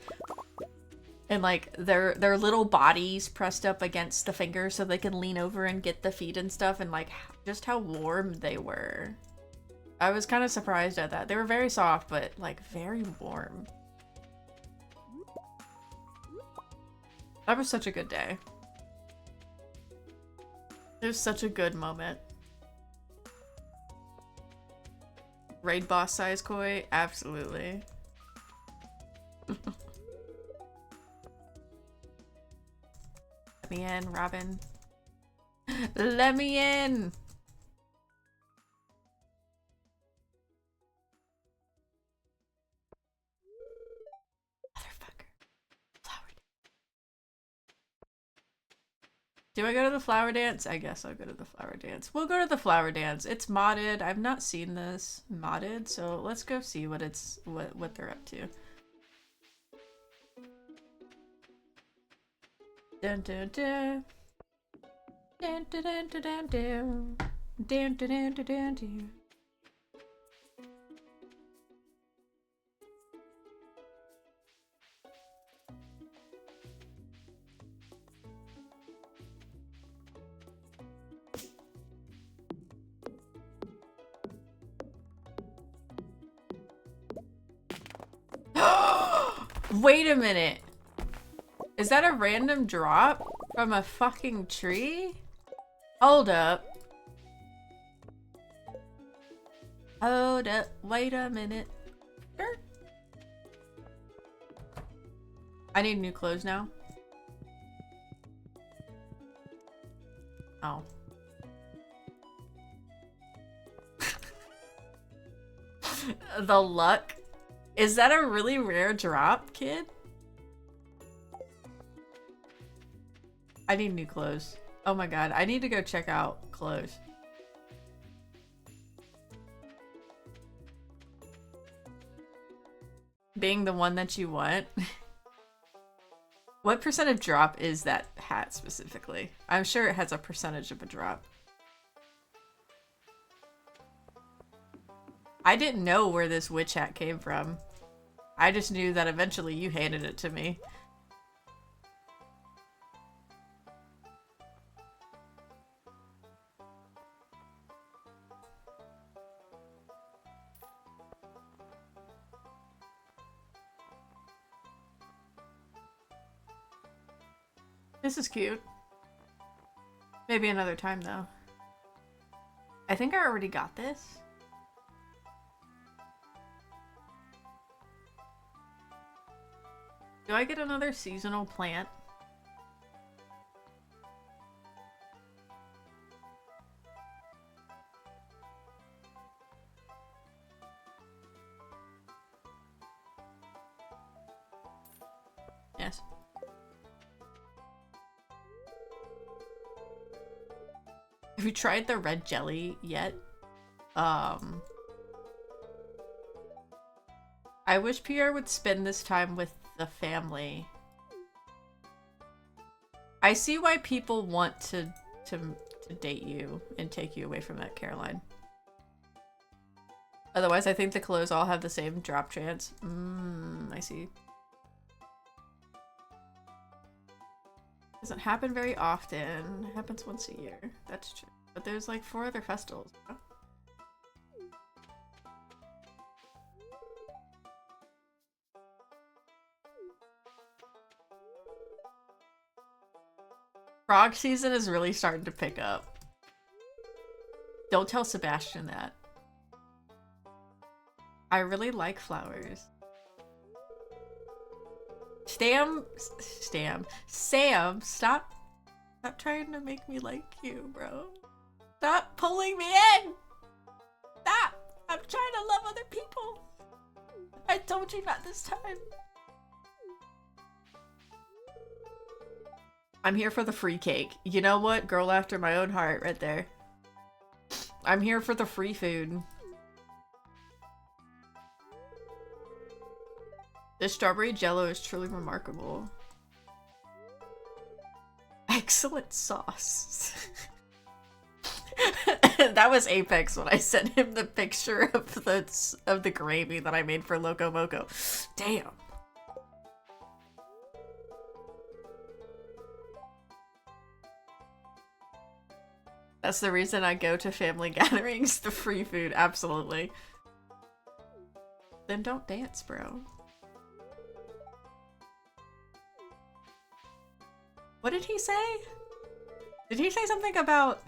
And like their little bodies pressed up against the fingers so they could lean over and get the feed and stuff, and like just how warm they were. I was kind of surprised at that. They were very soft, but like very warm. That was such a good day. It was such a good moment. Raid boss size koi? Absolutely. Let me in, Robin. Let me in! Motherfucker. Flower dance. Do I go to the flower dance? I guess I'll go to the flower dance. We'll go to the flower dance. It's modded. I've not seen this modded, so let's go see what it's what they're up to. Dun dun dun. Dun dun dun dun dun dun. Dun dun dun dun dun dun. Wait a minute. Is that a random drop from a fucking tree? Hold up. Hold up. Wait a minute. Sure. I need new clothes now. Oh. The luck. Is that a really rare drop, kid? I need new clothes. Oh my god, I need to go check out clothes. Being the one that you want. What percent of drop is that hat specifically? I'm sure it has a percentage of a drop. I didn't know where this witch hat came from. I just knew that eventually you handed it to me. This is cute. Maybe another time though. I think I already got this. Do I get another seasonal plant? Yes. Have you tried the red jelly yet? I wish Pierre would spend this time with the family. I see why people want to date you and take you away from that, Caroline. Otherwise, I think the clothes all have the same drop chance. I see. Doesn't happen very often. It happens once a year. That's true. But there's like 4 other festivals. Huh? Frog season is really starting to pick up. Don't tell Sebastian that. I really like flowers. Sam, stop trying to make me like you, bro. Stop pulling me in! Stop! I'm trying to love other people. I told you not this time. I'm here for the free cake. You know what? Girl after my own heart right there. I'm here for the free food. This strawberry jello is truly remarkable. Excellent sauce. That was Apex when I sent him the picture of the gravy that I made for Loco Moco. Damn. That's the reason I go to family gatherings, the free food, absolutely. Then don't dance, bro. What did he say? Did he say something about,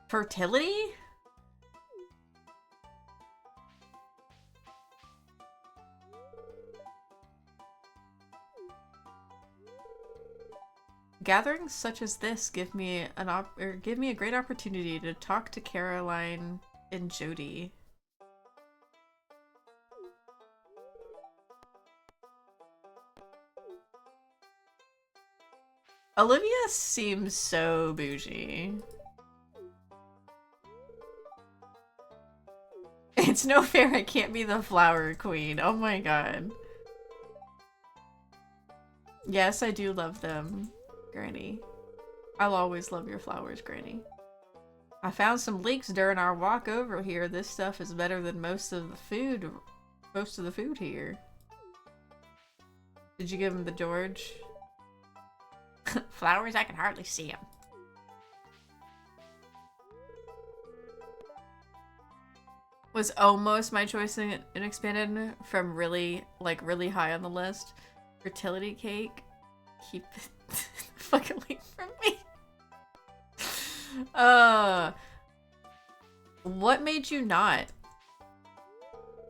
fertility? Gatherings such as this give me a great opportunity to talk to Caroline and Jody. Olivia seems so bougie. It's no fair I can't be the flower queen. Oh my god. Yes, I do love them, Granny. I'll always love your flowers, Granny. I found some leeks during our walk over here. This stuff is better than most of the food here. Did you give him the George? Flowers, I can hardly see them. Was almost my choice in expanded from really high on the list. Fertility cake. Keep it the fuck away from me. What made you not?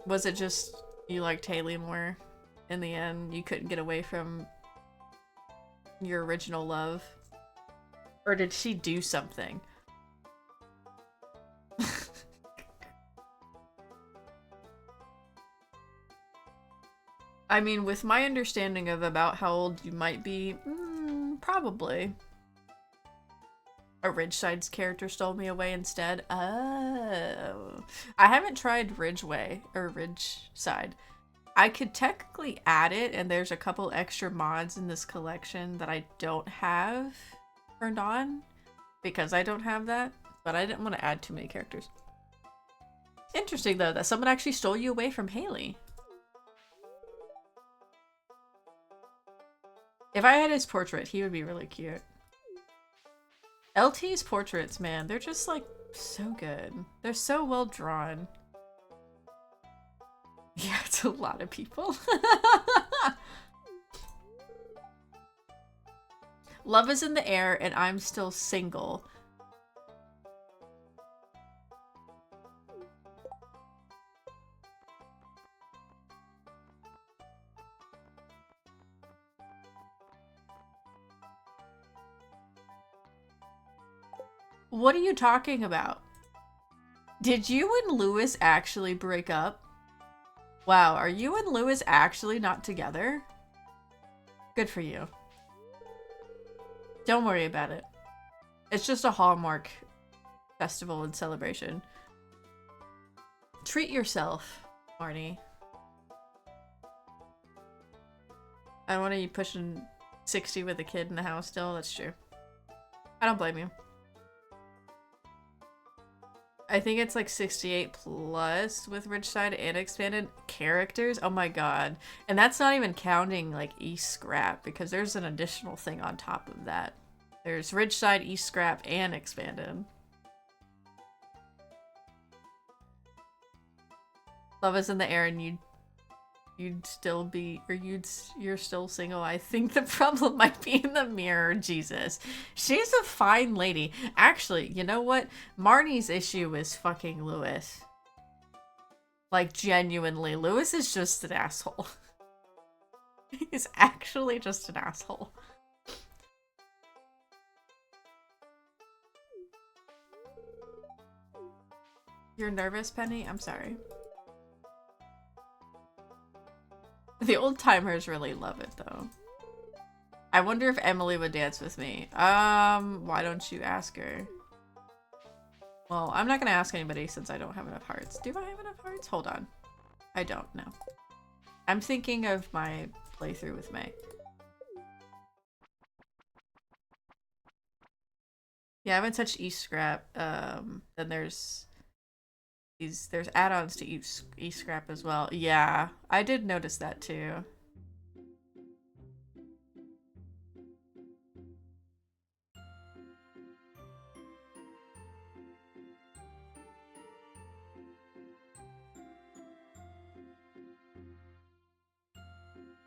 Was it just you liked Haley more in the end? You couldn't get away from your original love? Or did she do something? I mean, with my understanding of about how old you might be, probably. A Ridgeside's character stole me away instead. Oh. I haven't tried Ridgeway or Ridgeside. I could technically add it, and there's a couple extra mods in this collection that I don't have turned on because I don't have that, but I didn't want to add too many characters. Interesting though that someone actually stole you away from Haley. If I had his portrait, he would be really cute. LT's portraits, man, they're just like so good. They're so well drawn. Yeah, it's a lot of people. Love is in the air and I'm still single. What are you talking about? Did you and Lewis actually break up? Wow, are you and Lewis actually not together? Good for you. Don't worry about it. It's just a Hallmark festival and celebration. Treat yourself, Marnie. I don't want to be pushing 60 with a kid in the house still, that's true. I don't blame you. I think it's like 68 plus with Ridgeside and expanded characters. Oh my god. And that's not even counting like East Scrap because there's an additional thing on top of that. There's Ridgeside, East Scrap, and expanded. Love is in the air and you'd still be, or you're still single. I think the problem might be in the mirror. Jesus. She's a fine lady. Actually, you know what? Marnie's issue is fucking Lewis. Like, genuinely. Lewis is just an asshole. He's actually just an asshole. You're nervous, Penny? I'm sorry. The old timers really love it though. I wonder if Emily would dance with me. Why don't you ask her? Well, I'm not gonna ask anybody since I don't have enough hearts. Do I have enough hearts? Hold on. I don't know. I'm thinking of my playthrough with May. Yeah, I haven't touched e-scrap. Then there's add-ons to e-scrap as well. Yeah, I did notice that too.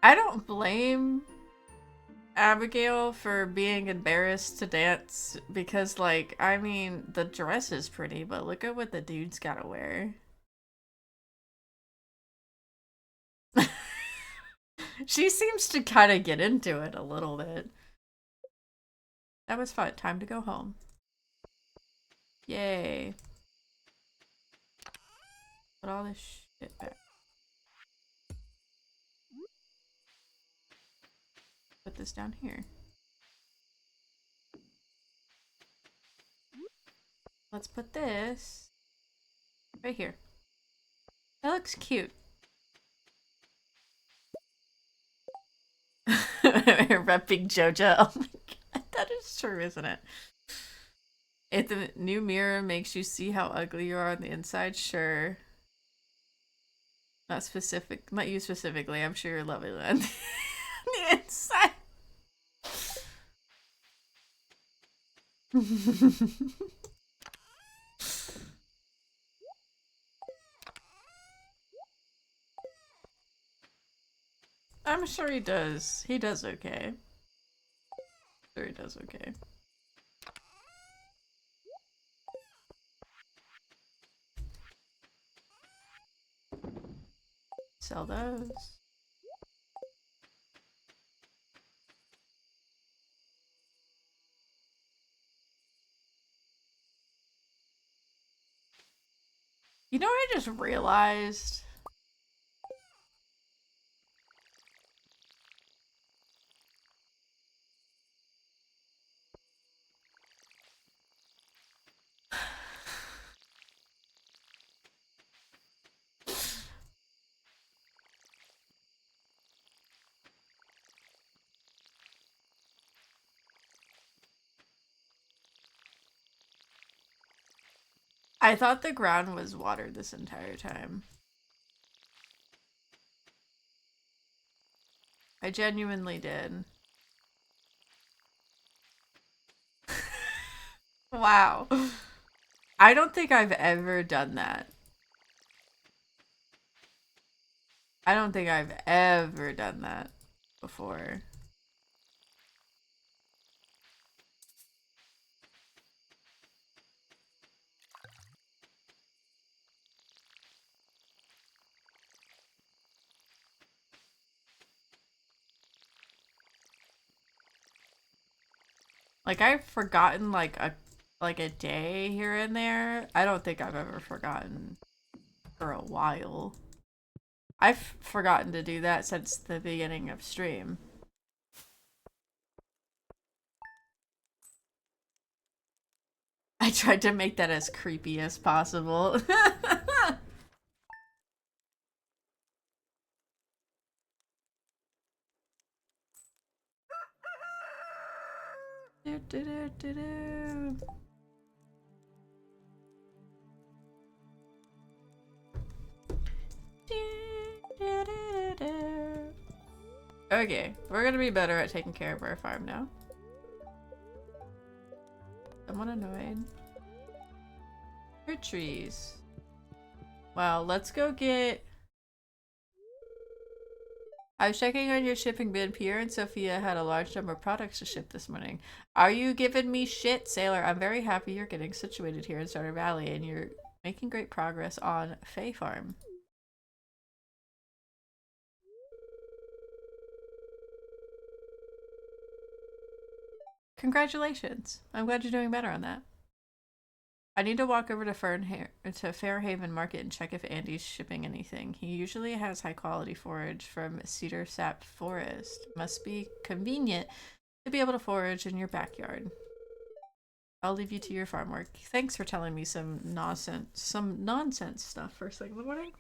I don't blame Abigail for being embarrassed to dance because, like, I mean, the dress is pretty, but look at what the dude's gotta wear. She seems to kind of get into it a little bit. That was fun. Time to go home. Yay. Put all this shit back. Put this down here. Let's put this right here. That looks cute. Repping JoJo. Oh my god, that is true, isn't it? If the new mirror makes you see how ugly you are on the inside, sure. Not specific, not you specifically. I'm sure you're lovely on the inside. I'm sure he does. He does okay. Sure he does okay. Sell those. You know what I just realized? I thought the ground was watered this entire time. I genuinely did. Wow. I don't think I've ever done that. I don't think I've ever done that before. Like I've forgotten like a day here and there. I don't think I've ever forgotten for a while. I've forgotten to do that since the beginning of stream. I tried to make that as creepy as possible. do, do, do, do, do. Okay, we're gonna be better at taking care of our farm now. Someone annoyed. Fruit trees. Well, let's go get... I was checking on your shipping bin. Pierre and Sophia had a large number of products to ship this morning. Are you giving me shit, Sailor? I'm very happy you're getting situated here in Stardew Valley and you're making great progress on Fae Farm. Congratulations. I'm glad you're doing better on that. I need to walk over to Fairhaven Market and check if Andy's shipping anything. He usually has high quality forage from Cedar Sap Forest. Must be convenient to be able to forage in your backyard. I'll leave you to your farm work. Thanks for telling me some nonsense stuff first thing in the morning.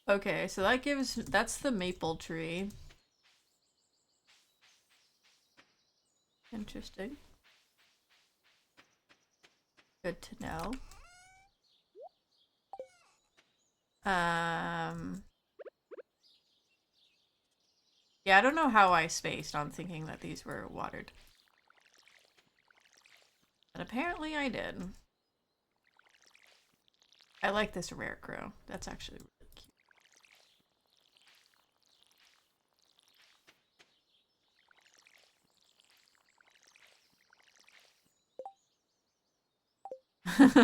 Okay, so that's the maple tree. Interesting. Good to know. Yeah, I don't know how I spaced on thinking that these were watered. But apparently I did. I like this rare crow. That's actually really cute.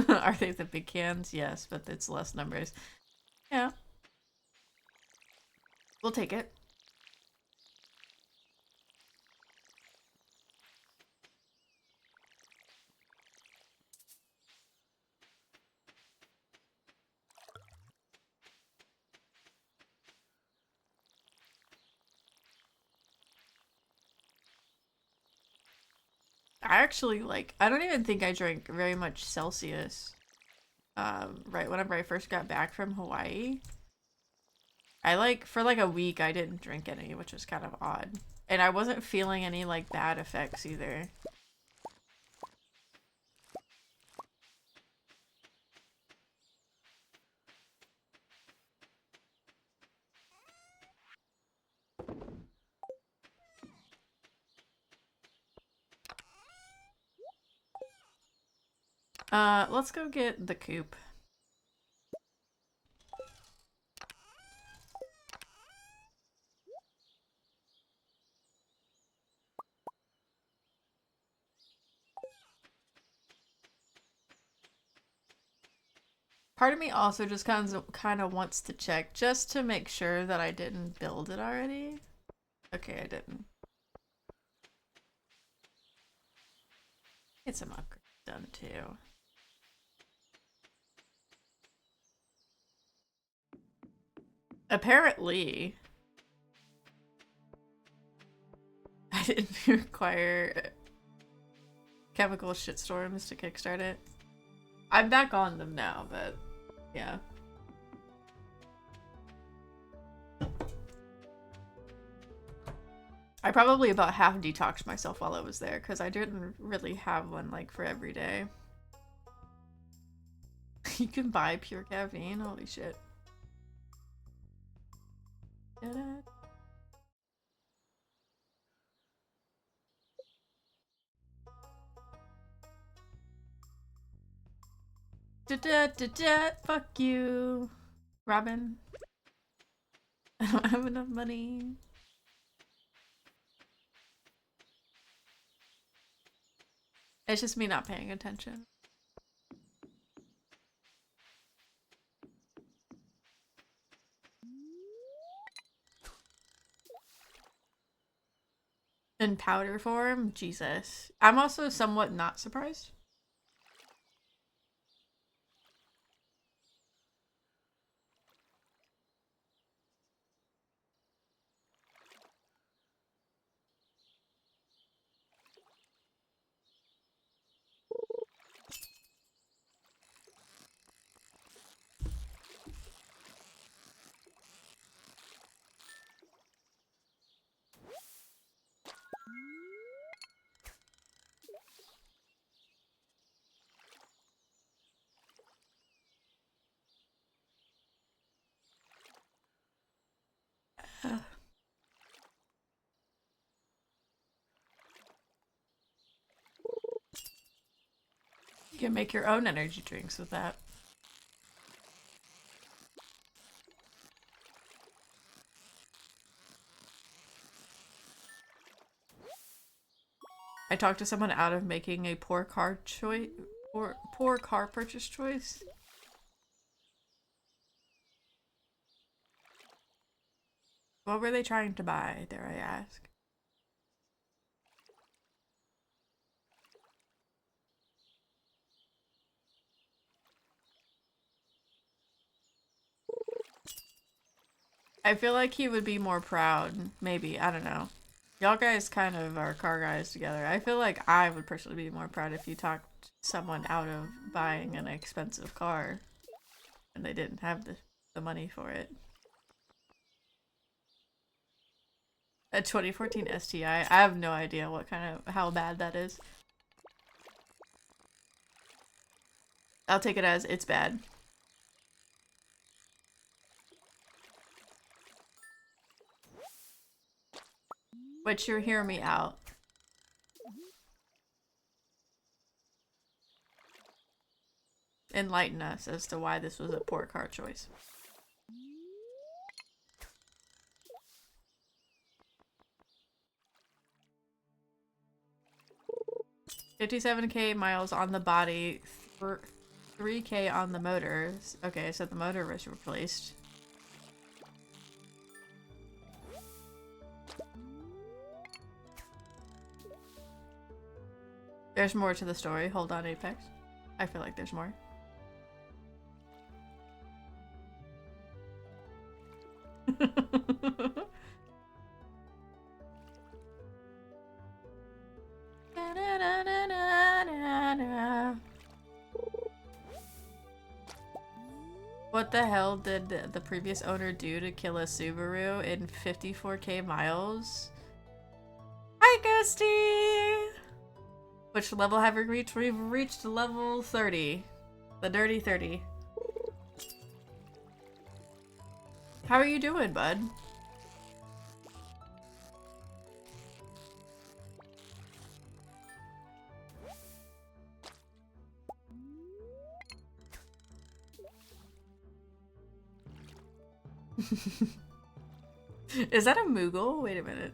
Are they the big cans? Yes, but it's less numbers. Yeah. We'll take it. I actually I don't even think I drank very much Celsius. Right whenever I first got back from Hawaii. For a week I didn't drink any, which was kind of odd. And I wasn't feeling any bad effects either. Let's go get the coop. Part of me also just kind of wants to check just to make sure that I didn't build it already. Okay, I didn't. Get some upgrades done too. Apparently, I didn't require chemical shitstorms to kickstart it. I'm back on them now, but yeah. I probably about half detoxed myself while I was there because I didn't really have one for every day. You can buy pure caffeine? Holy shit. Da-da. Da-da-da-da! Fuck you, Robin. I don't have enough money. It's just me not paying attention. In powder form? Jesus. I'm also somewhat not surprised. You can make your own energy drinks with that. I talked to someone out of making a poor car purchase choice. What were they trying to buy, dare I ask? I feel like he would be more proud. Maybe. I don't know. Y'all guys kind of are car guys together. I feel like I would personally be more proud if you talked someone out of buying an expensive car and they didn't have the money for it. A 2014 STI. I have no idea what kind of how bad that is. I'll take it as it's bad. But you're hearing me out. Enlighten us as to why this was a poor car choice. $57K miles on the body, 3K on the motors. Okay, so the motor was replaced. There's more to the story. Hold on, Apex. I feel like there's more. What the hell did the previous owner do to kill a Subaru in 54K miles? Hi, Gusty! Which level have we reached? We've reached level 30. The dirty 30. How are you doing, bud? Is that a Moogle? Wait a minute.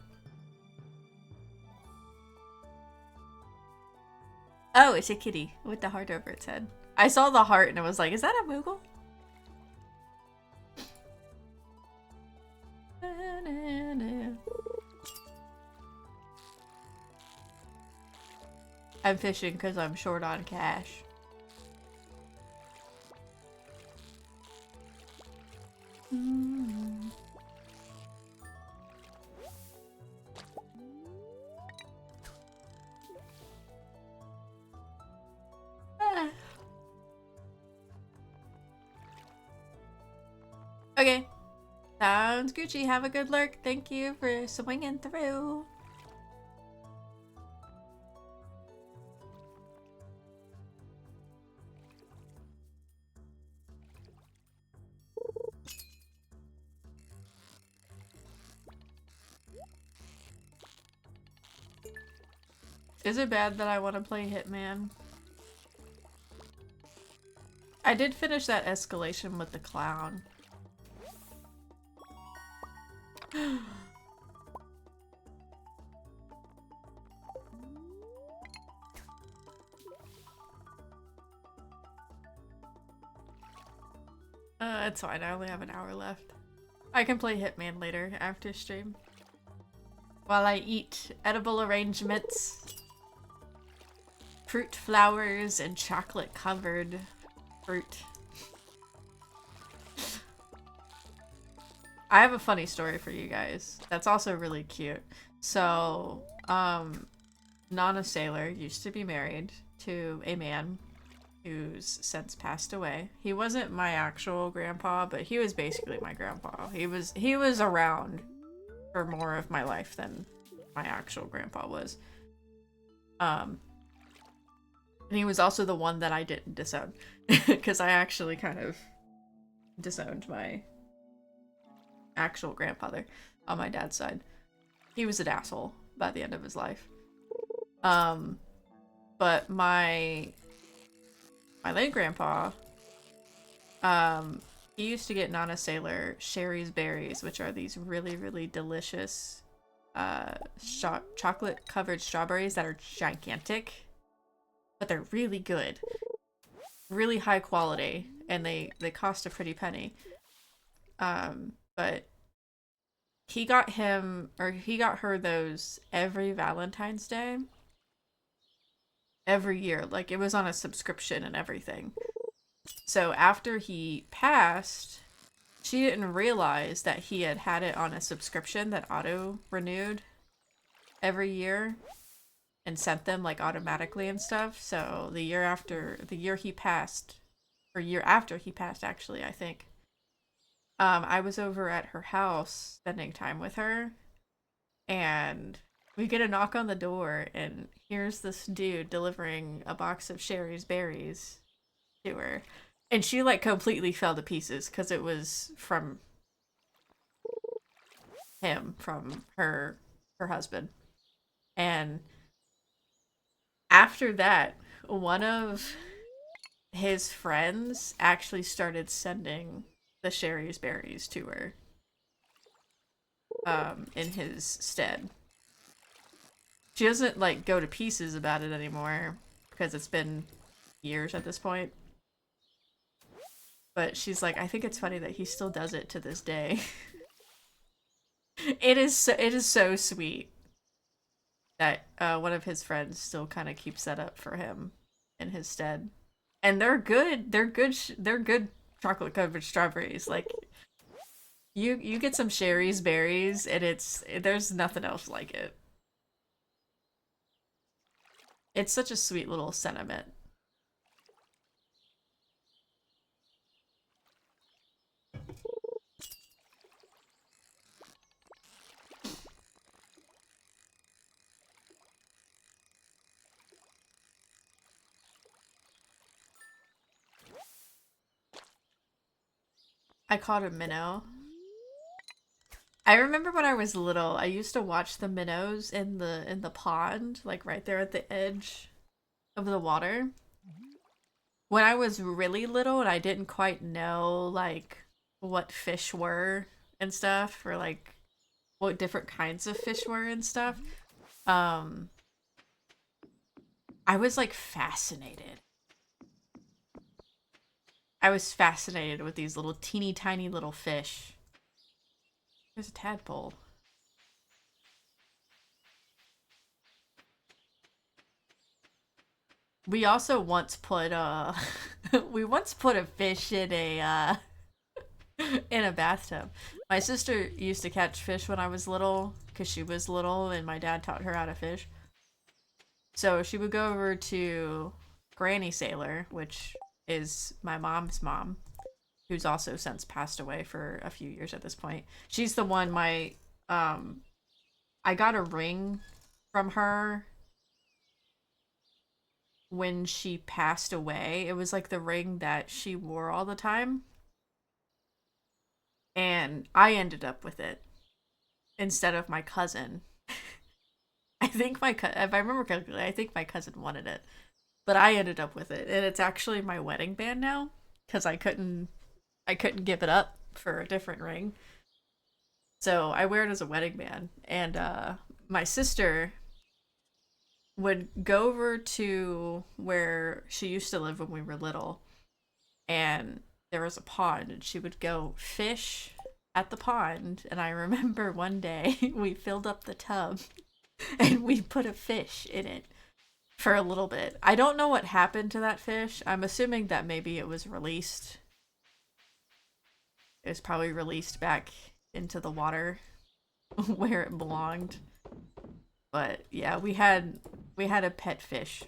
Oh, it's a kitty with the heart over its head. I saw the heart and I was like, is that a Moogle? I'm fishing because I'm short on cash. Okay. Sounds Gucci. Have a good lurk. Thank you for swinging through. Is it bad that I want to play Hitman? I did finish that escalation with the clown. It's fine. I only have an hour left. I can play Hitman later after stream. While I eat edible arrangements, fruit flowers, and chocolate covered fruit. I have a funny story for you guys. That's also really cute. So, Nana Sailor used to be married to a man who's since passed away. He wasn't my actual grandpa, but he was basically my grandpa. He was around for more of my life than my actual grandpa was. And he was also the one that I didn't disown. Because I actually kind of disowned my actual grandfather on my dad's side. He was an asshole by the end of his life. But my late grandpa, he used to get Nana Sailor Sherry's berries, which are these really, really delicious chocolate covered strawberries that are gigantic, but they're really good, really high quality, and they cost a pretty penny. But he got her those every Valentine's Day. Every year. Like, it was on a subscription and everything. So after he passed, she didn't realize that he had had it on a subscription that auto renewed every year and sent them like automatically and stuff. So the year he passed, or year after he passed, actually, I think, I was over at her house spending time with her, and we get a knock on the door, and here's this dude delivering a box of Sherry's berries to her. And she like completely fell to pieces because it was from him, from her husband. And after that, one of his friends actually started sending the Sherry's berries to her in his stead. She doesn't like go to pieces about it anymore because it's been years at this point. But she's like, I think it's funny that he still does it to this day. It is so sweet that one of his friends still kind of keeps that up for him in his stead. And they're good. They're good chocolate covered strawberries. Like you get some Sherry's berries and there's nothing else like it. It's such a sweet little sentiment. I caught a minnow. I remember when I was little, I used to watch the minnows in the pond, like right there at the edge of the water. When I was really little and I didn't quite know like what fish were and stuff, or like what different kinds of fish were and stuff, um, I was like fascinated. I was fascinated with these little teeny tiny little fish. There's a tadpole. We also once put we once put a fish in a in a bathtub. My sister used to catch fish when I was little because she was little and my dad taught her how to fish. So she would go over to Granny Sailor, which is my mom's mom, who's also since passed away for a few years at this point. She's the one I got a ring from her when she passed away. It was like the ring that she wore all the time. And I ended up with it instead of my cousin. I think if I remember correctly, I think my cousin wanted it. But I ended up with it, and it's actually my wedding band now because I couldn't give it up for a different ring. So I wear it as a wedding band, and my sister would go over to where she used to live when we were little, and there was a pond, and she would go fish at the pond. And I remember one day we filled up the tub and we put a fish in it for a little bit. I don't know what happened to that fish. I'm assuming that maybe it was released. It was probably released back into the water where it belonged. But yeah, we had a pet fish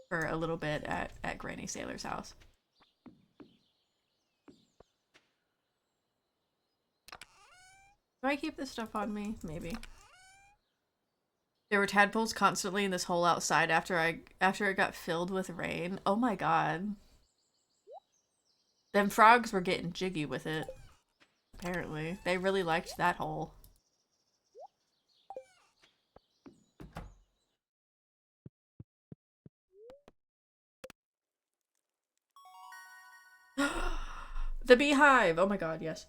for a little bit at Granny Sailor's house. Do I keep this stuff on me? Maybe. There were tadpoles constantly in this hole outside after it got filled with rain. Oh my god. Them frogs were getting jiggy with it. Apparently. They really liked that hole. The beehive! Oh my god, yes.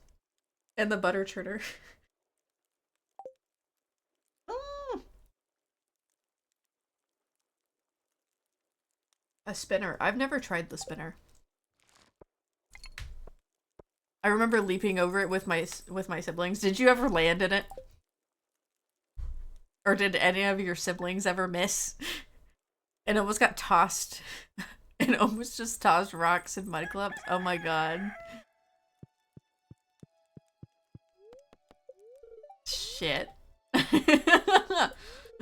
And the butter churner. A spinner. I've never tried the spinner. I remember leaping over it with my siblings. Did you ever land in it? Or did any of your siblings ever miss? And almost got tossed. And almost just tossed rocks and mud clumps. Oh my god. Shit.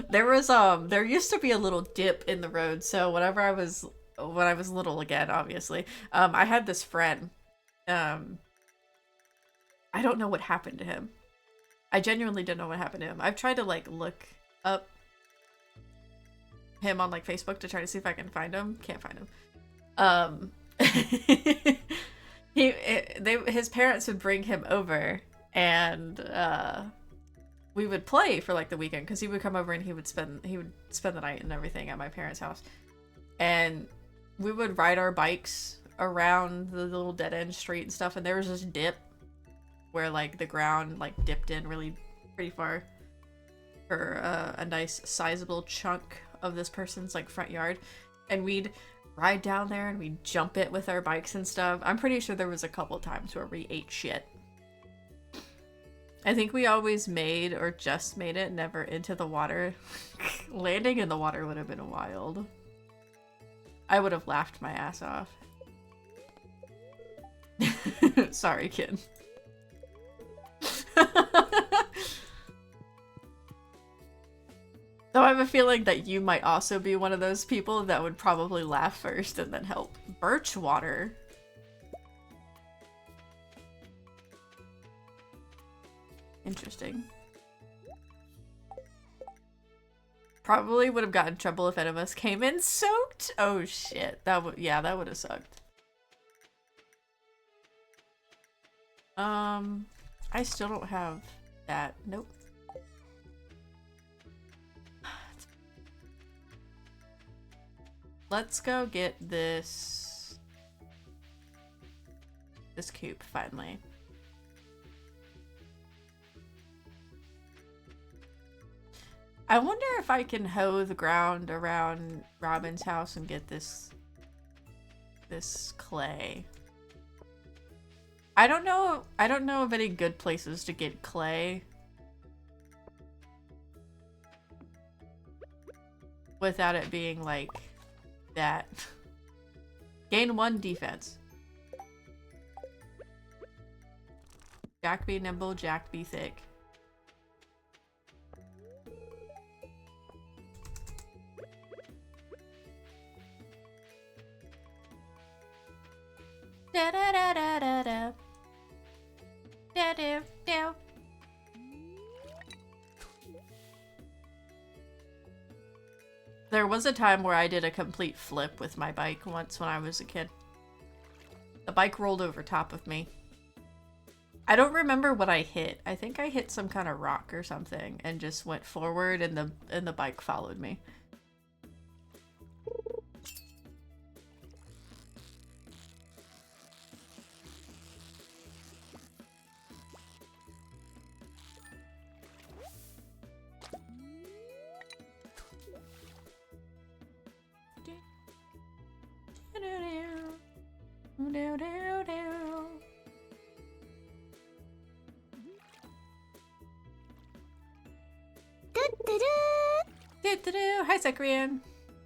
There used to be a little dip in the road, so when I was little again, obviously, I had this friend. I don't know what happened to him. I genuinely don't know what happened to him. I've tried to like look up him on like Facebook to try to see if I can find him. Can't find him. His parents would bring him over, and we would play for like the weekend, because he would come over and he would spend the night and everything at my parents' house, and we would ride our bikes around the little dead end street and stuff. And there was this dip where like the ground like dipped in really pretty far for a nice sizable chunk of this person's like front yard, and we'd ride down there and we'd jump it with our bikes and stuff. I'm pretty sure there was a couple times where we ate shit. I think we always made or just made it, never into the water. Landing in the water would have been wild. I would have laughed my ass off. Sorry, kid. Though I have a feeling that you might also be one of those people that would probably laugh first and then help. Birch water. Interesting. Probably would have gotten in trouble if any of us came in soaked. Oh shit. That would have sucked. I still don't have that. Nope. Let's go get this coop finally. I wonder if I can hoe the ground around Robin's house and get this clay. I don't know of any good places to get clay without it being like that. Gain 1 defense. Jack be nimble, Jack be thick. Da da da da da da. Da da da. There was a time where I did a complete flip with my bike once when I was a kid. The bike rolled over top of me. I don't remember what I hit. I think I hit some kind of rock or something and just went forward, and the bike followed me. Hi, Zekrian.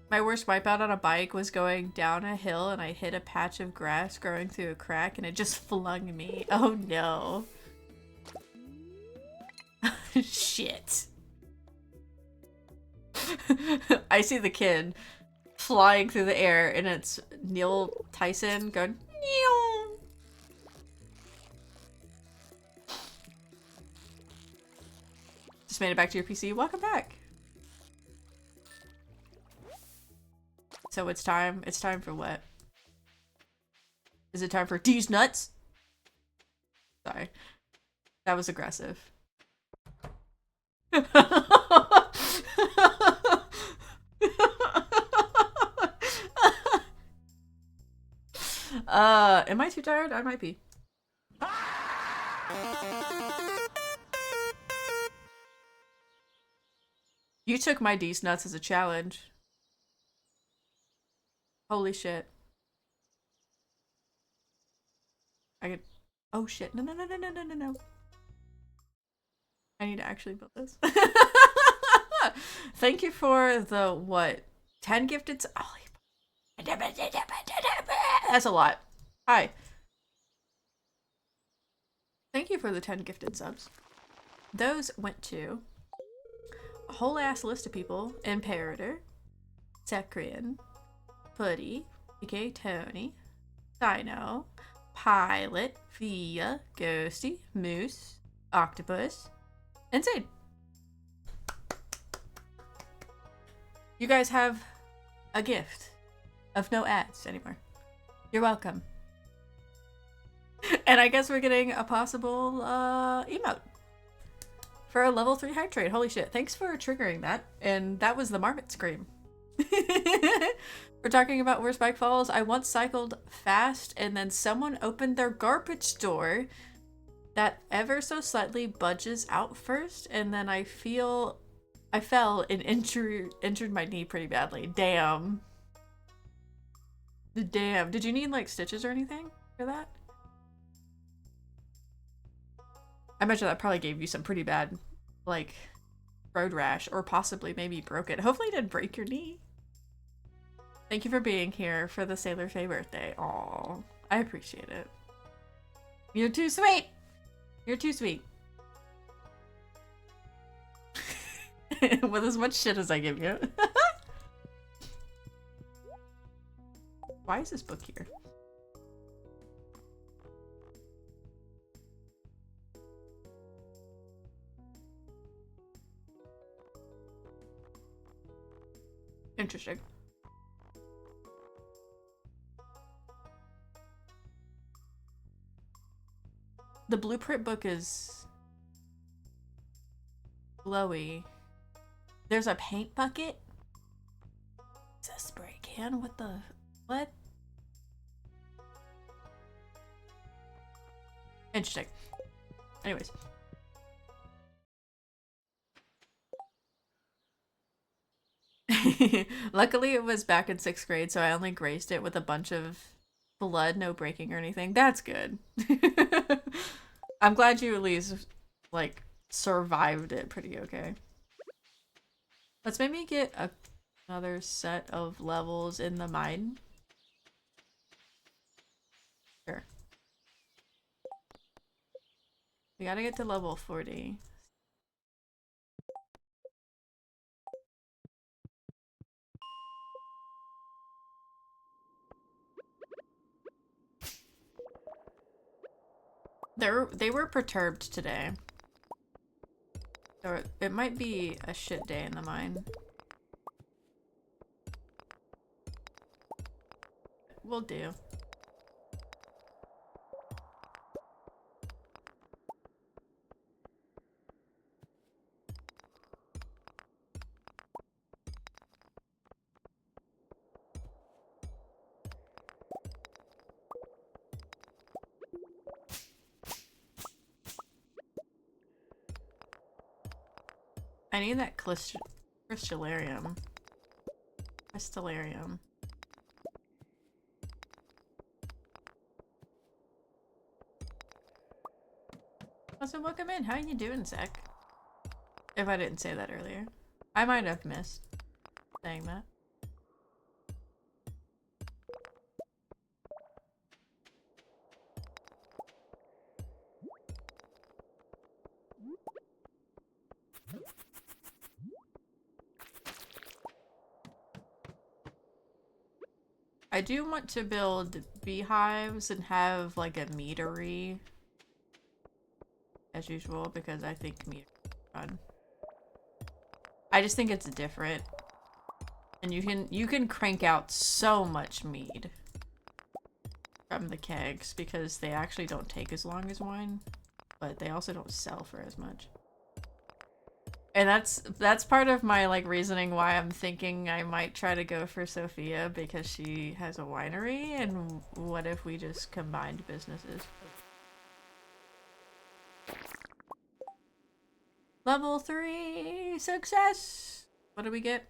My worst wipeout on a bike was going down a hill and I hit a patch of grass growing through a crack and it just flung me. Oh no. Shit. I see the kid flying through the air and it's Neil Tyson going Neil. Just made it back to your PC. Welcome back. So it's time for what? Is it time for these nuts? Sorry. That was aggressive. Am I too tired? I might be. You took my D's nuts as a challenge. Holy shit. I could... Oh shit. No, no, no, no, no, no, no, no. I need to actually build this. Thank you for the, what? 10 gifted... Oh, that's a lot. Hi. Thank you for the 10 gifted subs. those went to a whole ass list of people: Imperator, Secrian, Putty, aka Tony, Dino, Pilot, Via, Ghosty, Moose, Octopus, and Sid. You guys have a gift of no ads anymore. You're welcome. And I guess we're getting a possible emote for a level 3 hype trade. Holy shit. Thanks for triggering that. And that was the Marmot Scream. We're talking about where Spike falls. I once cycled fast and then someone opened their garbage door that ever so slightly budges out first, and then I fell and injured my knee pretty badly. Damn. Damn. Did you need like stitches or anything for that? I imagine that probably gave you some pretty bad like road rash, or possibly maybe broke it. Hopefully it didn't break your knee. Thank you for being here for the Sailor Faye birthday. Aw, I appreciate it. You're too sweet. You're too sweet. With as much shit as I give you. Why is this book here? Interesting. The blueprint book is glowy. There's a paint bucket. It's a spray can. What the? What? Interesting. Anyways. Luckily it was back in 6th grade, so I only grazed it with a bunch of blood, no breaking or anything. That's good. I'm glad you at least, like, survived it pretty okay. Let's maybe get another set of levels in the mine. Sure. We gotta get to level 40. They were perturbed today. So it might be a shit day in the mine. We'll do. I need that crystallarium. Crystallarium. Also, welcome in. How you doing, Zach? If I didn't say that earlier. I might have missed saying that. I do want to build beehives and have like a meadery as usual, because I think meat is fun. I just think it's different. And you can crank out so much mead from the kegs because they actually don't take as long as wine, but they also don't sell for as much. And that's part of my like reasoning why I'm thinking I might try to go for Sophia, because she has a winery, and what if we just combined businesses? Level 3 success! What do we get?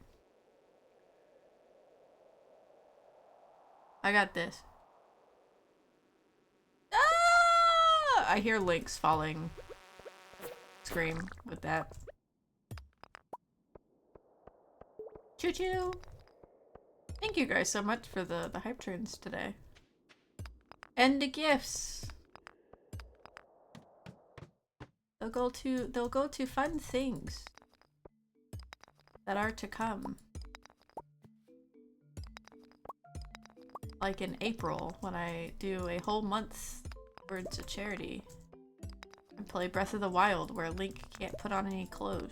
I got this. Ah! I hear Link's falling. Scream with that. Choo choo! Thank you guys so much for the hype trains today. And the gifts! They'll go to fun things that are to come. Like in April, when I do a whole month towards a charity. And play Breath of the Wild, where Link can't put on any clothes.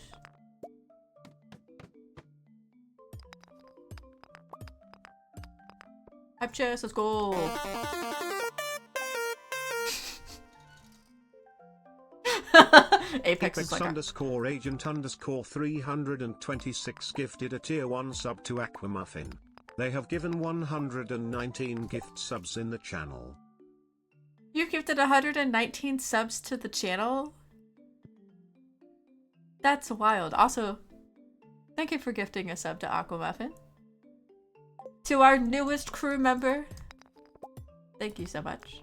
Hype chest, let's go! Apex is like underscore agent underscore 326 gifted a tier 1 sub to Aquamuffin. They have given 119 gift subs in the channel. You gifted 119 subs to the channel? That's wild. Also, thank you for gifting a sub to Aquamuffin. To our newest crew member, thank you so much.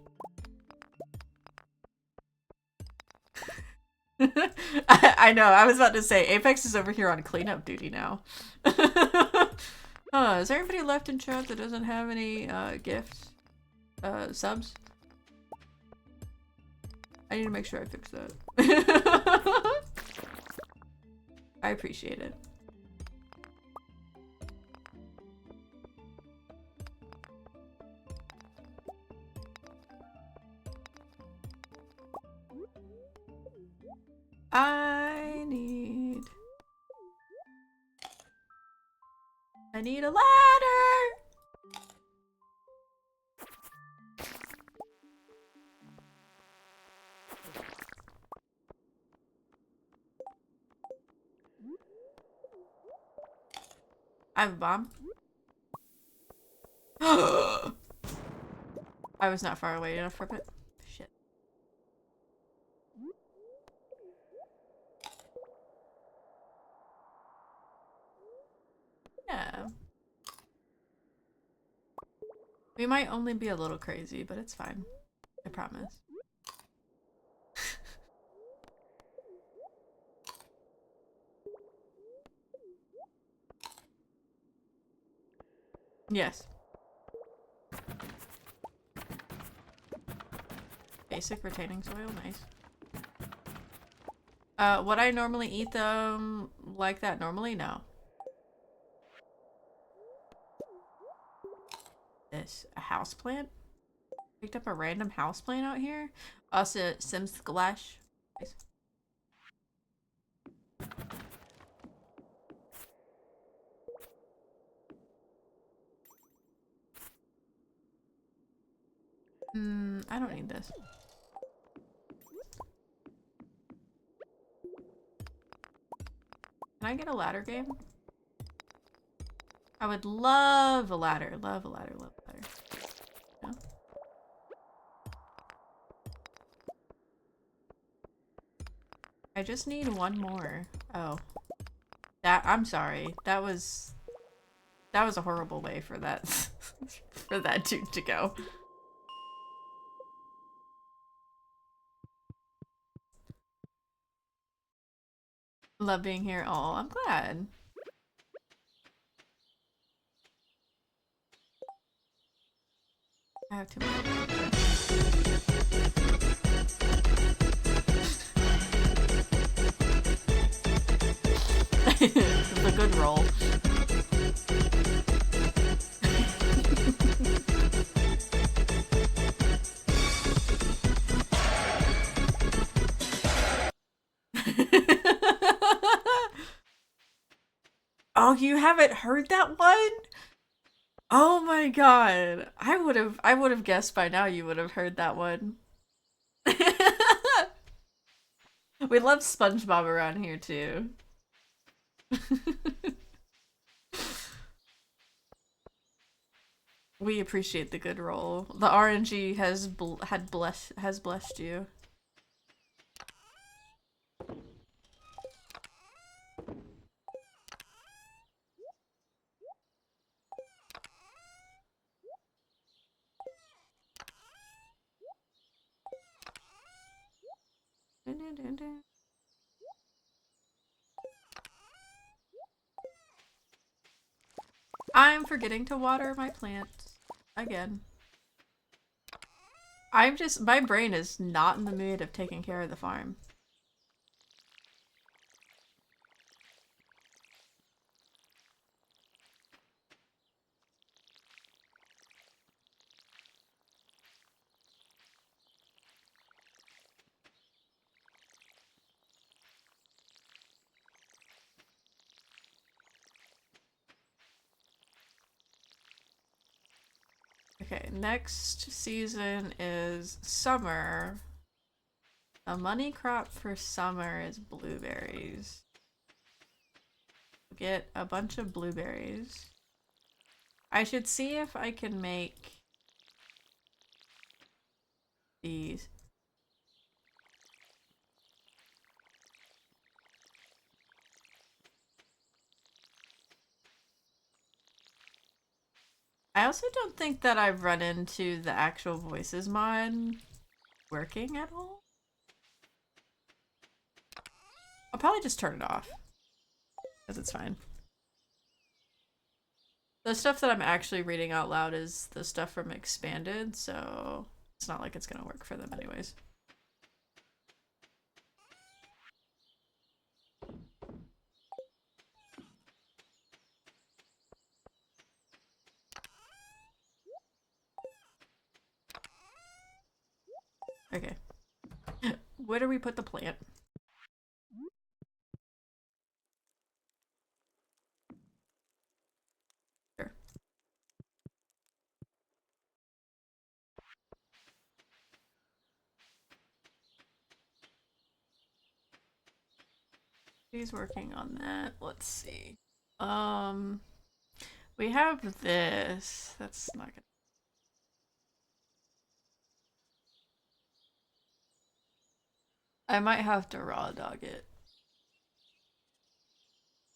I know, I was about to say, Apex is over here on cleanup duty now. Is there anybody left in chat that doesn't have any gifts? Subs? I need to make sure I fix that. I appreciate it. I need a ladder! I have a bomb. I was not far away enough from it. Shit. Yeah. We might only be a little crazy, but it's fine. I promise. Yes. Basic retaining soil, nice. Would I normally eat them like that normally? No. This, a houseplant? Picked up a random houseplant out here? Also, Sims Splash. Nice. I don't need this. Can I get a ladder game? I would love a ladder. Love a ladder, love a ladder. No? I just need one more. Oh. I'm sorry. That was a horrible way for that for that dude to go. Love being here. Oh, I'm glad. I have too much. The good roll. Oh, you haven't heard that one? Oh my god. I would have guessed by now you would have heard that one. We love SpongeBob around here too. We appreciate the good roll. The RNG has blessed you. I'm forgetting to water my plants again. My brain is not in the mood of taking care of the farm. Okay, next season is summer. A money crop for summer is blueberries. Get a bunch of blueberries. I should see if I can make these. I also don't think that I've run into the actual voices mod working at all. I'll probably just turn it off, because it's fine. The stuff that I'm actually reading out loud is the stuff from Expanded, so it's not like it's gonna work for them anyways. Okay. Where do we put the plant? Sure. He's working on that. Let's see. We have this. That's not gonna. I might have to raw dog it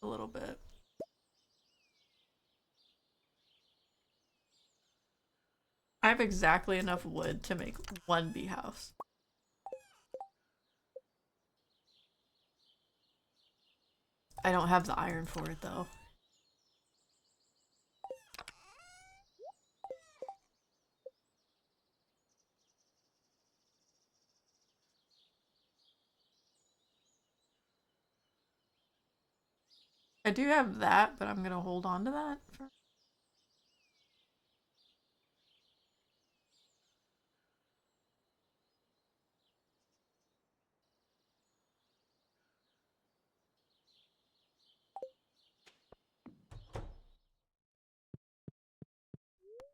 a little bit. I have exactly enough wood to make one bee house. I don't have the iron for it though. I do have that, but I'm gonna hold on to that for.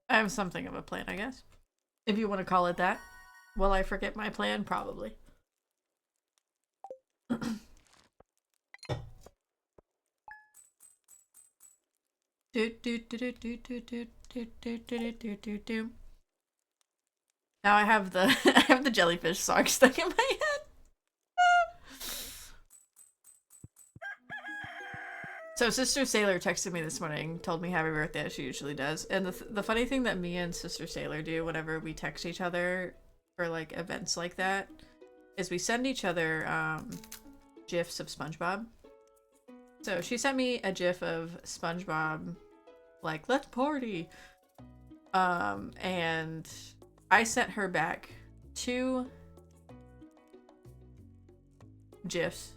I have something of a plan, I guess. If you want to call it that. Will I forget my plan? Probably. Now I have the I have the jellyfish song stuck in my head. So Sister Sailor texted me this morning, told me happy birthday as she usually does. And the funny thing that me and Sister Sailor do whenever we text each other for like events like that is we send each other gifs of SpongeBob. So she sent me a gif of SpongeBob like, let's party. And I sent her back 2 gifs.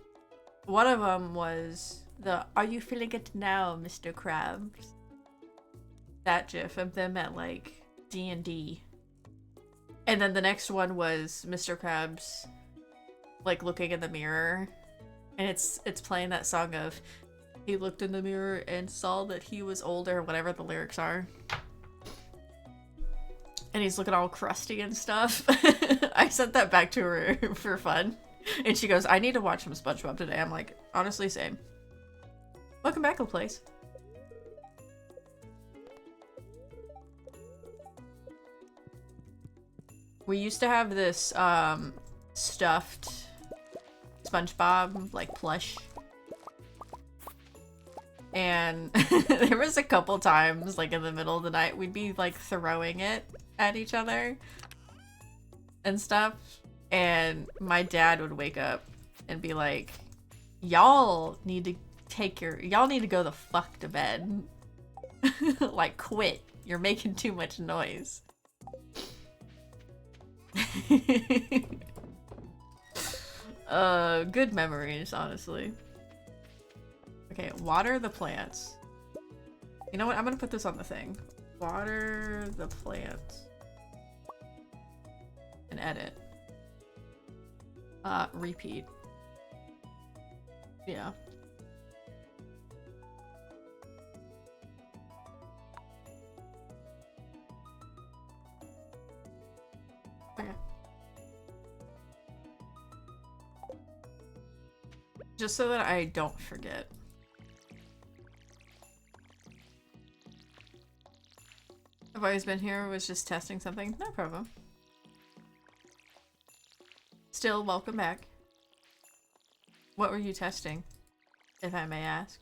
One of them was the "Are you feeling it now, Mr. Krabs?" That gif of them at like D&D. And then the next one was Mr. Krabs like looking in the mirror, and it's playing that song of "He looked in the mirror and saw that he was older," whatever the lyrics are. And he's looking all crusty and stuff. I sent that back to her for fun. And she goes, "I need to watch some SpongeBob today." I'm like, honestly, same. Welcome back, Laplace. We used to have this stuffed SpongeBob like plush. And there was a couple times like in the middle of the night we'd be like throwing it at each other and stuff. And my dad would wake up and be like, y'all need to go the fuck to bed. Like, quit. You're making too much noise. Good memories, honestly. Okay, water the plants. You know what? I'm gonna put this on the thing. Water the plants. And edit. Repeat. Yeah. Just so that I don't forget. I've always been here, was just testing something. No problem. Still, welcome back. What were you testing, if I may ask?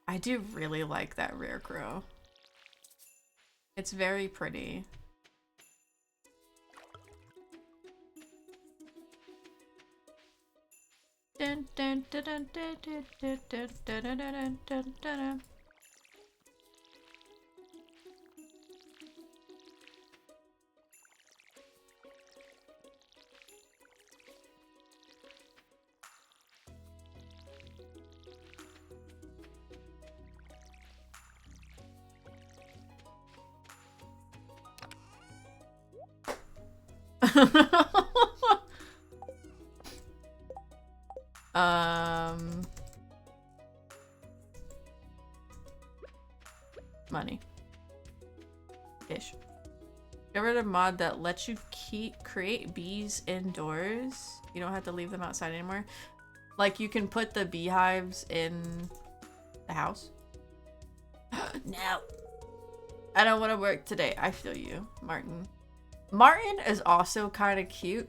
I do really like that rare crow. It's very pretty. Dun, dun, dun, dun, dun, dun, dun, dun, dun, dun, dun, dun, dun. Money. Ish. Get rid of mod that lets you create bees indoors. You don't have to leave them outside anymore. Like you can put the beehives in the house. No. I don't want to work today. I feel you, Martin. Martin is also kind of cute.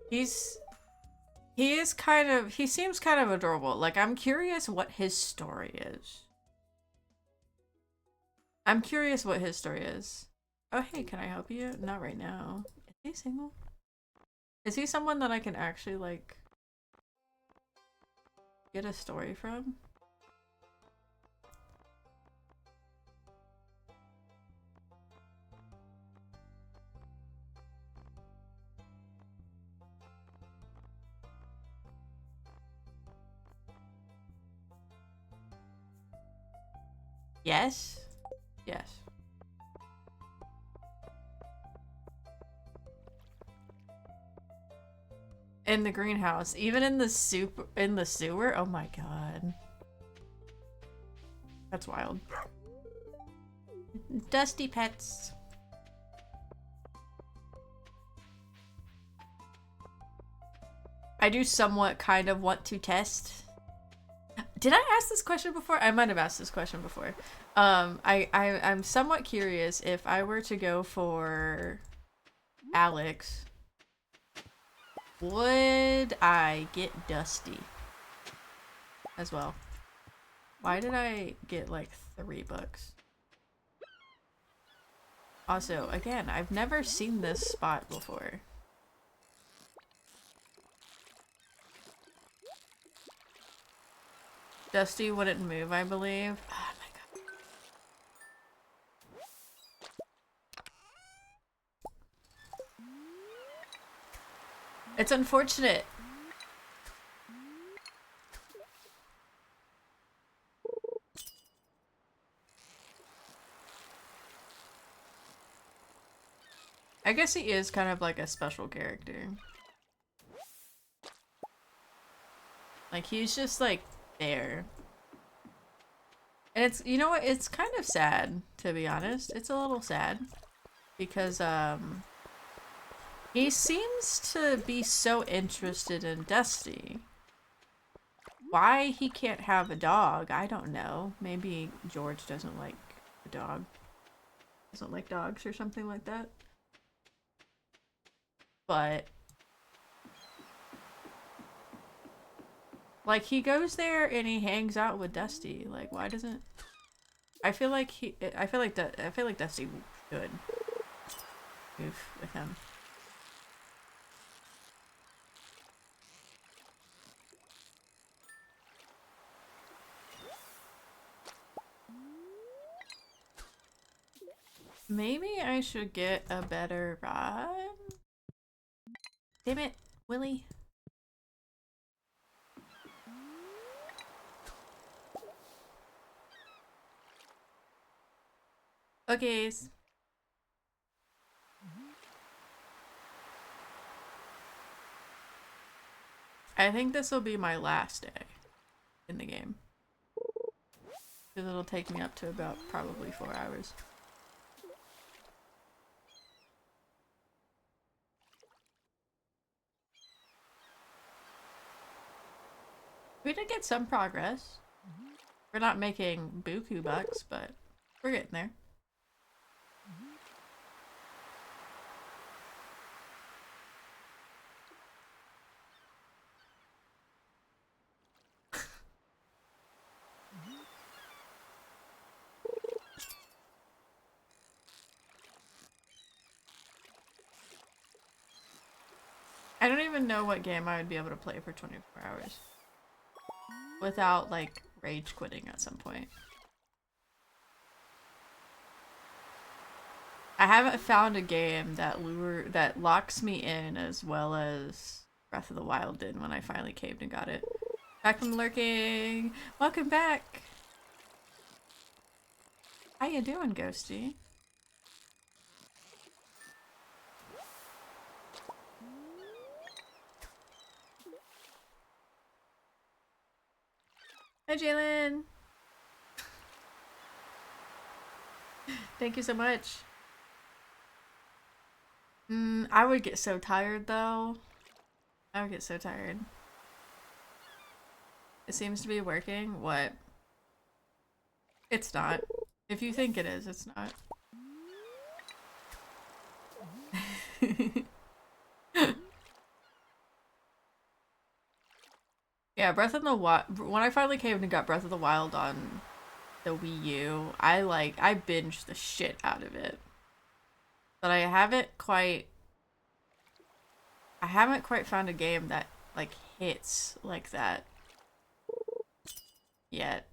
He seems kind of adorable. Like, I'm curious what his story is. I'm curious what his story is. Oh, hey, can I help you? Not right now. Is he single? Is he someone that I can actually, like, get a story from? Yes? Yes. In the greenhouse. Even in the sewer? Oh my god. That's wild. Dusty pets. I do somewhat kind of want to test. Did I ask this question before? I might have asked this question before. I'm somewhat curious if I were to go for Alex, would I get Dusty as well? Why did I get like $3? Also, again, I've never seen this spot before. Dusty wouldn't move, I believe. Oh my god. It's unfortunate. I guess he is kind of like a special character. Like, he's just like there. And it's, you know what, it's kind of sad, to be honest. It's a little sad because he seems to be so interested in Dusty. Why he can't have a dog, I don't know. Maybe George doesn't like a dog. Doesn't like dogs or something like that. But like, he goes there and he hangs out with Dusty. Like, why doesn't... I feel like Dusty should move with him. Maybe I should get a better rod? Damn it, Willie. Okay. I think this will be my last day in the game. Because it'll take me up to about probably 4 hours. We did get some progress. We're not making buku bucks, but we're getting there. I don't even know what game I would be able to play for 24 hours without, like, rage quitting at some point. I haven't found a game that locks me in as well as Breath of the Wild did when I finally caved and got it. Back from lurking! Welcome back! How you doing, Ghosty? Hi, Jalen! Thank you so much. I would get so tired, though. I would get so tired. It seems to be working. What? It's not. If you think it is, it's not. Yeah, Breath of the Wild. When I finally came and got Breath of the Wild on the Wii U, I binged the shit out of it. But I haven't quite found a game that like hits like that yet.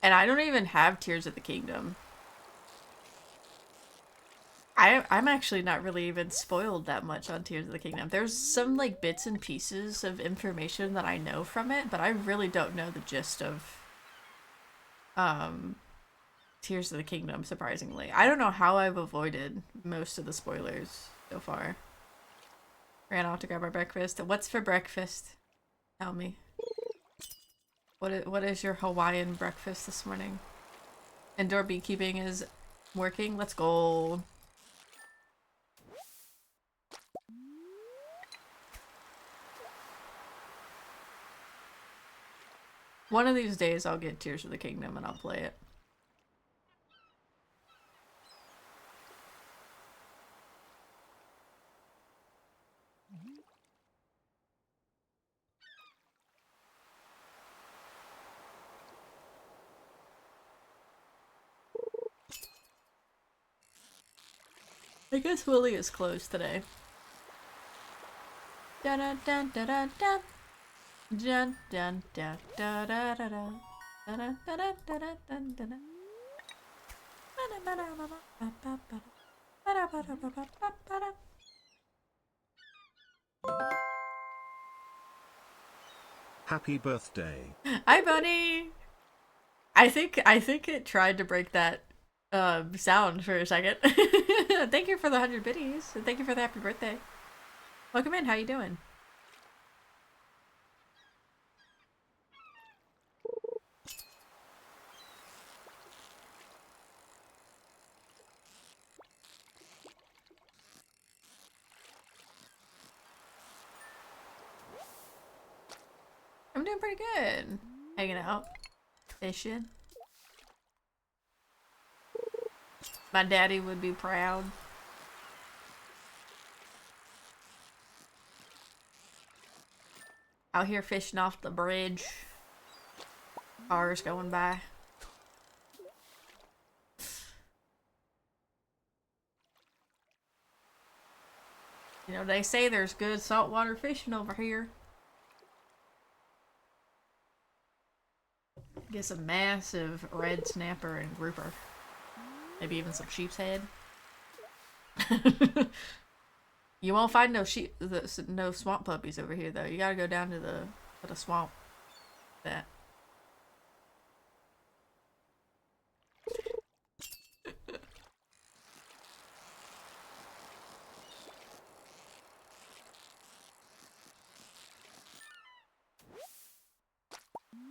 And I don't even have Tears of the Kingdom. I'm actually not really even spoiled that much on Tears of the Kingdom. There's some like bits and pieces of information that I know from it, but I really don't know the gist of Tears of the Kingdom, surprisingly. I don't know how I've avoided most of the spoilers so far. Ran off to grab our breakfast. What's for breakfast? Tell me. What is your Hawaiian breakfast this morning? Indoor beekeeping is working. Let's go. One of these days I'll get Tears of the Kingdom and I'll play it. I guess Willie is closed today. Da da da da da da. Dun dun dun da da da da. Da da da da da da da da. Happy birthday. Hi, Bunny. I think it tried to break that sound for a second. Thank you for the 100 biddies, and thank you for the happy birthday. Welcome in. How you doing? I'm doing pretty good. Hanging out, fishing. My daddy would be proud. Out here fishing off the bridge. Cars going by. You know, they say there's good saltwater fishing over here. Get some massive red snapper and grouper. Maybe even some sheep's head. You won't find no swamp puppies over here though. You gotta go down to the swamp. That.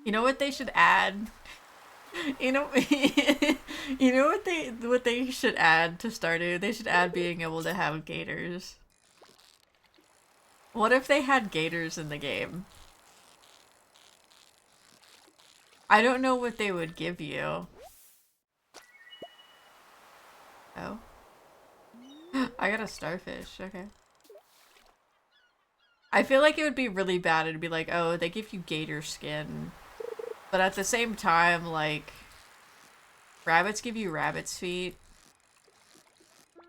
You know what they should add? You know, you know what they should add to Stardew? They should add being able to have gators. What if they had gators in the game? I don't know what they would give you. Oh. I got a starfish, okay. I feel like it would be really bad. It'd be like, oh, they give you gator skin. But at the same time, like, rabbits give you rabbit's feet.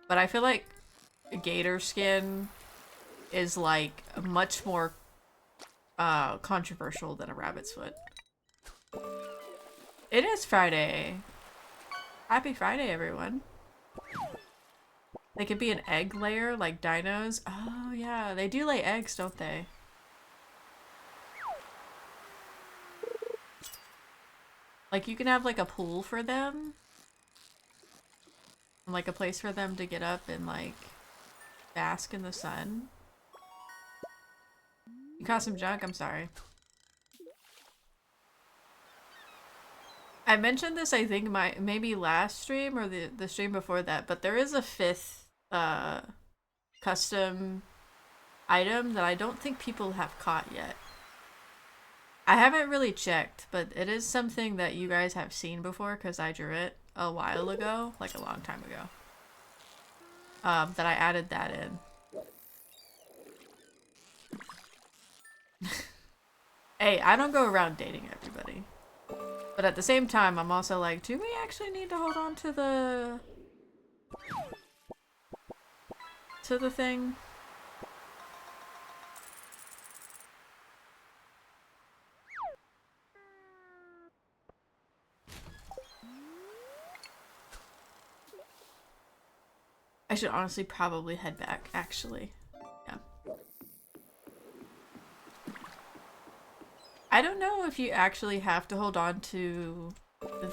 But I feel like gator skin is, like, much more controversial than a rabbit's foot. It is Friday. Happy Friday, everyone. They could be an egg layer, like dinos. Oh, yeah. They do lay eggs, don't they? Like, you can have, like, a pool for them. Like, a place for them to get up and, like, bask in the sun. You caught some junk? I'm sorry. I mentioned this, I think, maybe last stream or the stream before that, but there is a 5th custom item that I don't think people have caught yet. I haven't really checked, but it is something that you guys have seen before because I drew it a while ago, like a long time ago. That I added that in. Hey, I don't go around dating everybody. But at the same time, I'm also like, do we actually need to hold on to the thing? I should honestly probably head back, actually. Yeah. I don't know if you actually have to hold on to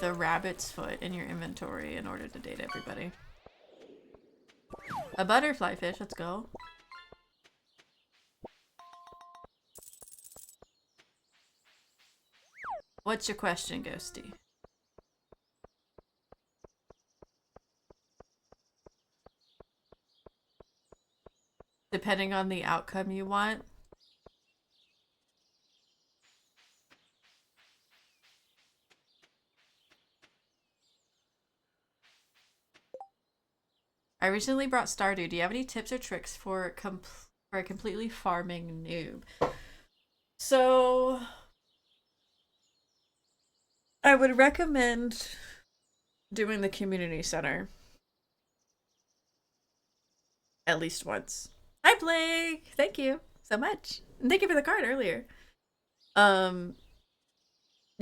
the rabbit's foot in your inventory in order to date everybody. A butterfly fish, let's go. What's your question, Ghosty? Depending on the outcome you want. I recently brought Stardew. Do you have any tips or tricks for a completely farming noob? So, I would recommend doing the community center at least once. Hi, Blake. Thank you so much. And thank you for the card earlier. You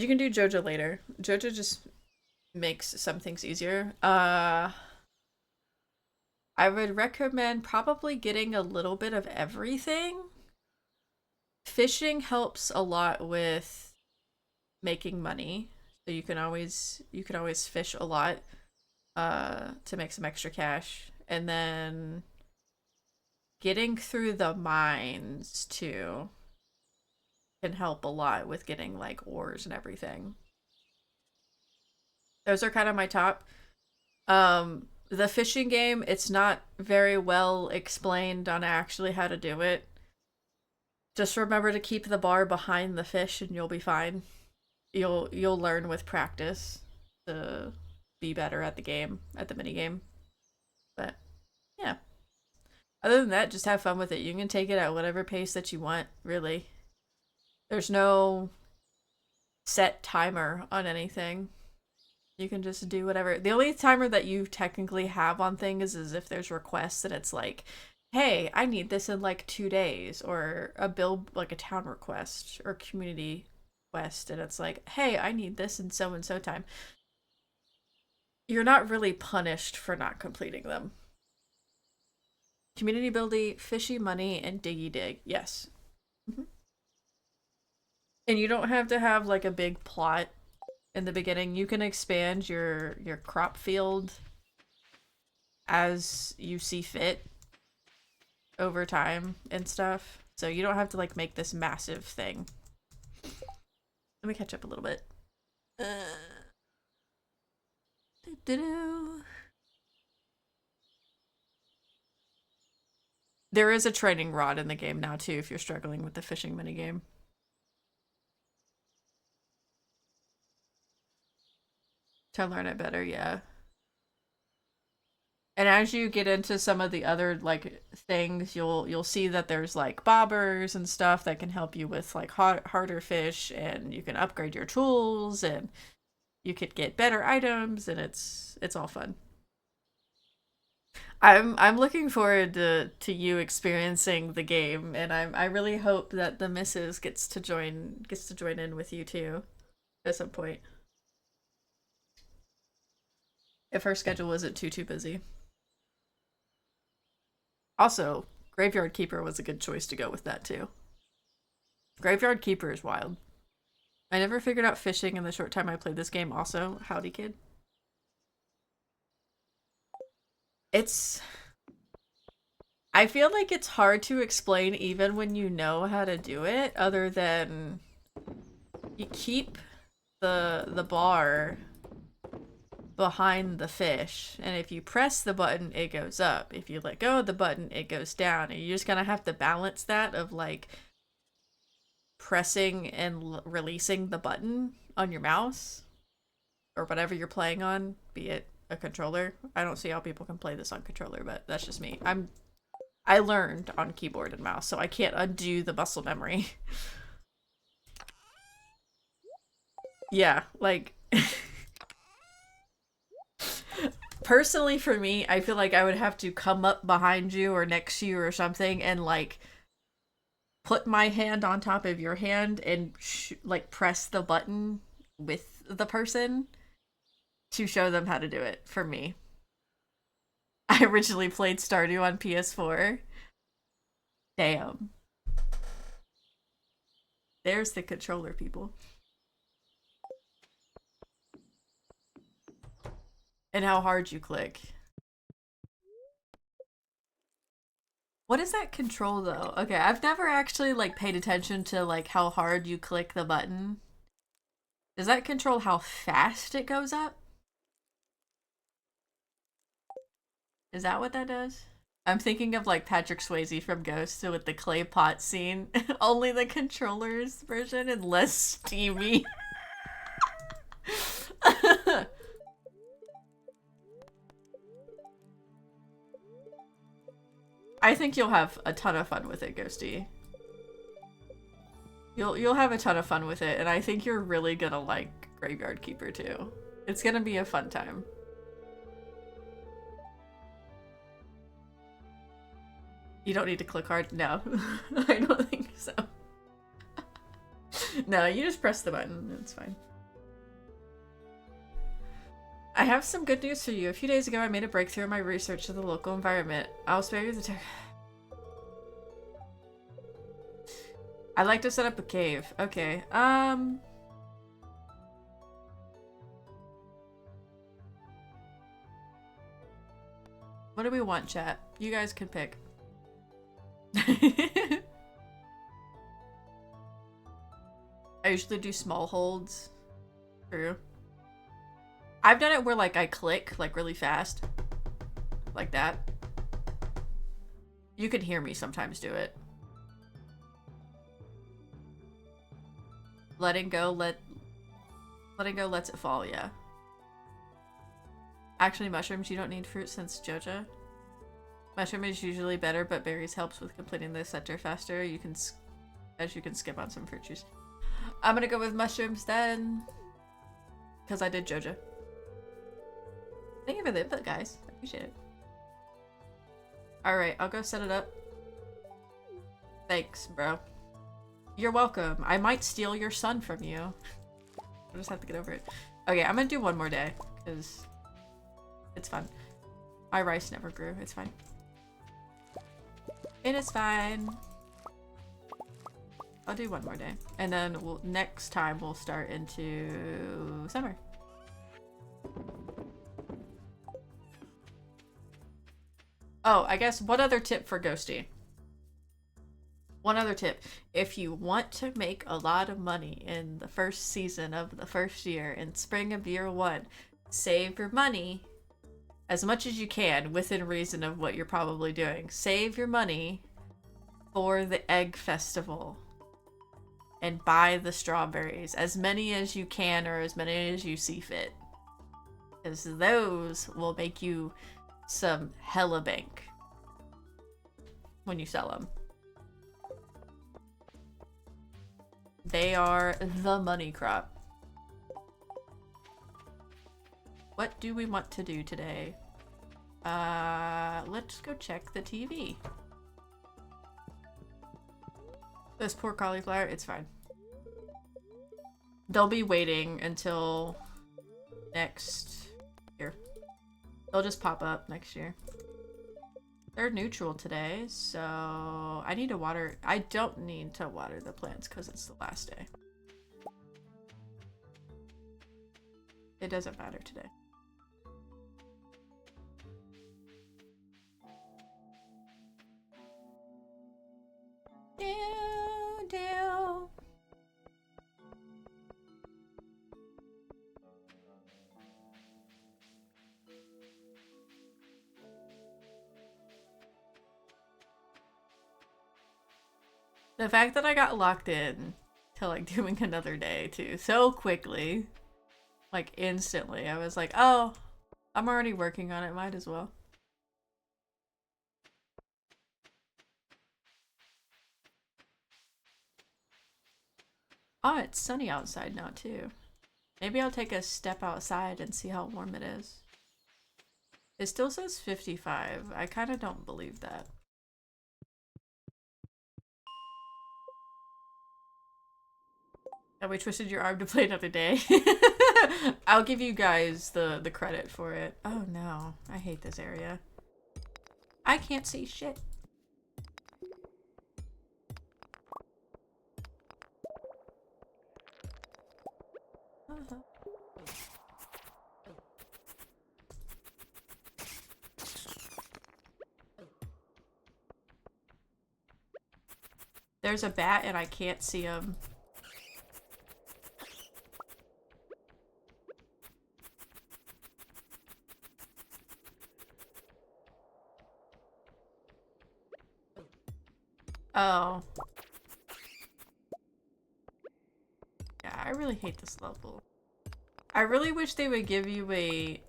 can do Jojo later. Jojo just makes some things easier. I would recommend probably getting a little bit of everything. Fishing helps a lot with making money. So you can always fish a lot to make some extra cash. And then getting through the mines too can help a lot with getting like ores and everything. Those are kind of my top. The fishing game, it's not very well explained on actually how to do it. Just remember to keep the bar behind the fish and you'll be fine. You'll learn with practice to be better at the game, at the mini game. But yeah. Other than that, just have fun with it. You can take it at whatever pace that you want, really. There's no set timer on anything. You can just do whatever. The only timer that you technically have on things is if there's requests and it's like, hey, I need this in like 2 days, or a build, like a town request or community quest, and it's like, hey, I need this in so and so time. You're not really punished for not completing them. Community building, fishy money, and diggy dig. Yes. Mm-hmm. And you don't have to have like a big plot in the beginning. You can expand your crop field as you see fit over time and stuff. So you don't have to like make this massive thing. Let me catch up a little bit. There is a training rod in the game now too if you're struggling with the fishing minigame. To learn it better, yeah. And as you get into some of the other like things, you'll see that there's like bobbers and stuff that can help you with like harder fish, and you can upgrade your tools, and you could get better items, and it's all fun. I'm looking forward to you experiencing the game, and I really hope that the missus gets to join in with you too at some point. If her schedule isn't too busy. Also, Graveyard Keeper was a good choice to go with that too. Graveyard Keeper is wild. I never figured out fishing in the short time I played this game also. Howdy, kid. It's... I feel like it's hard to explain even when you know how to do it, other than you keep the bar behind the fish, and if you press the button it goes up, if you let go of the button it goes down, and you just gonna have to balance that of like pressing and releasing the button on your mouse or whatever you're playing on, be it a controller. I don't see how people can play this on controller, but that's just me. I learned on keyboard and mouse, so I can't undo the muscle memory. Yeah, like personally for me, I feel like I would have to come up behind you or next to you or something and like put my hand on top of your hand and like press the button with the person to show them how to do it for me. I originally played Stardew on PS4. Damn. There's the controller, people. And how hard you click. What is that control though? Okay, I've never actually like paid attention to like how hard you click the button. Does that control how fast it goes up? Is that what that does? I'm thinking of like Patrick Swayze from Ghost with the clay pot scene. Only the controller's version and less steamy. I think you'll have a ton of fun with it, Ghosty. You'll have a ton of fun with it, and I think you're really gonna like Graveyard Keeper too. It's gonna be a fun time. You don't need to click hard? No. I don't think so. No, you just press the button. It's fine. I have some good news for you. A few days ago, I made a breakthrough in my research of the local environment. I'll spare you the I'd like to set up a cave. Okay, what do we want, chat? You guys can pick. I usually do small holds. True. I've done it where like I click like really fast. Like that. You can hear me sometimes do it. Letting go lets it fall, yeah. Actually, mushrooms, you don't need fruit since Joja. Mushroom is usually better, but berries helps with completing the center faster. You can skip on some fruit juice. I'm gonna go with mushrooms then. Because I did Joja. Thank you for the input, guys. I appreciate it. Alright, I'll go set it up. Thanks, bro. You're welcome. I might steal your son from you. I'll just have to get over it. Okay, I'm gonna do one more day, because it's fun. My rice never grew. It's fine. It is fine. I'll do one more day. And then next time we'll start into summer. Oh, I guess one other tip for Ghosty. One other tip. If you want to make a lot of money in the first season of the first year, in spring of year 1, save your money as much as you can within reason of what you're probably doing. Save your money for the egg festival and buy the strawberries. As many as you can or as many as you see fit. Because those will make you some hella bank when you sell them. They are the money crop. What do we want to do today? Let's go check the TV. This poor cauliflower, it's fine. They'll be waiting until next year. They'll just pop up next year. They're neutral today, so I need to water. I don't need to water the plants because it's the last day. It doesn't matter today. Down. The fact that I got locked in to like doing another day too so quickly, like instantly, I was like, oh, I'm already working on it, might as well. Oh, it's sunny outside now too. Maybe I'll take a step outside and see how warm it is. It still says 55. I kind of don't believe that. And we twisted your arm to play another day. I'll give you guys the credit for it. Oh no, I hate this area. I can't see shit. There's a bat and I can't see him. Oh. Yeah, I really hate this level. I really wish they would give you a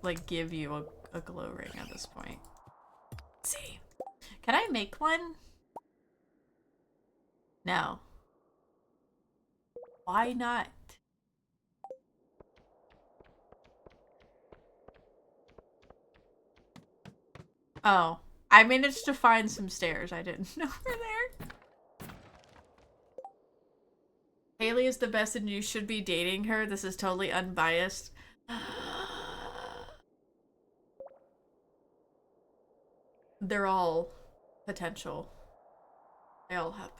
glow ring at this point. Let's see. Can I make one? No. Why not? Oh. I managed to find some stairs. I didn't know were there. Haley is the best and you should be dating her. This is totally unbiased. They're all potential. They all have.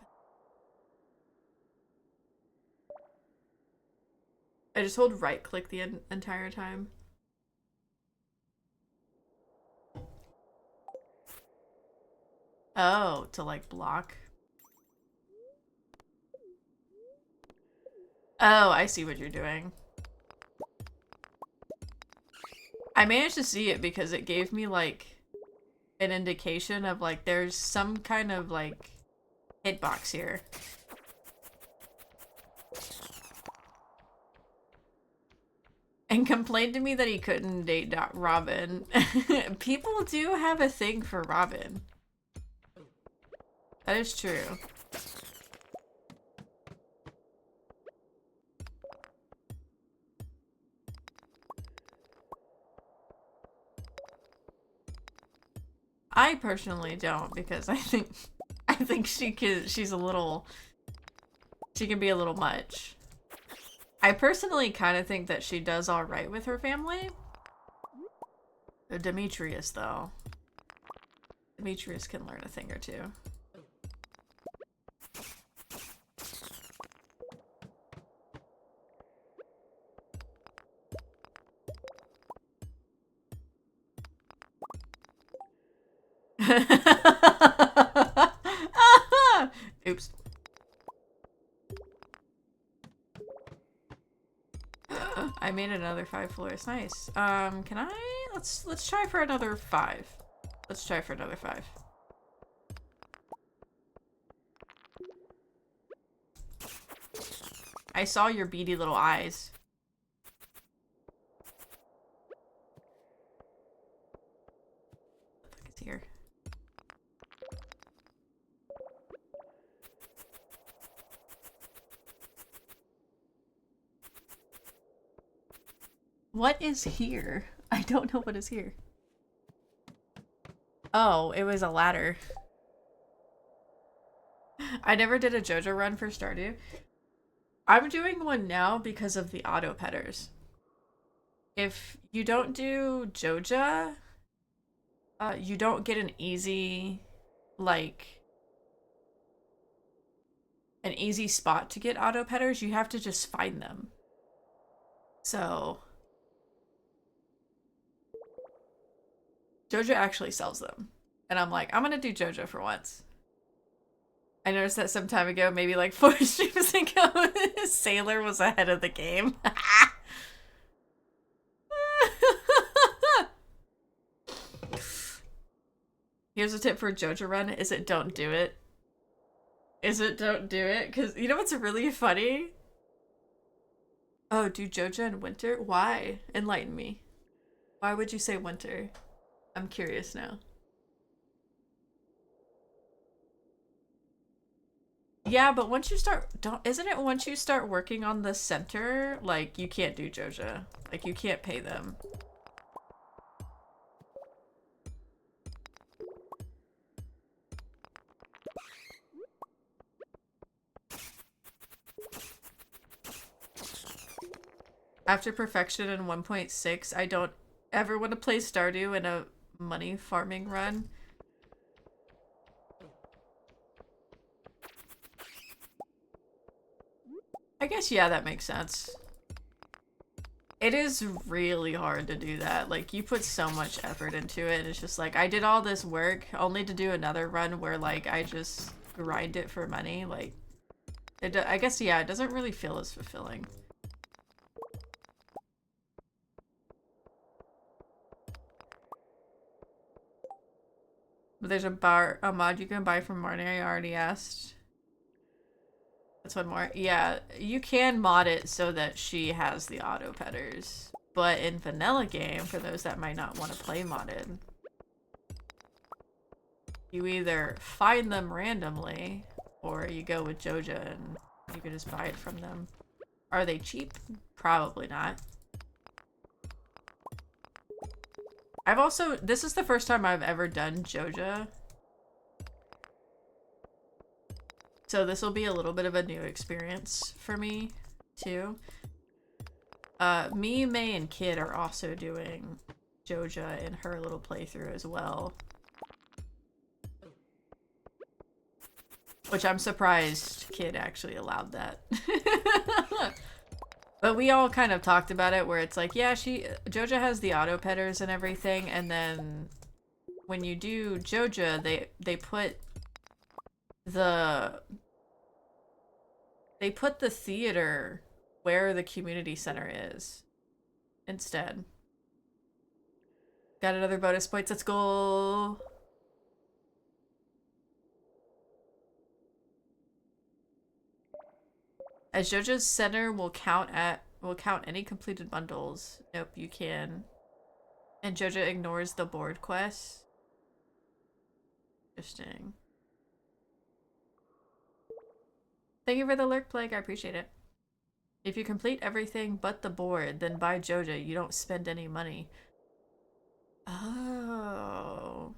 I just hold right click the entire time. Oh, to like block. Oh, I see what you're doing. I managed to see it because it gave me like an indication of like there's some kind of like hitbox here. And complained to me that he couldn't date Robin. People do have a thing for Robin. That is true. I personally don't because I think she's a little, she can be a little much. I personally kind of think that she does all right with her family. Demetrius, though. Demetrius can learn a thing or two. Oops. I made another 5 floors. Nice. Can I? Let's try for another 5. Let's try for another 5. I saw your beady little eyes. What is here? I don't know what is here. Oh, it was a ladder. I never did a JoJo run for Stardew. I'm doing one now because of the auto petters. If you don't do Joja, you don't get an easy, like, an easy spot to get auto petters. You have to just find them. So, Joja actually sells them. And I'm like, I'm gonna do Joja for once. I noticed that some time ago, maybe like 4 streams ago, Sailor was ahead of the game. Here's a tip for a JoJo run, is it don't do it. Is it don't do it? Because you know what's really funny? Oh, do JoJo in winter? Why? Enlighten me. Why would you say winter? I'm curious now. Yeah, but once you start, isn't it once you start working on the center, like, you can't do JoJo. Like, you can't pay them. After perfection in 1.6, I don't ever want to play Stardew in a money farming run. I guess, yeah, that makes sense. It is really hard to do that. Like, you put so much effort into it. It's just like, I did all this work only to do another run where, like, I just grind it for money. Like, I guess, yeah, it doesn't really feel as fulfilling. But there's a mod you can buy from Marnie. I already asked. That's one more. Yeah, you can mod it so that she has the auto petters. But in vanilla game, for those that might not want to play modded, you either find them randomly or you go with Joja and you can just buy it from them. Are they cheap? Probably not. This is the first time I've ever done Joja. So this will be a little bit of a new experience for me, too. Me, May, and Kid are also doing Joja in her little playthrough as well. Which I'm surprised Kid actually allowed that. But we all kind of talked about it where it's like, yeah, Joja has the auto petters and everything, and then when you do Joja, they put the theater where the community center is instead. Got another bonus points, let's go. As Joja's center will count any completed bundles. Nope, you can. And Joja ignores the board quests. Interesting. Thank you for the lurk plague, I appreciate it. If you complete everything but the board, then buy Joja. You don't spend any money. Oh.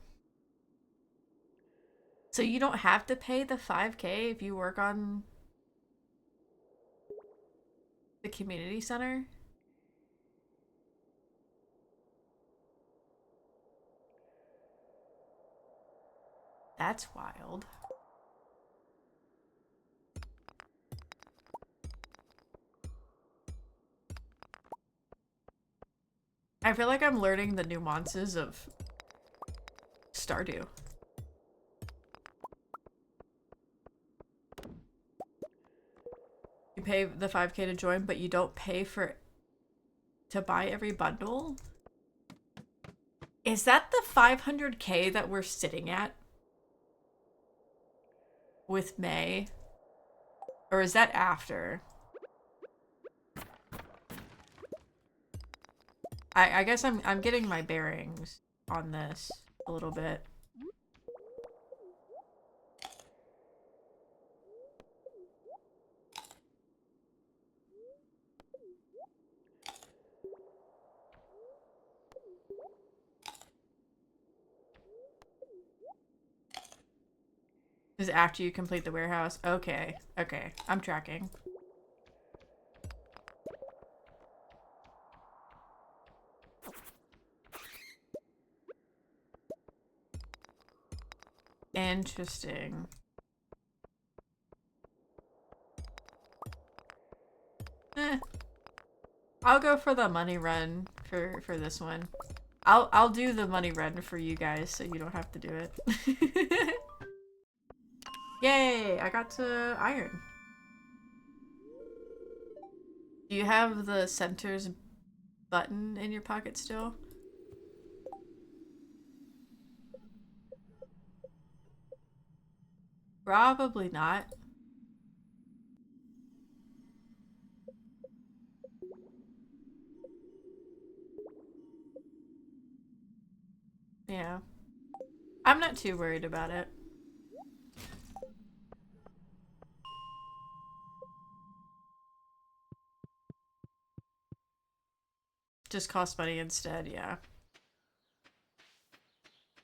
So you don't have to pay the 5K if you work on the community center? That's wild. I feel like I'm learning the nuances of Stardew. You pay the 5K to join, but you don't pay to buy every bundle? Is that the 500K that we're sitting at? With May? Or is that after? I guess I'm getting my bearings on this a little bit. Is after you complete the warehouse. Okay. Okay. I'm tracking. Interesting. I'll go for the money run for this one. I'll do the money run for you guys so you don't have to do it. Yay! I got to iron. Do you have the center's button in your pocket still? Probably not. Yeah. I'm not too worried about it. Just cost money instead, yeah.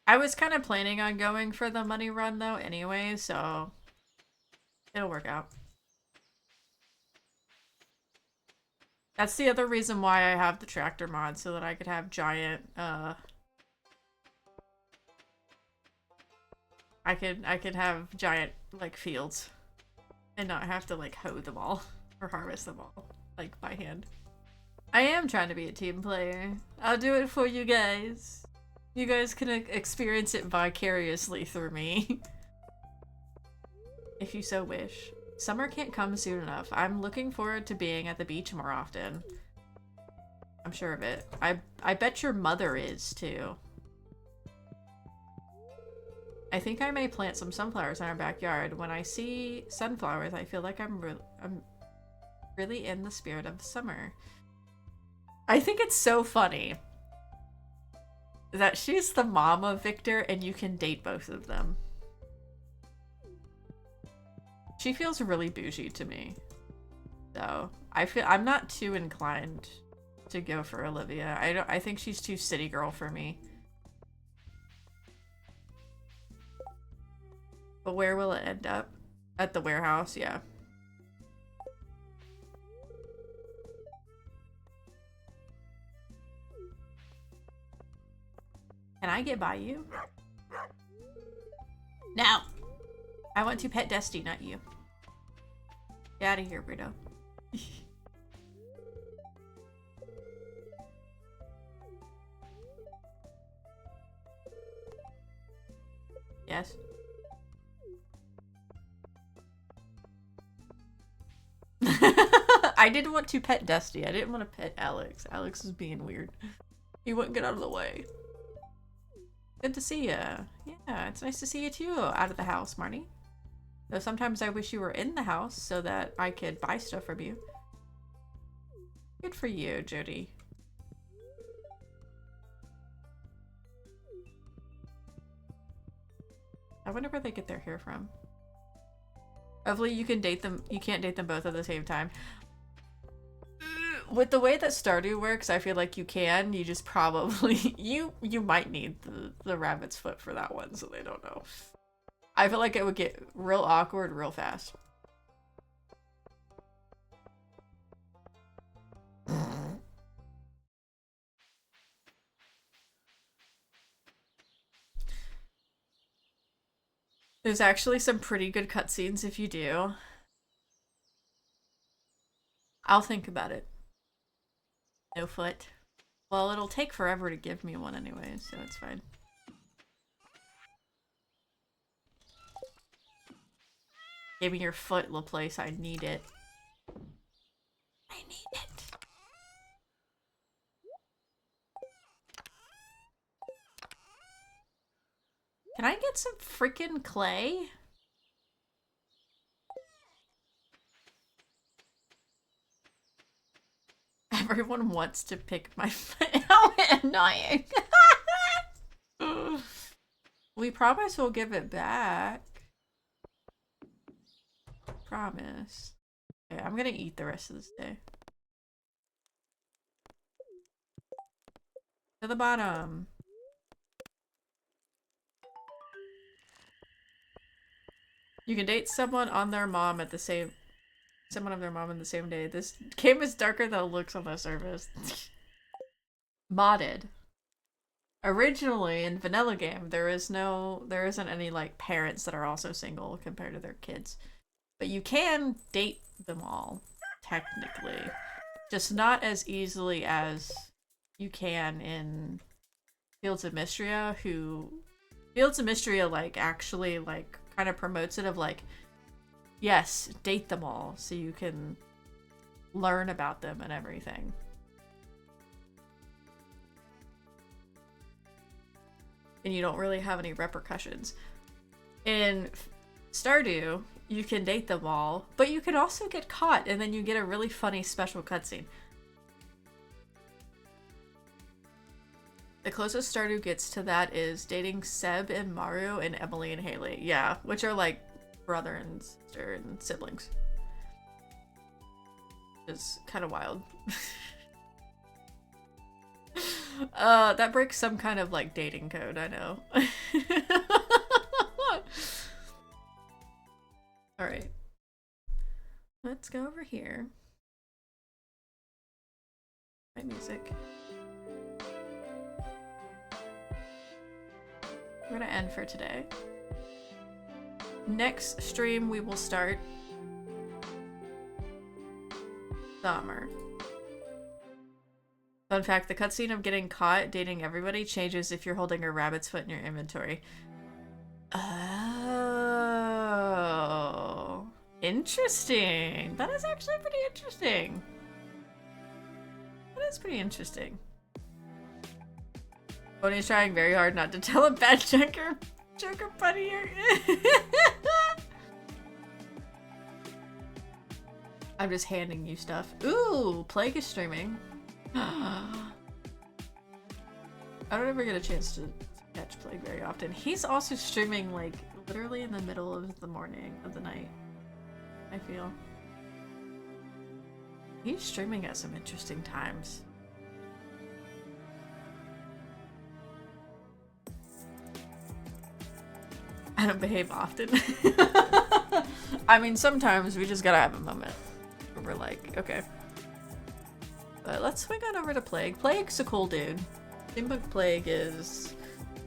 I was kind of planning on going for the money run though anyway, so it'll work out. That's the other reason why I have the tractor mod, so that I could have giant, I could have giant, like, fields. And not have to, like, hoe them all. Or harvest them all. Like, by hand. I am trying to be a team player. I'll do it for you guys. You guys can experience it vicariously through me. If you so wish. Summer can't come soon enough. I'm looking forward to being at the beach more often. I'm sure of it. I bet your mother is, too. I think I may plant some sunflowers in our backyard. When I see sunflowers, I feel like I'm really in the spirit of the summer. I think it's so funny that she's the mom of Victor and you can date both of them. She feels really bougie to me. So, I'm not too inclined to go for Olivia. I think she's too city girl for me. But where will it end up? At the warehouse, yeah. Can I get by you? No! I want to pet Dusty, not you. Get out of here, Bruno. Yes? I didn't want to pet Dusty. I didn't want to pet Alex. Alex was being weird. He wouldn't get out of the way. Good to see ya. Yeah, it's nice to see you too, out of the house, Marnie. Though sometimes I wish you were in the house so that I could buy stuff from you. Good for you, Jody. I wonder where they get their hair from. Hopefully you can date them. You can't date them both at the same time. With the way that Stardew works, I feel like you can. You just probably you might need the rabbit's foot for that one, so they don't know. I feel like it would get real awkward real fast. There's actually some pretty good cutscenes if you do. I'll think about it. No foot. Well, it'll take forever to give me one anyway, so it's fine. Give me your foot, Laplace. I need it. I need it. Can I get some freaking clay? Everyone wants to pick my foot. How annoying. We promise we'll give it back. Promise. Okay, I'm gonna eat the rest of this day. To the bottom. You can date someone on their mom at the same... Someone of their mom in the same day. This game is darker than it looks on the surface. Modded. Originally, in vanilla game, there isn't any, like, parents that are also single compared to their kids. But you can date them all, technically. Just not as easily as you can in Fields of Mystria, Fields of Mystria, like, actually, like, kind of promotes it of, like, yes, date them all so you can learn about them and everything. And you don't really have any repercussions. In Stardew, you can date them all, but you can also get caught and then you get a really funny special cutscene. The closest Stardew gets to that is dating Seb and Mario and Emily and Haley. Yeah, which are like brother and sister and siblings. It's kind of wild. That breaks some kind of like dating code, I know. Alright. Let's go over here. My music. We're gonna end for today. Next stream we will start Summer. Fun fact, the cutscene of getting caught dating everybody changes if you're holding a rabbit's foot in your inventory. Oh, interesting. That is actually pretty interesting. That is pretty interesting. Bonnie's trying very hard not to tell a bad joker buddy here. I'm just handing you stuff. Ooh, Plague is streaming. I don't ever get a chance to catch Plague very often. He's also streaming like literally in the middle of the morning of the night, I feel. He's streaming at some interesting times. I don't behave often. I mean, sometimes we just gotta have a moment where we're like, okay. But let's swing on over to Plague. Plague's a cool dude. Steampunk Plague is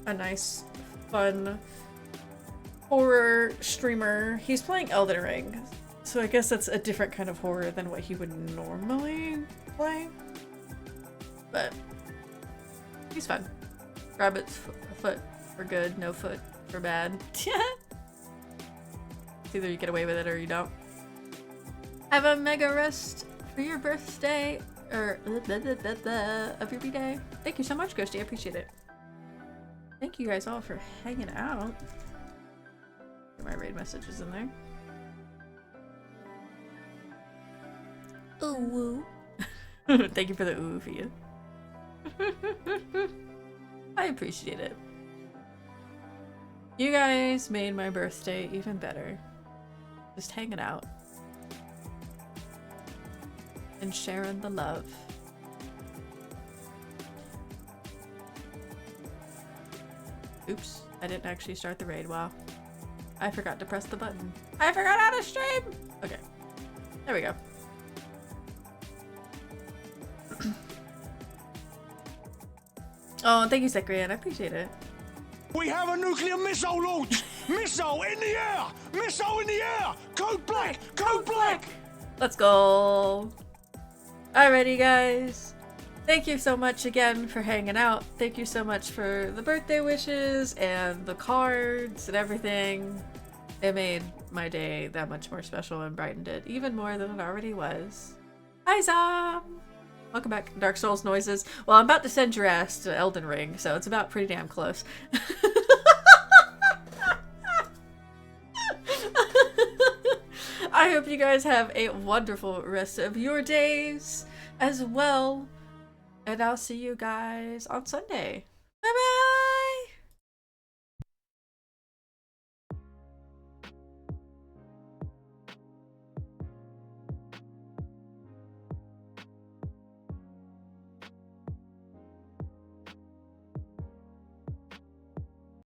a nice, fun horror streamer. He's playing Elden Ring, so I guess that's a different kind of horror than what he would normally play. But he's fun. Rabbit's foot for good, no foot for bad. It's either you get away with it or you don't. Have a mega rest for your birthday. Or of your B-Day. Thank you so much, Ghosty. I appreciate it. Thank you guys all for hanging out. Get my raid messages in there. Ooh woo. Thank you for the ooh for you. I appreciate it. You guys made my birthday even better. Just hanging out. And sharing the love. Oops, I didn't actually start the raid. Wow. I forgot to press the button. I forgot how to stream! Okay. There we go. Oh, thank you, Sekrian. I appreciate it. We have a nuclear missile launch! Missile in the air! Missile in the air! Code black! Code black! Let's go. Alrighty, guys. Thank you so much again for hanging out. Thank you so much for the birthday wishes and the cards and everything. It made my day that much more special and brightened it even more than it already was. Hi, Zom! Welcome back, Dark Souls noises. Well, I'm about to send your ass to Elden Ring, so it's about pretty damn close. I hope you guys have a wonderful rest of your days as well. And I'll see you guys on Sunday. Bye bye!